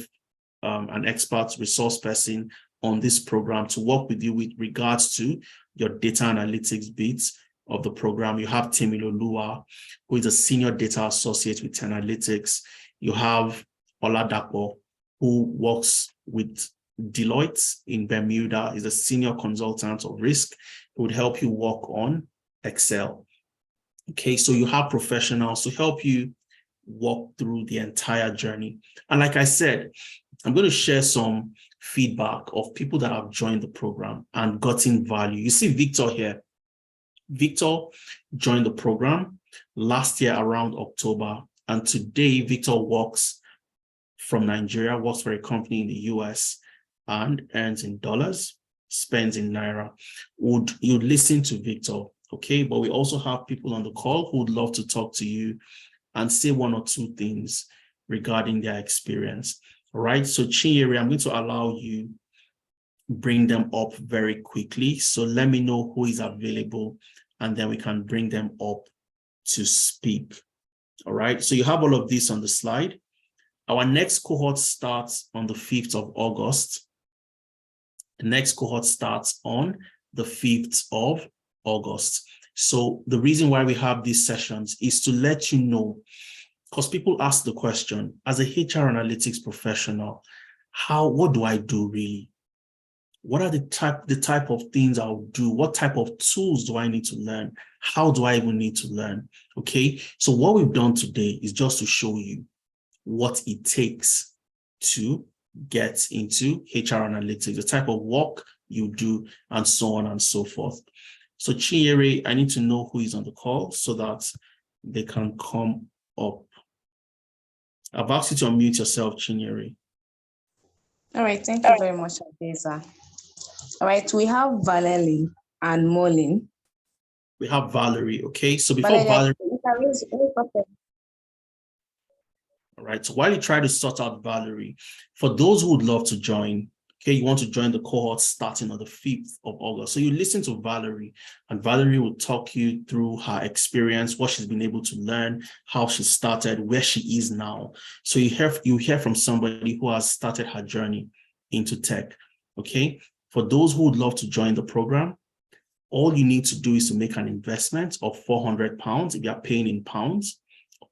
an expert resource person on this program to work with you with regards to your data analytics bits of the program. You have Temilo Lua, who is a senior data associate with Tenalytics. You have Oladapo, who works with Deloitte in Bermuda, is a senior consultant of risk, who would help you work on Excel. Okay, so you have professionals to help you walk through the entire journey. And like I said, I'm going to share some feedback of people that have joined the program and gotten value. You see Victor here. Victor joined the program last year around October, and today Victor works from Nigeria, works for a company in the US and earns in dollars, spends in Naira. Would you listen to Victor? Okay, but we also have people on the call who would love to talk to you and say one or two things regarding their experience. All right, so Chinyere, I'm going to allow you bring them up very quickly. So let me know who is available, and then we can bring them up to speak. All right, so you have all of this on the slide. Our next cohort starts on the 5th of August. The next cohort starts on the 5th of August. So the reason why we have these sessions is to let you know, because people ask the question, as a HR analytics professional, what do I do really? What are the type of things I'll do? What type of tools do I need to learn? How do I even need to learn? Okay, so what we've done today is just to show you what it takes to get into HR analytics, the type of work you do, and so on and so forth. So Chinyere, I need to know who is on the call so that they can come up. I've asked you to unmute yourself, Chinyere. All right, thank you very much, Adesa. All right, we have Valerie and Molin. We have Valerie, okay? So before Valerie, all right, so while you try to sort out Valerie, for those who would love to join, okay, you want to join the cohort starting on the 5th of August. So you listen to Valerie, and Valerie will talk you through her experience, what she's been able to learn, how she started, where she is now. So you hear from somebody who has started her journey into tech, okay? For those who would love to join the program, all you need to do is to make an investment of £400 if you're paying in pounds,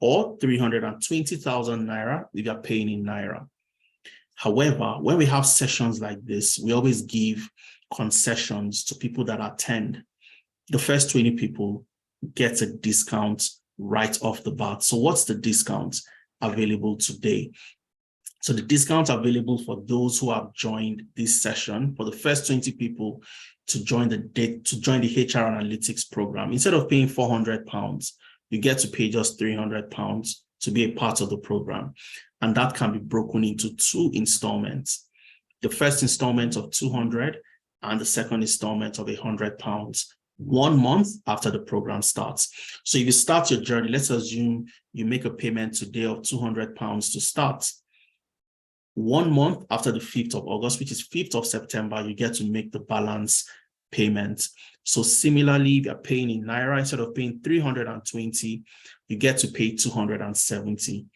or 320,000 Naira if you're paying in Naira. However, when we have sessions like this, we always give concessions to people that attend. The first 20 people get a discount right off the bat. So what's the discount available today? So the discount available for those who have joined this session, for the first 20 people to join the HR analytics program, instead of paying £400, you get to pay just £300 to be a part of the program. And that can be broken into 2 installments. The first installment of 200 and the second installment of £100 1 month after the program starts. So if you start your journey, let's assume you make a payment today of £200 to start. 1 month after the 5th of August, which is 5th of September, you get to make the balance payment. So similarly, if you're paying in Naira, instead of paying 320, you get to pay 270.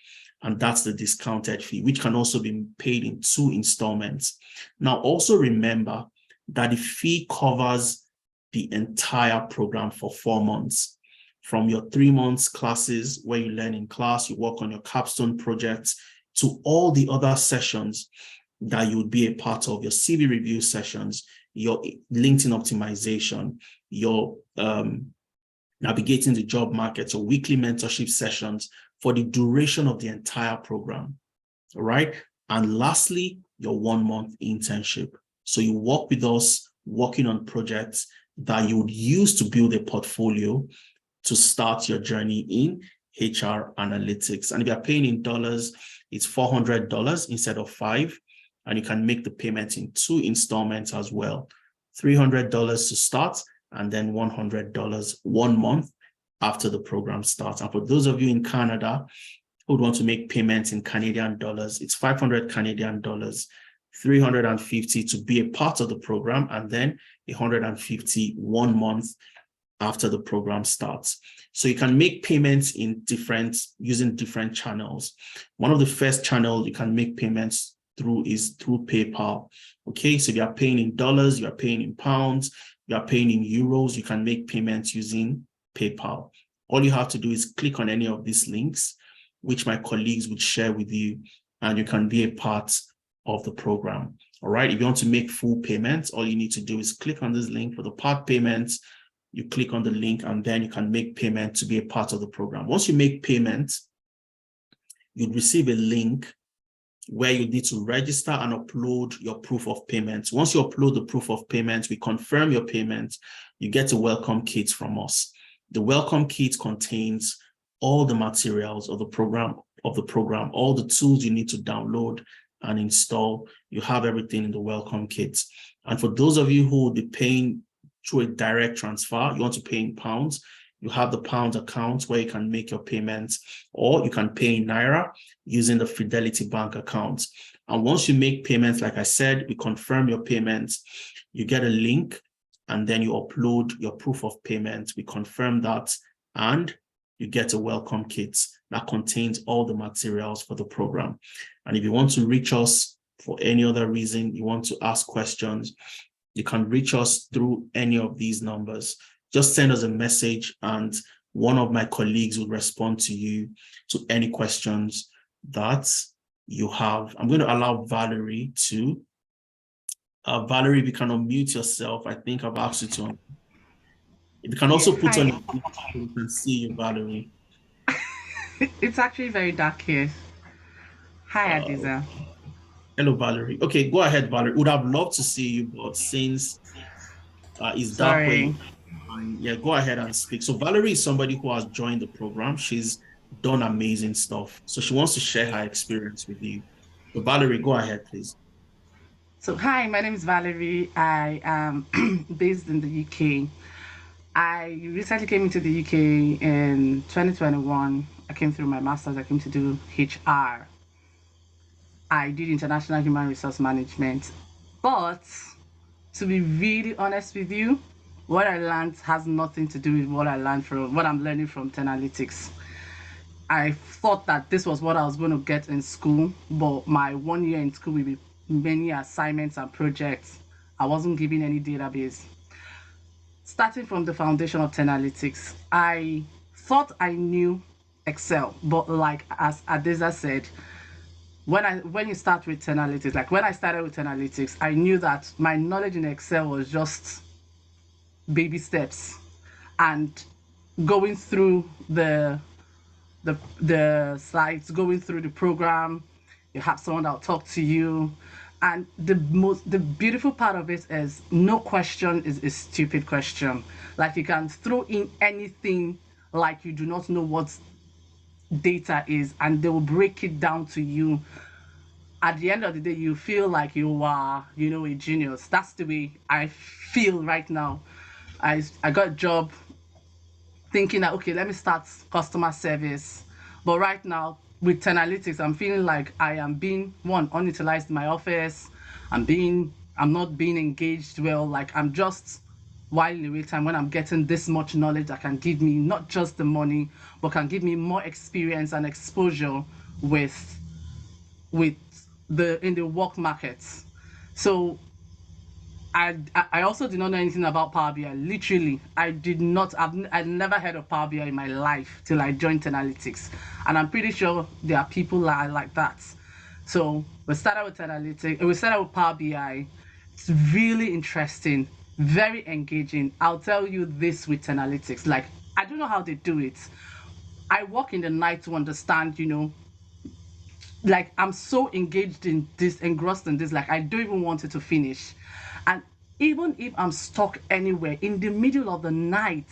And that's the discounted fee, which can also be paid in 2 installments. Now, also remember that the fee covers the entire program for 4 months. From your 3 months classes where you learn in class, you work on your capstone projects, to all the other sessions that you would be a part of, your CV review sessions, your LinkedIn optimization, your navigating the job market, your weekly mentorship sessions for the duration of the entire program, all right? And lastly, your 1 month internship. So you work with us working on projects that you would use to build a portfolio to start your journey in HR analytics. And if you're paying in dollars, it's $400 instead of $5. And you can make the payment in 2 installments as well. $300 to start, and then $100 1 month after the program starts. And for those of you in Canada who would want to make payments in Canadian dollars, it's 500 Canadian dollars, 350 to be a part of the program, and then 150 1 month after the program starts. So you can make payments using different channels. One of the first channels you can make payments through is through PayPal. Okay, so if you are paying in dollars, you are paying in pounds, you are paying in euros, you can make payments using PayPal. All you have to do is click on any of these links, which my colleagues would share with you, and you can be a part of the program. All right, if you want to make full payments, all you need to do is click on this link for the part payments. You click on the link, and then you can make payment to be a part of the program. Once you make payment, you'd receive a link where you need to register and upload your proof of payment. Once you upload the proof of payment, we confirm your payment, you get a welcome kit from us. The welcome kit contains all the materials of the program, all the tools you need to download and install. You have everything in the welcome kit. And for those of you who will be paying through a direct transfer, you want to pay in pounds, you have the pound account where you can make your payments, or you can pay in Naira using the Fidelity Bank account. And once you make payments, like I said, we confirm your payments, you get a link, and then you upload your proof of payment. We confirm that, and you get a welcome kit that contains all the materials for the program. And if you want to reach us for any other reason, you want to ask questions, you can reach us through any of these numbers. Just send us a message and one of my colleagues will respond to you to any questions that you have. I'm going to allow Valerie to. Valerie, if you can unmute yourself, I think I've asked you to. If you can also put on your so we can see you, Valerie. It's actually very dark here. Hi, Adiza. Hello, Valerie. Okay, go ahead, Valerie. Would have loved to see you, but since it's dark where you, yeah, go ahead and speak. So Valerie is somebody who has joined the program. She's done amazing stuff. So she wants to share her experience with you. So Valerie, go ahead, please. So hi, my name is Valerie. I am based in the UK. I recently came into the UK in 2021. I came through my master's. I came to do HR. I did international human resource management. But to be really honest with you, what I learned has nothing to do with what I'm learning from Tenalytics. I thought that this was what I was going to get in school, but my 1 year in school with many assignments and projects, I wasn't given any database. Starting from the foundation of Tenalytics, I thought I knew Excel, but like as Adeza said, when you start with Tenalytics, like when I started with Tenalytics, I knew that my knowledge in Excel was just baby steps, and going through the sites, going through the program, You have someone that'll talk to you. And the beautiful part of it is no question is a stupid question. Like you can throw in anything like you do not know what data is, and they will break it down to you. At the end of the day, you feel like you are, a genius. That's the way I feel right now. I got a job thinking that, okay, let me start customer service. But right now, with Tenalytics, I'm feeling like I am being, one, unutilized in my office. I'm not being engaged well. Like I'm just whiling away time when I'm getting this much knowledge that can give me not just the money, but can give me more experience and exposure with with in the work market. So I also did not know anything about Power BI. Literally, I did not. I'd never heard of Power BI in my life till I joined Analytics, and I'm pretty sure there are people like that. So we started with Analytics. We started with Power BI. It's really interesting, very engaging. I'll tell you this with Analytics. Like I don't know how they do it. I work in the night to understand, like I'm so engaged in this, engrossed in this, like I don't even want it to finish. And even if I'm stuck anywhere in the middle of the night,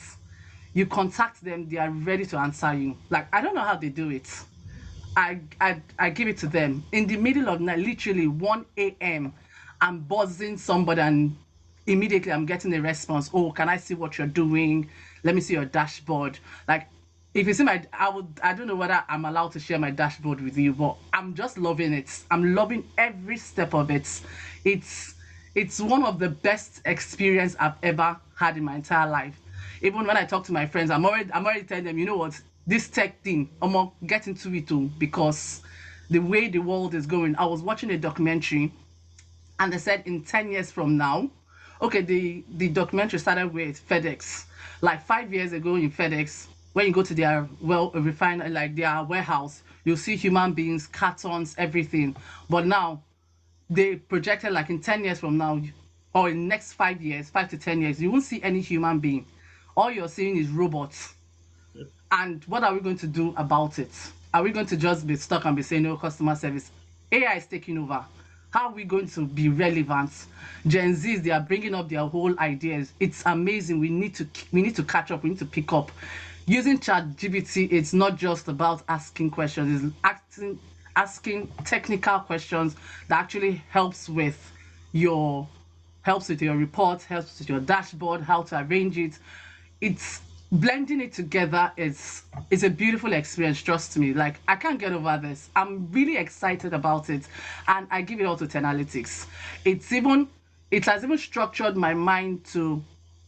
you contact them, they are ready to answer you. Like I don't know how they do it. I give it to them in the middle of night, literally 1 a.m. I'm buzzing somebody and immediately I'm getting a response. Oh, can I see what you're doing? Let me see your dashboard. Like if you see I don't know whether I'm allowed to share my dashboard with you, but I'm just loving it. I'm loving every step of it. It's one of the best experience I've ever had in my entire life. Even when I talk to my friends, I'm already telling them, you know what, this tech thing, I'm gonna get into it too, because the way the world is going. I was watching a documentary and they said in 10 years from now, okay, the documentary started with FedEx. Like 5 years ago in FedEx, when you go to their refined, like their warehouse, you'll see human beings, cartons, everything. But now they projected like in 10 years from now, or in next 5 years, 5 to 10 years, you won't see any human being. All you're seeing is robots. And what are we going to do about it? Are we going to just be stuck and be saying, no, customer service? AI is taking over. How are we going to be relevant? Gen Zs, they are bringing up their whole ideas. It's amazing. We need to catch up. We need to pick up. Using ChatGPT, it's not just about asking questions. It's asking technical questions that actually helps with your report, helps with your dashboard, how to arrange it. It's blending it together is a beautiful experience, trust me. Like I can't get over this. I'm really excited about it, and I give it all to Tenalytics. It has even structured my mind to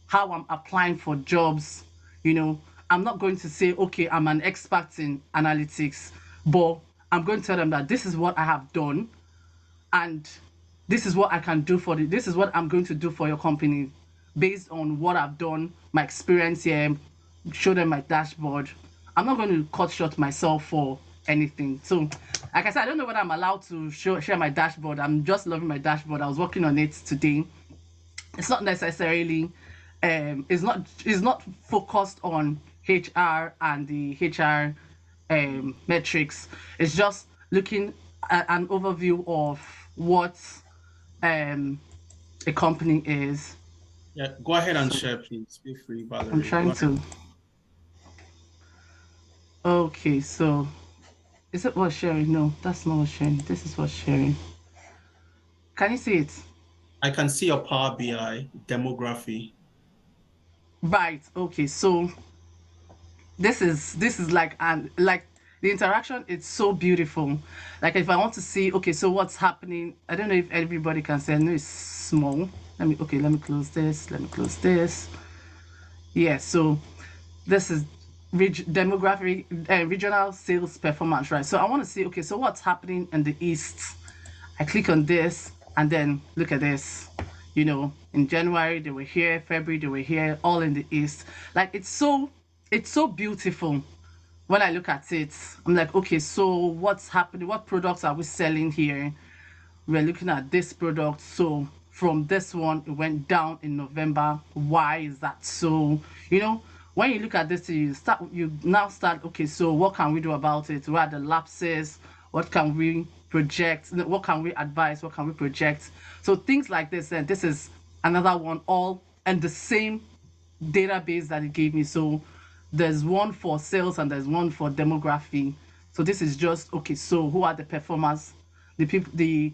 how I'm applying for jobs. I'm not going to say, okay, I'm an expert in analytics, but I'm going to tell them that this is what I have done, and this is what I can do this is what I'm going to do for your company based on what I've done, my experience here, show them my dashboard. I'm not going to cut short myself for anything. So, like I said, I don't know whether I'm allowed to share my dashboard. I'm just loving my dashboard. I was working on it today. It's not necessarily, it's not focused on HR and the HR metrics. It's just looking at an overview of what a company is. Yeah, go ahead and share, please. Feel free, Valerie. I'm trying to. Okay, so is it what's sharing? No, that's not what's sharing. This is what's sharing. Can you see it? I can see your Power BI demography. Right. Okay. So this is like the interaction. It's so beautiful. Like if I want to see, okay, so what's happening? I don't know if everybody can see. I know it's small. Let me close this. Let me close this. Yeah. So this is demographic regional sales performance, right? So I want to see, okay, so what's happening in the east. I click on this and then look at this. In January they were here, February they were here, all in the east. Like it's so beautiful. When I look at it, I'm like, okay, so what's happening? What products are we selling here? We're looking at this product. So from this one, it went down in November. Why is that so? When you look at this, you now start, okay, so what can we do about it? What are the lapses? What can we project? What can we advise? What can we project? So things like this, and this is another one, all and the same database that it gave me. So there's one for sales and there's one for demography. So this is just, okay, so who are the performers, the people, the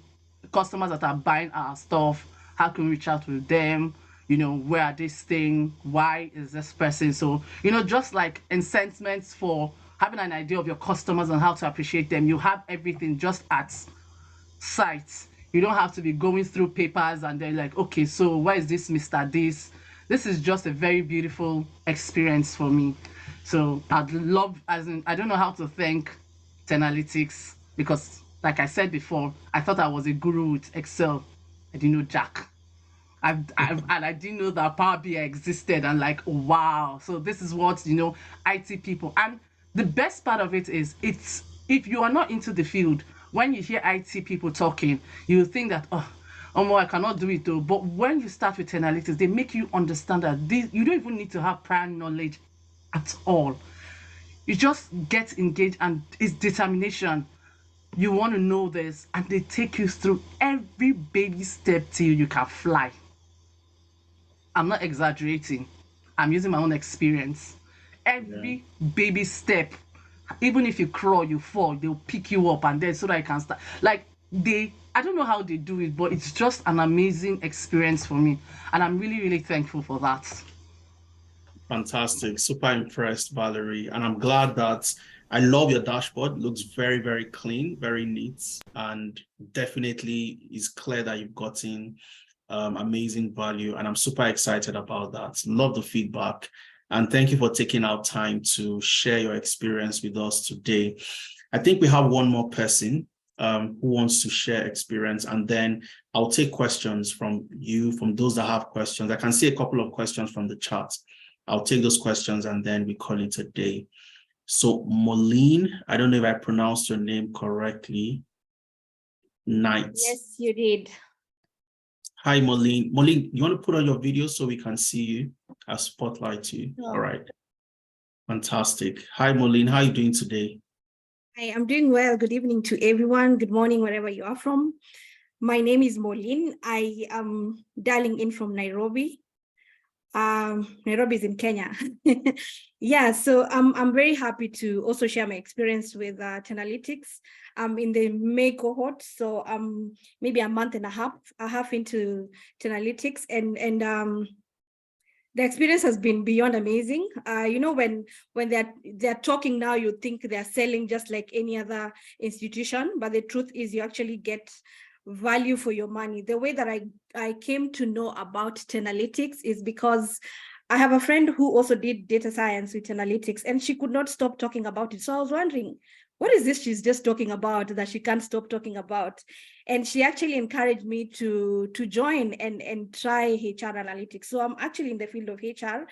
customers that are buying our stuff? How can we reach out to them? Where are they staying? Why is this person? So, just like incentives for having an idea of your customers and how to appreciate them. You have everything just at sites. You don't have to be going through papers and they're like, okay, so where is this Mr. This is just a very beautiful experience for me. So I'd love, I don't know how to thank Tenalytics, because like I said before, I thought I was a guru with Excel. I didn't know Jack. And I didn't know that Power BI existed, and like, wow. So this is what, IT people. And the best part of it is, it's, if you are not into the field, when you hear IT people talking, you think that, oh, I cannot do it though. But when you start with analytics, they make you understand that you don't even need to have prior knowledge at all. You just get engaged, and it's determination. You want to know this, and they take you through every baby step till you can fly. I'm not exaggerating. I'm using my own experience. Every baby step, even if you crawl, you fall, they'll pick you up, and then so that you can start. Like, I don't know how they do it, but it's just an amazing experience for me. And I'm really, really thankful for that. Fantastic. Super impressed, Valerie. And I'm glad that I love your dashboard. It looks very, very clean, very neat, and definitely is clear that you've gotten amazing value. And I'm super excited about that. Love the feedback. And thank you for taking out time to share your experience with us today. I think we have one more person who wants to share experience, and then I'll take questions from you, from those that have questions. I can see a couple of questions from the chat. I'll take those questions and then we call it a day. So Moline, I don't know if I pronounced your name correctly. Knight. Yes, you did. Hi, Moline. Moline, you want to put on your video so we can see you? I'll spotlight you. Oh. All right. Fantastic. Hi, Moline. How are you doing today? Hi, I'm doing well. Good evening to everyone. Good morning, wherever you are from. My name is Moline. I am dialing in from Nairobi. Nairobi is in Kenya. Yeah, so I'm very happy to also share my experience with Tenalytics. I'm in the May cohort, so maybe a month and a half into Tenalytics, and the experience has been beyond amazing. When they're talking now, you think they're selling just like any other institution, but the truth is you actually get value for your money. The way that I came to know about Tenalytics is because I have a friend who also did data science with Tenalytics, and she could not stop talking about it. So I was wondering, what is this she's just talking about that she can't stop talking about? And she actually encouraged me to join and try HR analytics. So I'm actually in the field of HR,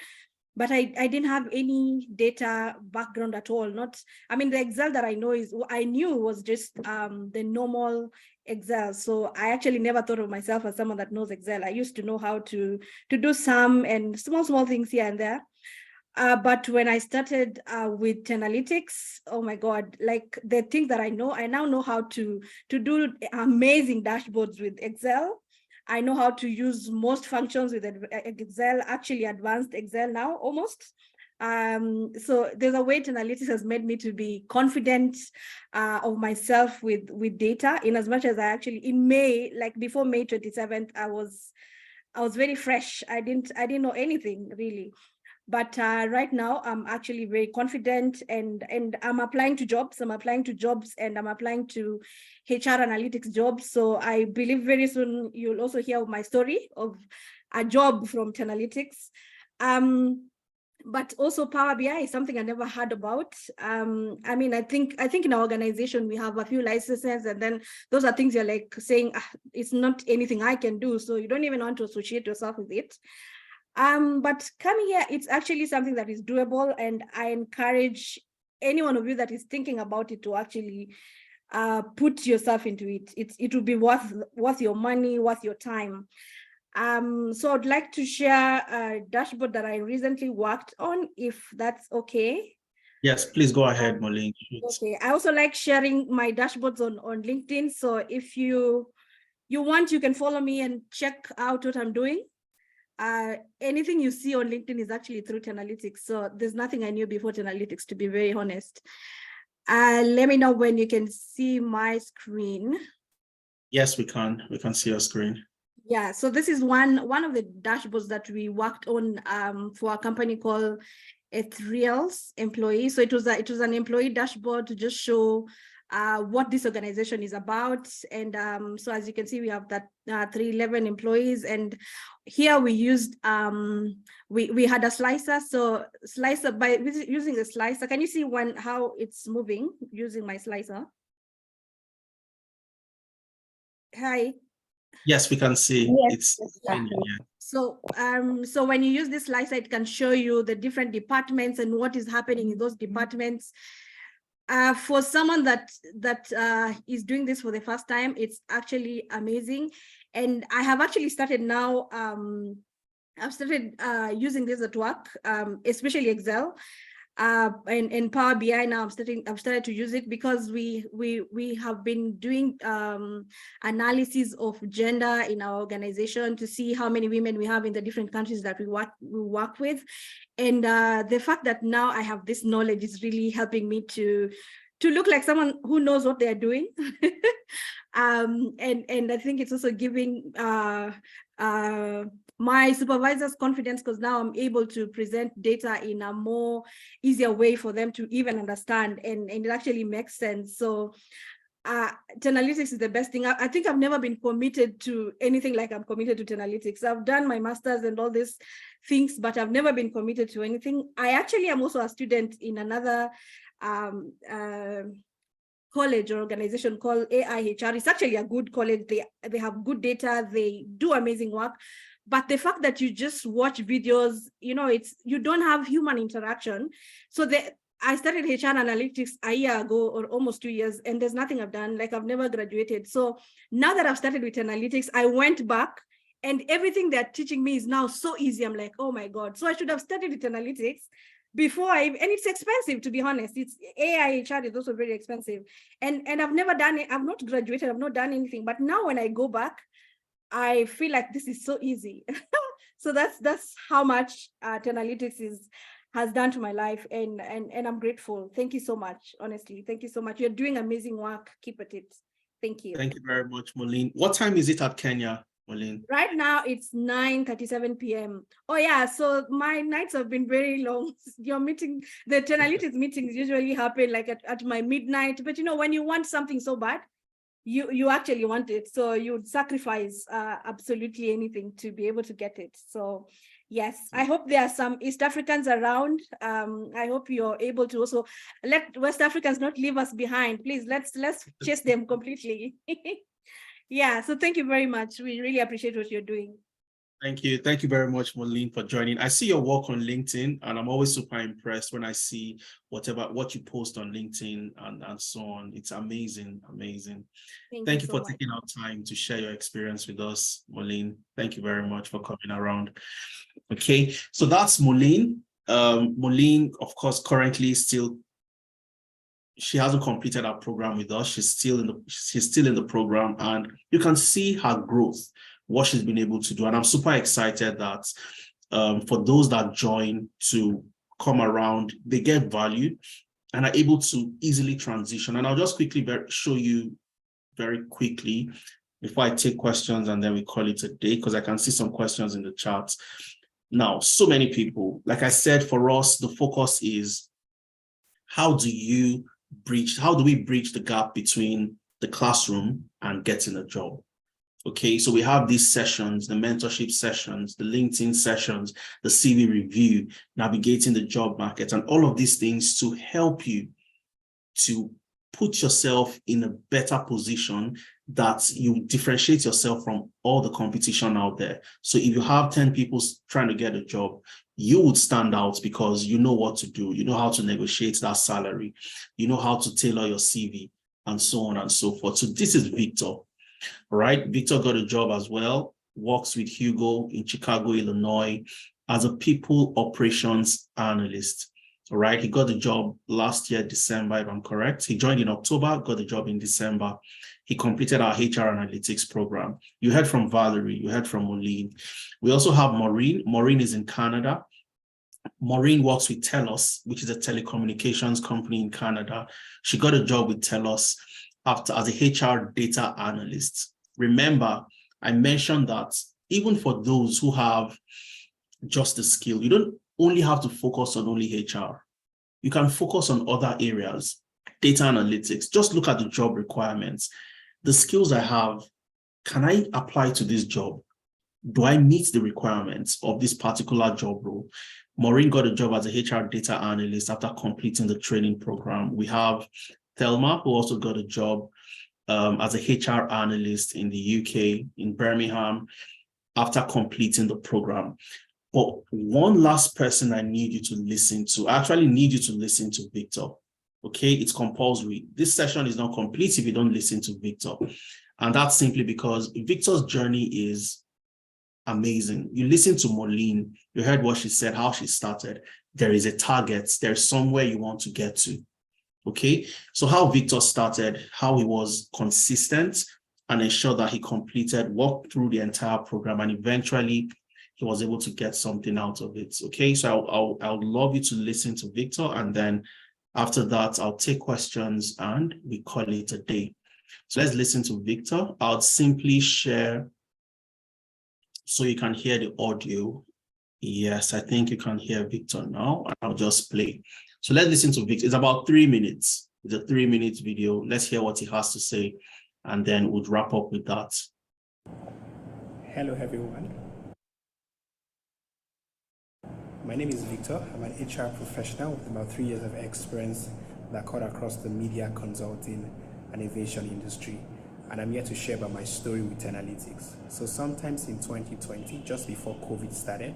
but I didn't have any data background at all. The Excel that I knew was just the normal Excel. So I actually never thought of myself as someone that knows Excel. I used to know how to do some and small things here and there. But when I started with Tenalytics, oh my God, like the things that I now know how to do amazing dashboards with Excel. I know how to use most functions with Excel, actually advanced Excel now almost. So there's a way Tenalytics has made me to be confident of myself with data, in as much as I actually in May, like before May 27th, I was very fresh. I didn't know anything really. But right now, I'm actually very confident, and I'm applying to jobs. And I'm applying to HR analytics jobs. So I believe very soon you'll also hear my story of a job from Tenalytics. But also Power BI is something I never heard about. I think in our organization we have a few licenses, and then those are things you're like saying, it's not anything I can do. So you don't even want to associate yourself with it. But coming here, it's actually something that is doable, and I encourage any one of you that is thinking about it to actually put yourself into it. It will be worth your money, worth your time. So I'd like to share a dashboard that I recently worked on, if that's okay. Yes, please go ahead, Moline. Okay, I also like sharing my dashboards on LinkedIn. So if you want, you can follow me and check out what I'm doing. Anything you see on LinkedIn is actually through Tenalytics. So there's nothing I knew before Tenalytics, to be very honest. Let me know when you can see my screen. Yes, we can. We can see your screen. Yeah, so this is one of the dashboards that we worked on for a company called Ethereal's employee. So it was an employee dashboard to just show what this organization is about. And so as you can see, we have that 311 employees, and here we used we had a slicer. So slicer, by using the slicer, can you see how it's moving using my slicer? Hi. Yes, we can see. Yes, It's yes, So so when you use this slicer, it can show you the different departments and what is happening in those departments. For someone that is doing this for the first time, it's actually amazing. And I have actually started now, I've started using this at work, especially Excel. And Power BI now I've started to use it because we have been doing analysis of gender in our organization to see how many women we have in the different countries that we work with. And the fact that now I have this knowledge is really helping me to look like someone who knows what they're doing. And I think it's also giving my supervisors confidence, because now I'm able to present data in a more easier way for them to even understand, and it actually makes sense. So Tenalytics is the best thing. I think I've never been committed to anything like I'm committed to Tenalytics. I've done my master's and all these things, but I've never been committed to anything. I actually am also a student in another college or organization called AIHR. It's actually a good college. They have good data. They do amazing work. But the fact that you just watch videos, you don't have human interaction. So I started HR analytics a year ago, or almost 2 years, and there's nothing I've done. Like, I've never graduated. So now that I've started with analytics, I went back, and everything they're teaching me is now so easy. I'm like, oh my God. So I should have started with analytics before and it's expensive, to be honest. It's AIHR is also very expensive. And I've never done it. I've not graduated. I've not done anything. But now when I go back, I feel like this is so easy. So that's how much Tenalytics has done to my life, and I'm grateful. Thank you so much. Honestly, thank you so much. You're doing amazing work. Keep at it. Thank you. Thank you very much, Moline. What time is it at Kenya, Moline? Right now it's 9:37 p.m. Oh yeah, so my nights have been very long. Your meeting, the Tenalytics meetings usually happen like at my midnight. But when you want something so bad, you actually want it, so you would sacrifice absolutely anything to be able to get it. So yes, I hope there are some East Africans around. I hope you're able to also let West Africans not leave us behind. Please, let's chase them completely. Yeah, so thank you very much. We really appreciate what you're doing. Thank you. Thank you very much, Moline, for joining. I see your work on LinkedIn, and I'm always super impressed when I see what you post on LinkedIn and so on. It's amazing, amazing. Thank you for taking our time to share your experience with us, Moline. Thank you very much for coming around. Okay, so that's Moline. Moline, of course, currently she hasn't completed her program with us. She's still in the program, and you can see her growth, what she's been able to do. And I'm super excited that for those that join to come around, they get value and are able to easily transition. And I'll just quickly show you very quickly before I take questions, and then we call it a day, because I can see some questions in the chat. Now, so many people, like I said, for us, the focus is how do we bridge the gap between the classroom and getting a job? Okay, so we have these sessions, the mentorship sessions, the LinkedIn sessions, the CV review, navigating the job market, and all of these things to help you to put yourself in a better position that you differentiate yourself from all the competition out there. So if you have 10 people trying to get a job, you would stand out because you know what to do. You know how to negotiate that salary. You know how to tailor your CV, and so on and so forth. So this is Victor. All right, Victor got a job as well, works with Hugo in Chicago, Illinois, as a people operations analyst. All right. He got the job last year, December, if I'm correct. He joined in October, got the job in December. He completed our HR analytics program. You heard from Valerie, you heard from Moline. We also have Maureen. Maureen is in Canada. Maureen works with TELUS, which is a telecommunications company in Canada. She got a job with TELUS as a HR data analyst. Remember, I mentioned that even for those who have just the skill, you don't only have to focus on only HR. You can focus on other areas, data analytics. Just look at the job requirements. The skills I have, can I apply to this job? Do I meet the requirements of this particular job role? Maureen got a job as a HR data analyst after completing the training program. We have Thelma, who also got a job as a HR analyst in the UK, in Birmingham, after completing the program. But one last person I need you to listen to, I actually need you to listen to Victor. Okay, it's compulsory. This session is not complete if you don't listen to Victor. And that's simply because Victor's journey is amazing. You listen to Moline, you heard what she said, how she started. There is a target, there's somewhere you want to get to. Okay, so how Victor started, how he was consistent and ensured that he walked through the entire program, and eventually he was able to get something out of it. Okay, so I would love you to listen to Victor, and then after that, I'll take questions and we call it a day. So let's listen to Victor. I'll simply share so you can hear the audio. Yes, I think you can hear Victor now. I'll just play. So let's listen to Victor. It's about 3 minutes. It's a 3-minute video. Let's hear what he has to say, and then we'll wrap up with that. Hello, everyone. My name is Victor. I'm an HR professional with about 3 years of experience that cut across the media, consulting, and aviation industry. And I'm here to share about my story with Analytics. So sometimes in 2020, just before COVID started,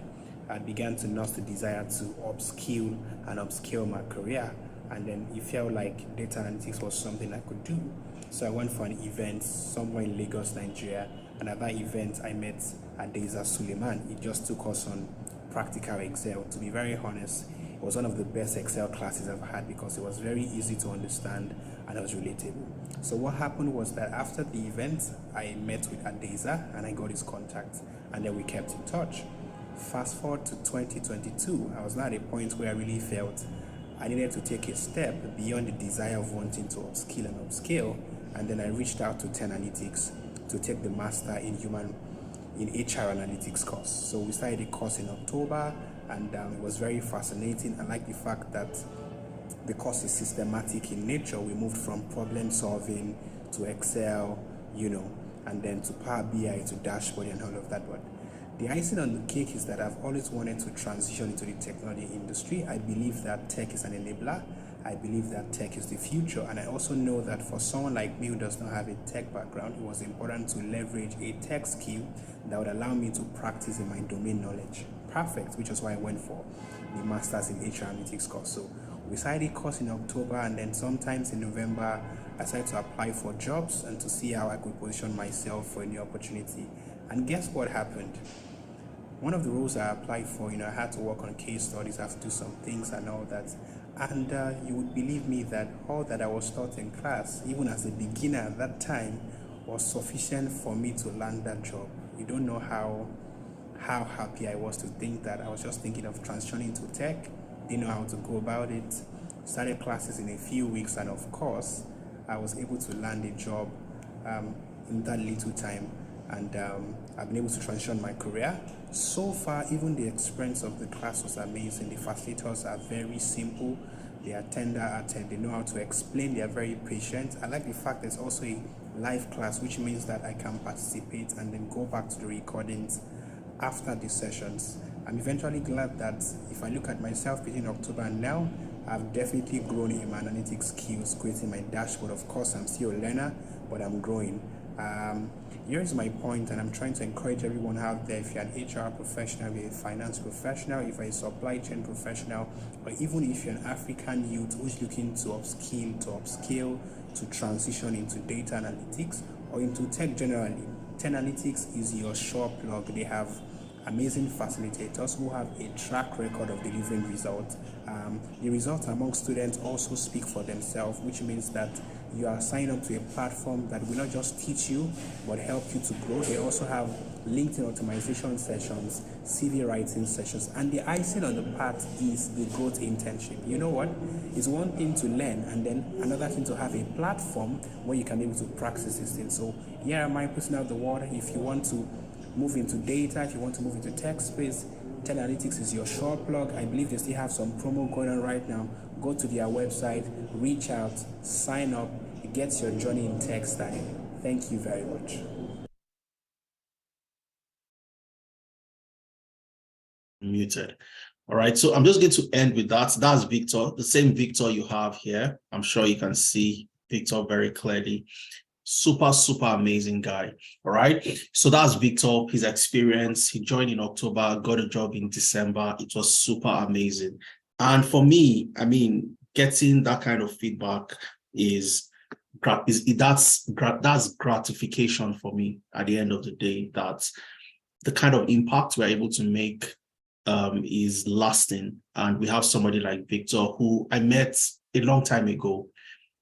I began to nurse the desire to upskill and upscale my career. And then it felt like data analytics was something I could do. So I went for an event somewhere in Lagos, Nigeria. And at that event, I met Adeza Suleiman. He just took us on practical Excel. To be very honest, it was one of the best Excel classes I've had because it was very easy to understand and it was relatable. So what happened was that after the event, I met with Adeza and I got his contact, and then we kept in touch. Fast forward to 2022, I was now at a point where I really felt I needed to take a step beyond the desire of wanting to upskill and upscale, and then I reached out to Analytics to take the master in HR analytics course. So we started a course in October, and it was very fascinating. I like the fact that the course is systematic in nature. We moved from problem solving to Excel, and then to Power BI, to dashboard and all of that. But the icing on the cake is that I've always wanted to transition into the technology industry. I believe that tech is an enabler. I believe that tech is the future. And I also know that for someone like me who does not have a tech background, it was important to leverage a tech skill that would allow me to practice in my domain knowledge. Perfect, which is why I went for the Masters in HR Analytics course. So we started a course in October, and then sometimes in November, I started to apply for jobs and to see how I could position myself for a new opportunity. And guess what happened? One of the roles I applied for, I had to work on case studies, I had to do some things and all that. And you would believe me that all that I was taught in class, even as a beginner at that time, was sufficient for me to land that job. You don't know how happy I was to think that. I was just thinking of transitioning to tech, didn't know how to go about it, started classes in a few weeks, and of course, I was able to land a job in that little time. And I've been able to transition my career. So far, even the experience of the class was amazing. The facilitators are very simple. They are tender-hearted. They know how to explain. They are very patient. I like the fact there's also a live class, which means that I can participate and then go back to the recordings after the sessions. I'm eventually glad that if I look at myself between October and now, I've definitely grown in my analytics skills, creating my dashboard. Of course, I'm still a learner, but I'm growing. Here's my point, and I'm trying to encourage everyone out there. If you're an HR professional, if you're a finance professional, if you're a supply chain professional, or even if you're an African youth who's looking to upskill, to transition into data analytics or into tech generally, Analytics is your sure plug. They have amazing facilitators who have a track record of delivering results. The results among students also speak for themselves, which means that you are signed up to a platform that will not just teach you, but help you to grow. They also have LinkedIn optimization sessions, CV writing sessions, and the icing on the part is the growth internship. You know what? It's one thing to learn, and then another thing to have a platform where you can be able to practice these things. So here am I putting out the word. If you want to move into data, if you want to move into tech space, Analytics is your short plug. I believe they still have some promo going on right now. Go to their website, reach out, sign up, get your journey in tech started. Thank you very much. Muted. All right, so I'm just going to end with that. That's Victor, the same Victor you have here. I'm sure you can see Victor very clearly. Super amazing guy. All right, so that's Victor, his experience. He joined in October, got a job in December. It was super amazing. And for me, I mean, getting that kind of feedback that's gratification for me at the end of the day, that the kind of impact we're able to make is lasting. And we have somebody like Victor, who I met a long time ago,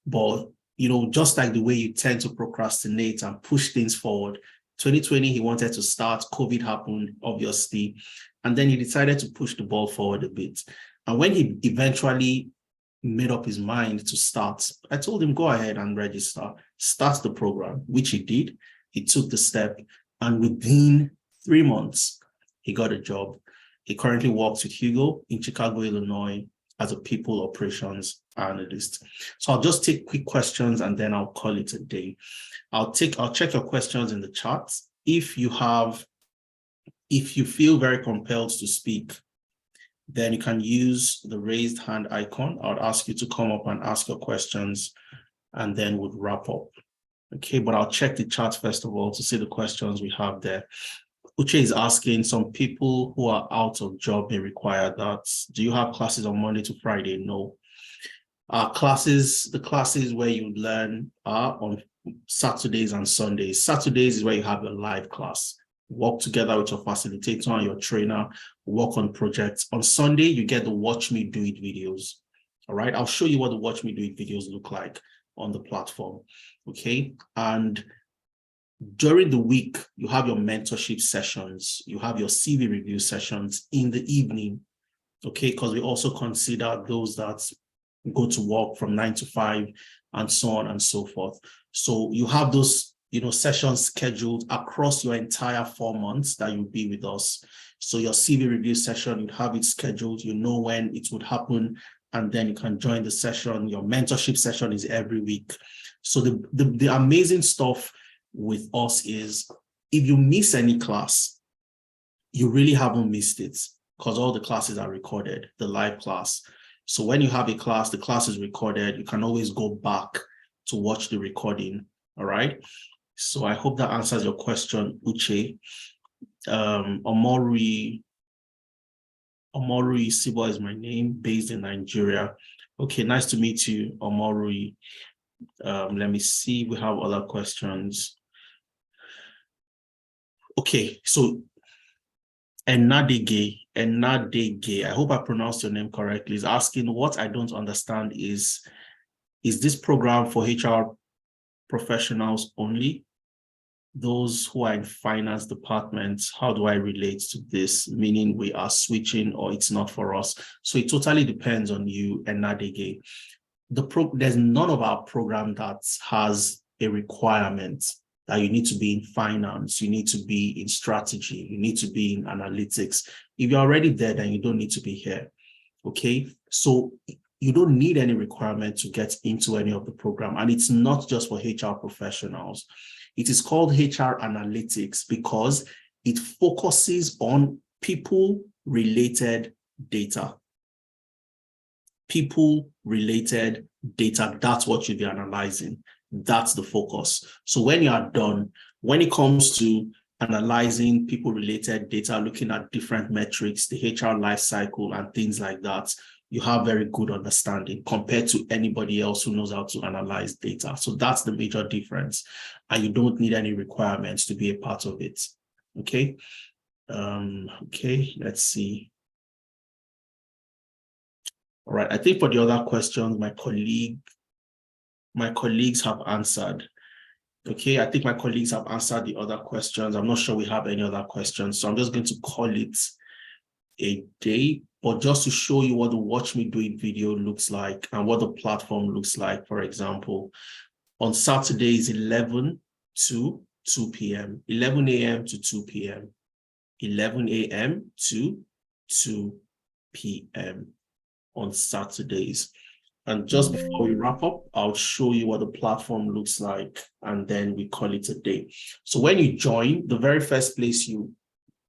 but you know, just like the way you tend to procrastinate and push things forward, 2020, he wanted to start, COVID happened, obviously, and then he decided to push the ball forward a bit. And when he eventually made up his mind to start, I told him, go ahead and register, start the program, which he did. He took the step, and within 3 months, he got a job. He currently works with Hugo in Chicago, Illinois, as a people operations analyst. So I'll just take quick questions and then I'll call it a day. I'll check your questions in the chat. If you feel very compelled to speak, then you can use the raised hand icon. I would ask you to come up and ask your questions, and then we'll wrap up. Okay, but I'll check the chat first of all to see the questions we have there. Uche is asking, some people who are out of job may require that. Do you have classes on Monday to Friday? No. The classes where you learn are on Saturdays and Sundays. Saturdays is where you have a live class. Work together with your facilitator and your trainer, work on projects. On Sunday, you get the Watch Me Do It videos. All right, I'll show you what the Watch Me Do It videos look like on the platform. Okay, and during the week, you have your mentorship sessions, you have your CV review sessions in the evening, okay? Because we also consider those that go to work from 9 to 5 and so on and so forth. So you have those, sessions scheduled across your entire 4 months that you'll be with us. So your CV review session, you have it scheduled, you know when it would happen, and then you can join the session. Your mentorship session is every week. So the amazing stuff with us is, if you miss any class, you really haven't missed it, because all the classes are recorded, the live class. So when you have a class, the class is recorded, you can always go back to watch the recording. All right, so I hope that answers your question, Uche. Omori Sibo is my name, based in Nigeria. Okay, nice to meet you, Omori. Let me see, we have other questions. Okay, so Enadege, I hope I pronounced your name correctly, is asking, what I don't understand is this program for HR professionals only? Those who are in finance departments, how do I relate to this? Meaning we are switching, or it's not for us? So it totally depends on you, Enadege. There's none of our program that has a requirement that you need to be in finance, you need to be in strategy, you need to be in analytics. If you're already there, then you don't need to be here, okay? So you don't need any requirement to get into any of the program, and it's not just for HR professionals. It is called HR Analytics because it focuses on people-related data. People-related data, that's what you'll be analyzing. That's the focus. So when you are done, when it comes to analyzing people-related data, looking at different metrics, the HR life cycle and things like that, you have very good understanding compared to anybody else who knows how to analyze data. So that's the major difference. And you don't need any requirements to be a part of it. Okay. Okay, let's see. All right, I think for the other questions, my colleagues have answered. Okay, I think my colleagues have answered the other questions. I'm not sure we have any other questions, so I'm just going to call it a day, but just to show you what the Watch Me Do It video looks like and what the platform looks like. For example, on Saturday is 11 to 2 p.m., 11 a.m. to 2 p.m., 11 a.m. to 2 p.m. on Saturdays. And just before we wrap up, I'll show you what the platform looks like, and then we call it a day. So when you join, the very first place you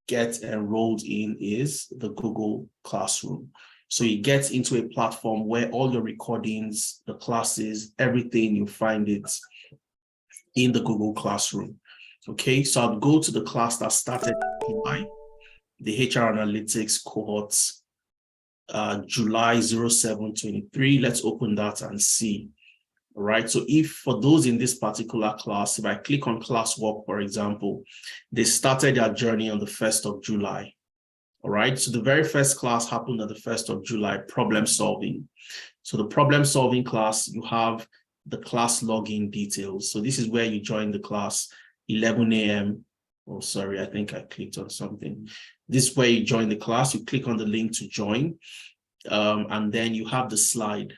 get enrolled in is the Google Classroom. So you get into a platform where all your recordings, the classes, everything, you find it in the Google Classroom. Okay, so I'll go to the class that started in July, the HR Analytics cohorts, July 07/23. Let's open that and see. All right, so if for those in this particular class, if I click on classwork, for example, they started their journey on the 1st of July. All right, so the very first class happened on the 1st of July, problem solving. So the problem solving class, you have the class login details. So this is where you join the class, 11 a.m. Oh, sorry, I think I clicked on something. This is where you join the class. You click on the link to join, and then you have the slide.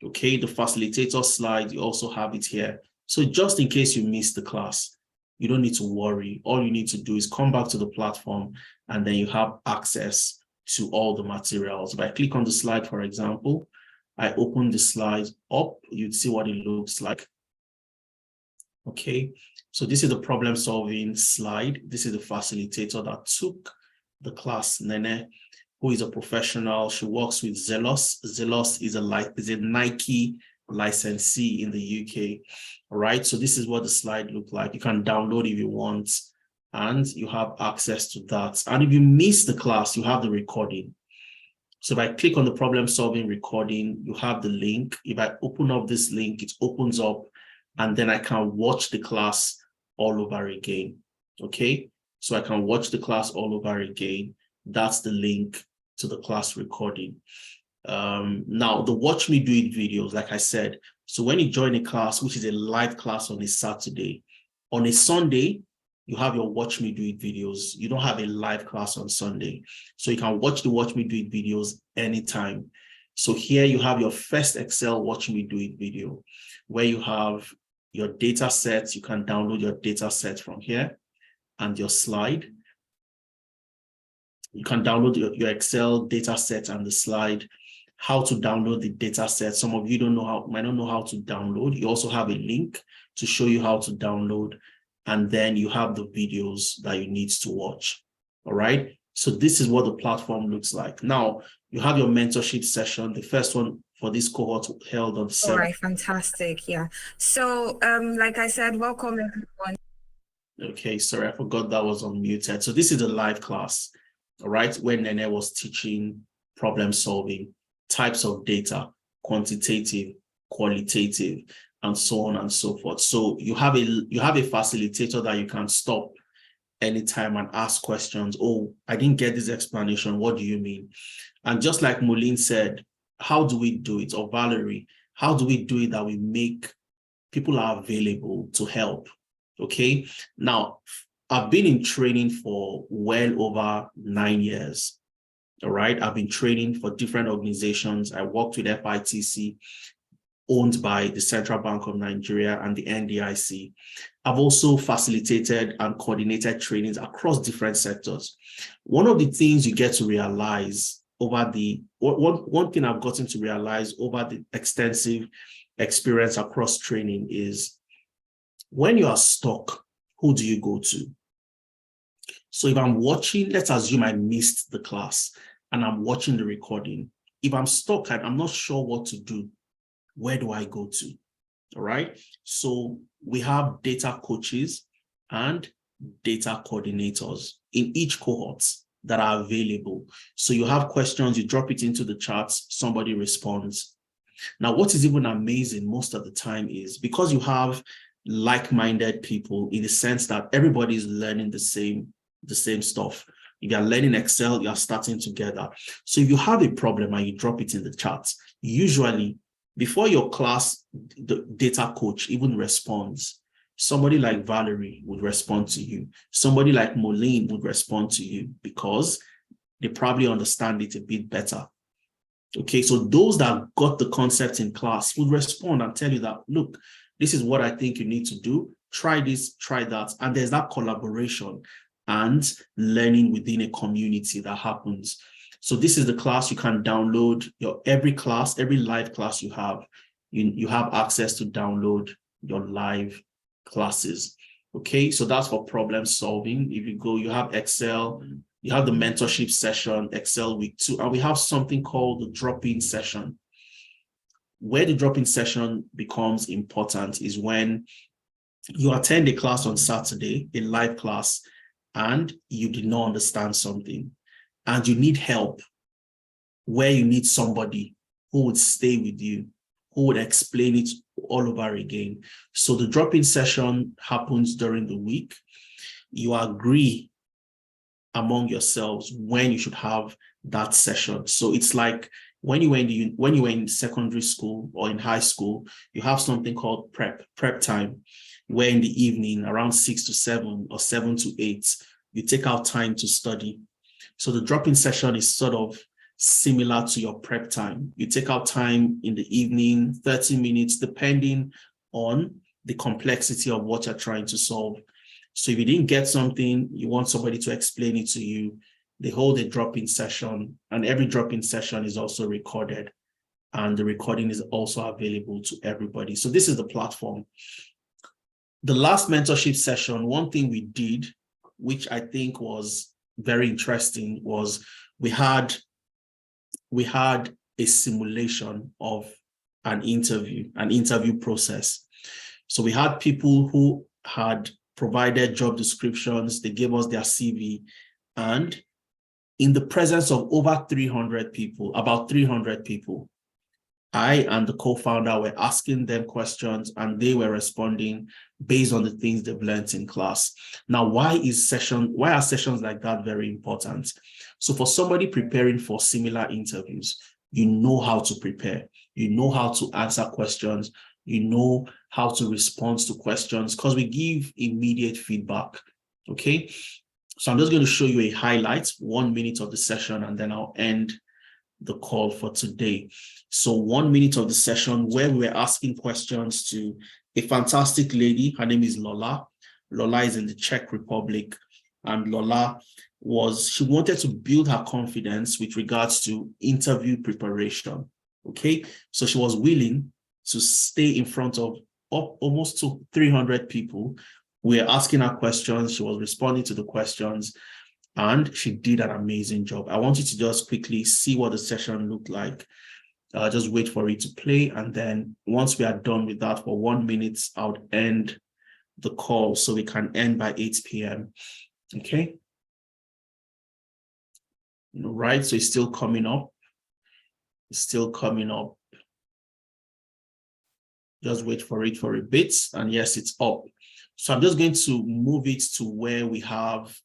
Okay, the facilitator slide, you also have it here. So just in case you missed the class, you don't need to worry. All you need to do is come back to the platform, and then you have access to all the materials. If I click on the slide, for example, I open the slide up, you'd see what it looks like. Okay, so this is the problem solving slide. This is the facilitator that took the class, Nene, who is a professional. She works with Zelos. Zelos is a Nike licensee in the UK. All right, so this is what the slide looks like. You can download if you want, and you have access to that. And if you miss the class, you have the recording. So if I click on the problem solving recording, you have the link. If I open up this link, it opens up, and then I can watch the class all over again. Okay, so I can watch the class all over again. That's the link to the class recording. Now, the Watch Me Do It videos, like I said, so when you join a class, which is a live class on a Saturday, on a Sunday, you have your Watch Me Do It videos. You don't have a live class on Sunday. So you can watch the Watch Me Do It videos anytime. So here you have your first Excel Watch Me Do It video, where you have your data sets. You can download your data set from here, and your slide. You can download your Excel data set and the slide. How to download the data set. Some of you might not know how to download. You also have a link to show you how to download. And then you have the videos that you need to watch. All right. So this is what the platform looks like. Now you have your mentorship session. The first one for this cohort held on the 7th. All right, fantastic. Yeah. So like I said, welcome everyone. Okay, sorry, I forgot that was unmuted. So this is a live class, all right, where Nene was teaching problem solving, types of data, quantitative, qualitative, and so on and so forth. So you have a facilitator that you can stop anytime and ask questions. Oh, I didn't get this explanation. What do you mean? And just like Moline said, how do we do it? Or Valerie, how do we do it that we make people are available to help? Okay. Now, I've been in training for well over 9 years. All right. I've been training for different organizations. I worked with FITC, owned by the Central Bank of Nigeria and the NDIC. I've also facilitated and coordinated trainings across different sectors. One of the things you get to realize one thing I've gotten to realize over the extensive experience across training is when you are stuck, who do you go to? So if I'm watching, let's assume I missed the class and I'm watching the recording. If I'm stuck and I'm not sure what to do, where do I go to? All right. So we have data coaches and data coordinators in each cohort that are available. So you have questions, you drop it into the chats, somebody responds. Now, what is even amazing most of the time is because you have like-minded people in the sense that everybody is learning the same stuff. If you're learning Excel, you're starting together. So if you have a problem and you drop it in the chat, usually before your class, the data coach even responds, somebody like Valerie would respond to you. Somebody like Moline would respond to you because they probably understand it a bit better. Okay, so those that got the concept in class would respond and tell you that, look, this is what I think you need to do. Try this, try that. And there's that collaboration and learning within a community that happens. So this is the class you can download. Every class, every live class you have access to download your live classes. Okay, so that's for problem solving. If you go, you have Excel, you have the mentorship session, Excel week 2, and we have something called the drop-in session. Where the drop-in session becomes important is when you attend a class on Saturday, a live class, and you did not understand something, and you need help, where you need somebody who would stay with you, who would explain it all over again. So the drop-in session happens during the week. You agree among yourselves when you should have that session. So it's like when you were in secondary school or in high school, you have something called prep time, where in the evening around 6 to 7 or 7 to 8, you take out time to study. So the drop-in session is sort of similar to your prep time. You take out time in the evening, 30 minutes, depending on the complexity of what you're trying to solve. So if you didn't get something, you want somebody to explain it to you, they hold a drop-in session, and every drop-in session is also recorded, and the recording is also available to everybody. So this is the platform. The last mentorship session, one thing we did, which I think was very interesting, was we had a simulation of an interview process. So we had people who had provided job descriptions, they gave us their CV, and in the presence of over 300 people, about 300 people, I and the co-founder were asking them questions and they were responding based on the things they've learned in class. Now, why are sessions like that very important? So for somebody preparing for similar interviews, you know how to prepare, you know how to answer questions, you know how to respond to questions, because we give immediate feedback, okay? So I'm just going to show you a highlight, 1 minute of the session, and then I'll end the call for today. So 1 minute of the session where we were asking questions to a fantastic lady. Her name is Lola. Lola is in the Czech Republic, and Lola she wanted to build her confidence with regards to interview preparation, okay? So she was willing to stay in front of almost 300 people. We were asking her questions, she was responding to the questions, and she did an amazing job. I want you to just quickly see what the session looked like. Just wait for it to play, and then once we are done with that for 1 minute, I would end the call so we can end by 8 p.m. Okay? Right, so it's still coming up. It's still coming up. Just wait for it for a bit, and yes, it's up. So I'm just going to move it to where we have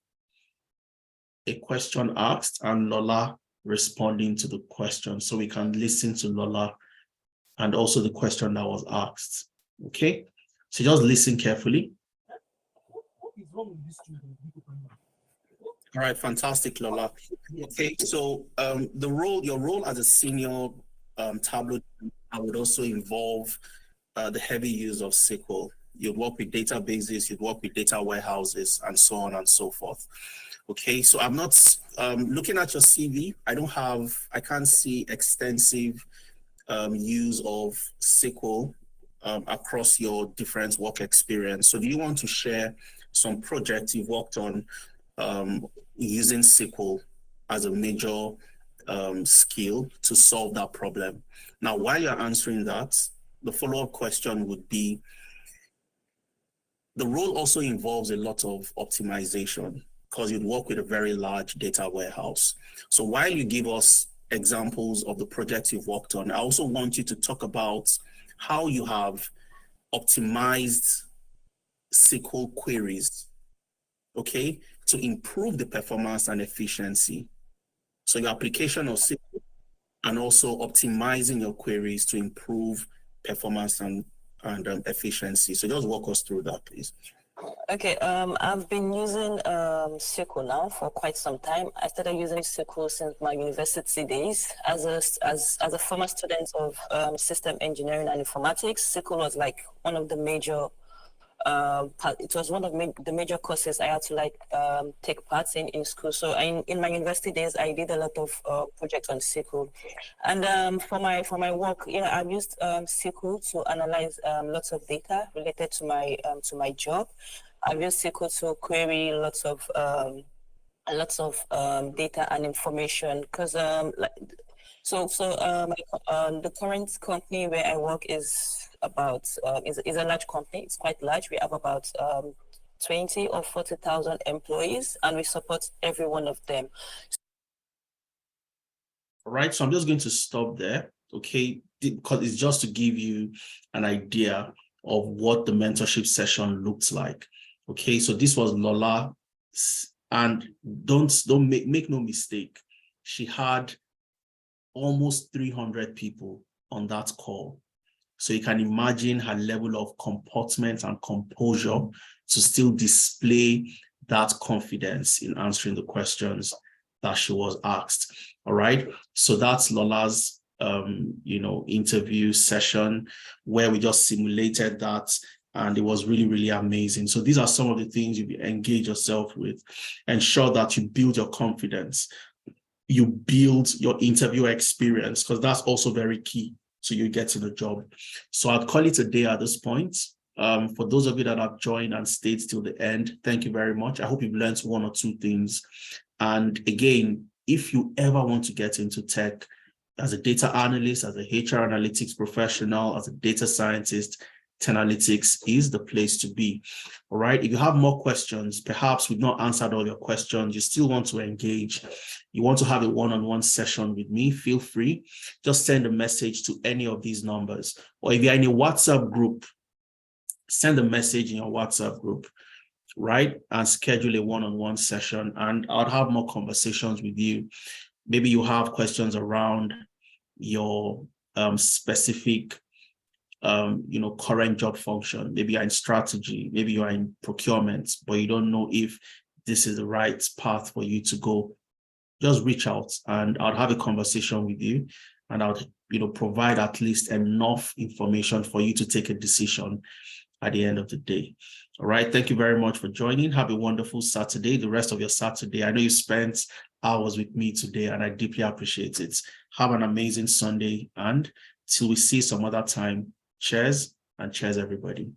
a question asked and Lola responding to the question, so we can listen to Lola and also the question that was asked. Okay, so just listen carefully. All right, fantastic, Lola. Okay, so your role as a senior Tableau, I would also involve the heavy use of SQL. You'd work with databases, you'd work with data warehouses, and so on and so forth. Okay, so I'm not looking at your CV. I can't see extensive use of SQL across your different work experience. So do you want to share some projects you've worked on using SQL as a major skill to solve that problem? Now, while you're answering that, the follow-up question would be, the role also involves a lot of optimization because you'd work with a very large data warehouse. So while you give us examples of the projects you've worked on, I also want you to talk about how you have optimized SQL queries, okay, to improve the performance and efficiency. So your application of SQL and also optimizing your queries to improve performance and efficiency. So just walk us through that, please. Okay, I've been using SQL now for quite some time. I started using SQL since my university days. As a former student of system engineering and informatics, SQL was like one of the major it was one of the major courses I had to take part in school. So in my university days, I did a lot of projects on SQL, and for my work, I've used SQL to analyze lots of data related to my job. I've used SQL to query lots of data and information because the current company where I work is a large company. It's quite large. We have about 20 or 40,000 employees, and we support every one of them. All right, so I'm just going to stop there, okay, because it's just to give you an idea of what the mentorship session looks like. Okay, so this was Lola, and don't make no mistake, she had almost 300 people on that call. So you can imagine her level of comportment and composure to still display that confidence in answering the questions that she was asked. All right. So that's Lola's interview session where we just simulated that, and it was really, really amazing. So these are some of the things you engage yourself with. Ensure that you build your confidence, you build your interview experience, because that's also very key. So you get to the job. So I'd call it a day at this point. For those of you that have joined and stayed till the end, thank you very much. I hope you've learned one or two things. And again, if you ever want to get into tech as a data analyst, as a HR analytics professional, as a data scientist, Tenalytics is the place to be. All right. If you have more questions, perhaps we've not answered all your questions, you still want to engage, you want to have a one-on-one session with me, feel free. Just send a message to any of these numbers. Or if you're in a WhatsApp group, send a message in your WhatsApp group, right? And schedule a one-on-one session, and I'll have more conversations with you. Maybe you have questions around your specific current job function. Maybe you're in strategy, maybe you're in procurement, but you don't know if this is the right path for you to go. Just reach out and I'll have a conversation with you, and I'll provide at least enough information for you to take a decision at the end of the day. All right. Thank you very much for joining. Have a wonderful Saturday, the rest of your Saturday. I know you spent hours with me today and I deeply appreciate it. Have an amazing Sunday, and till we see some other time, cheers, and cheers everybody.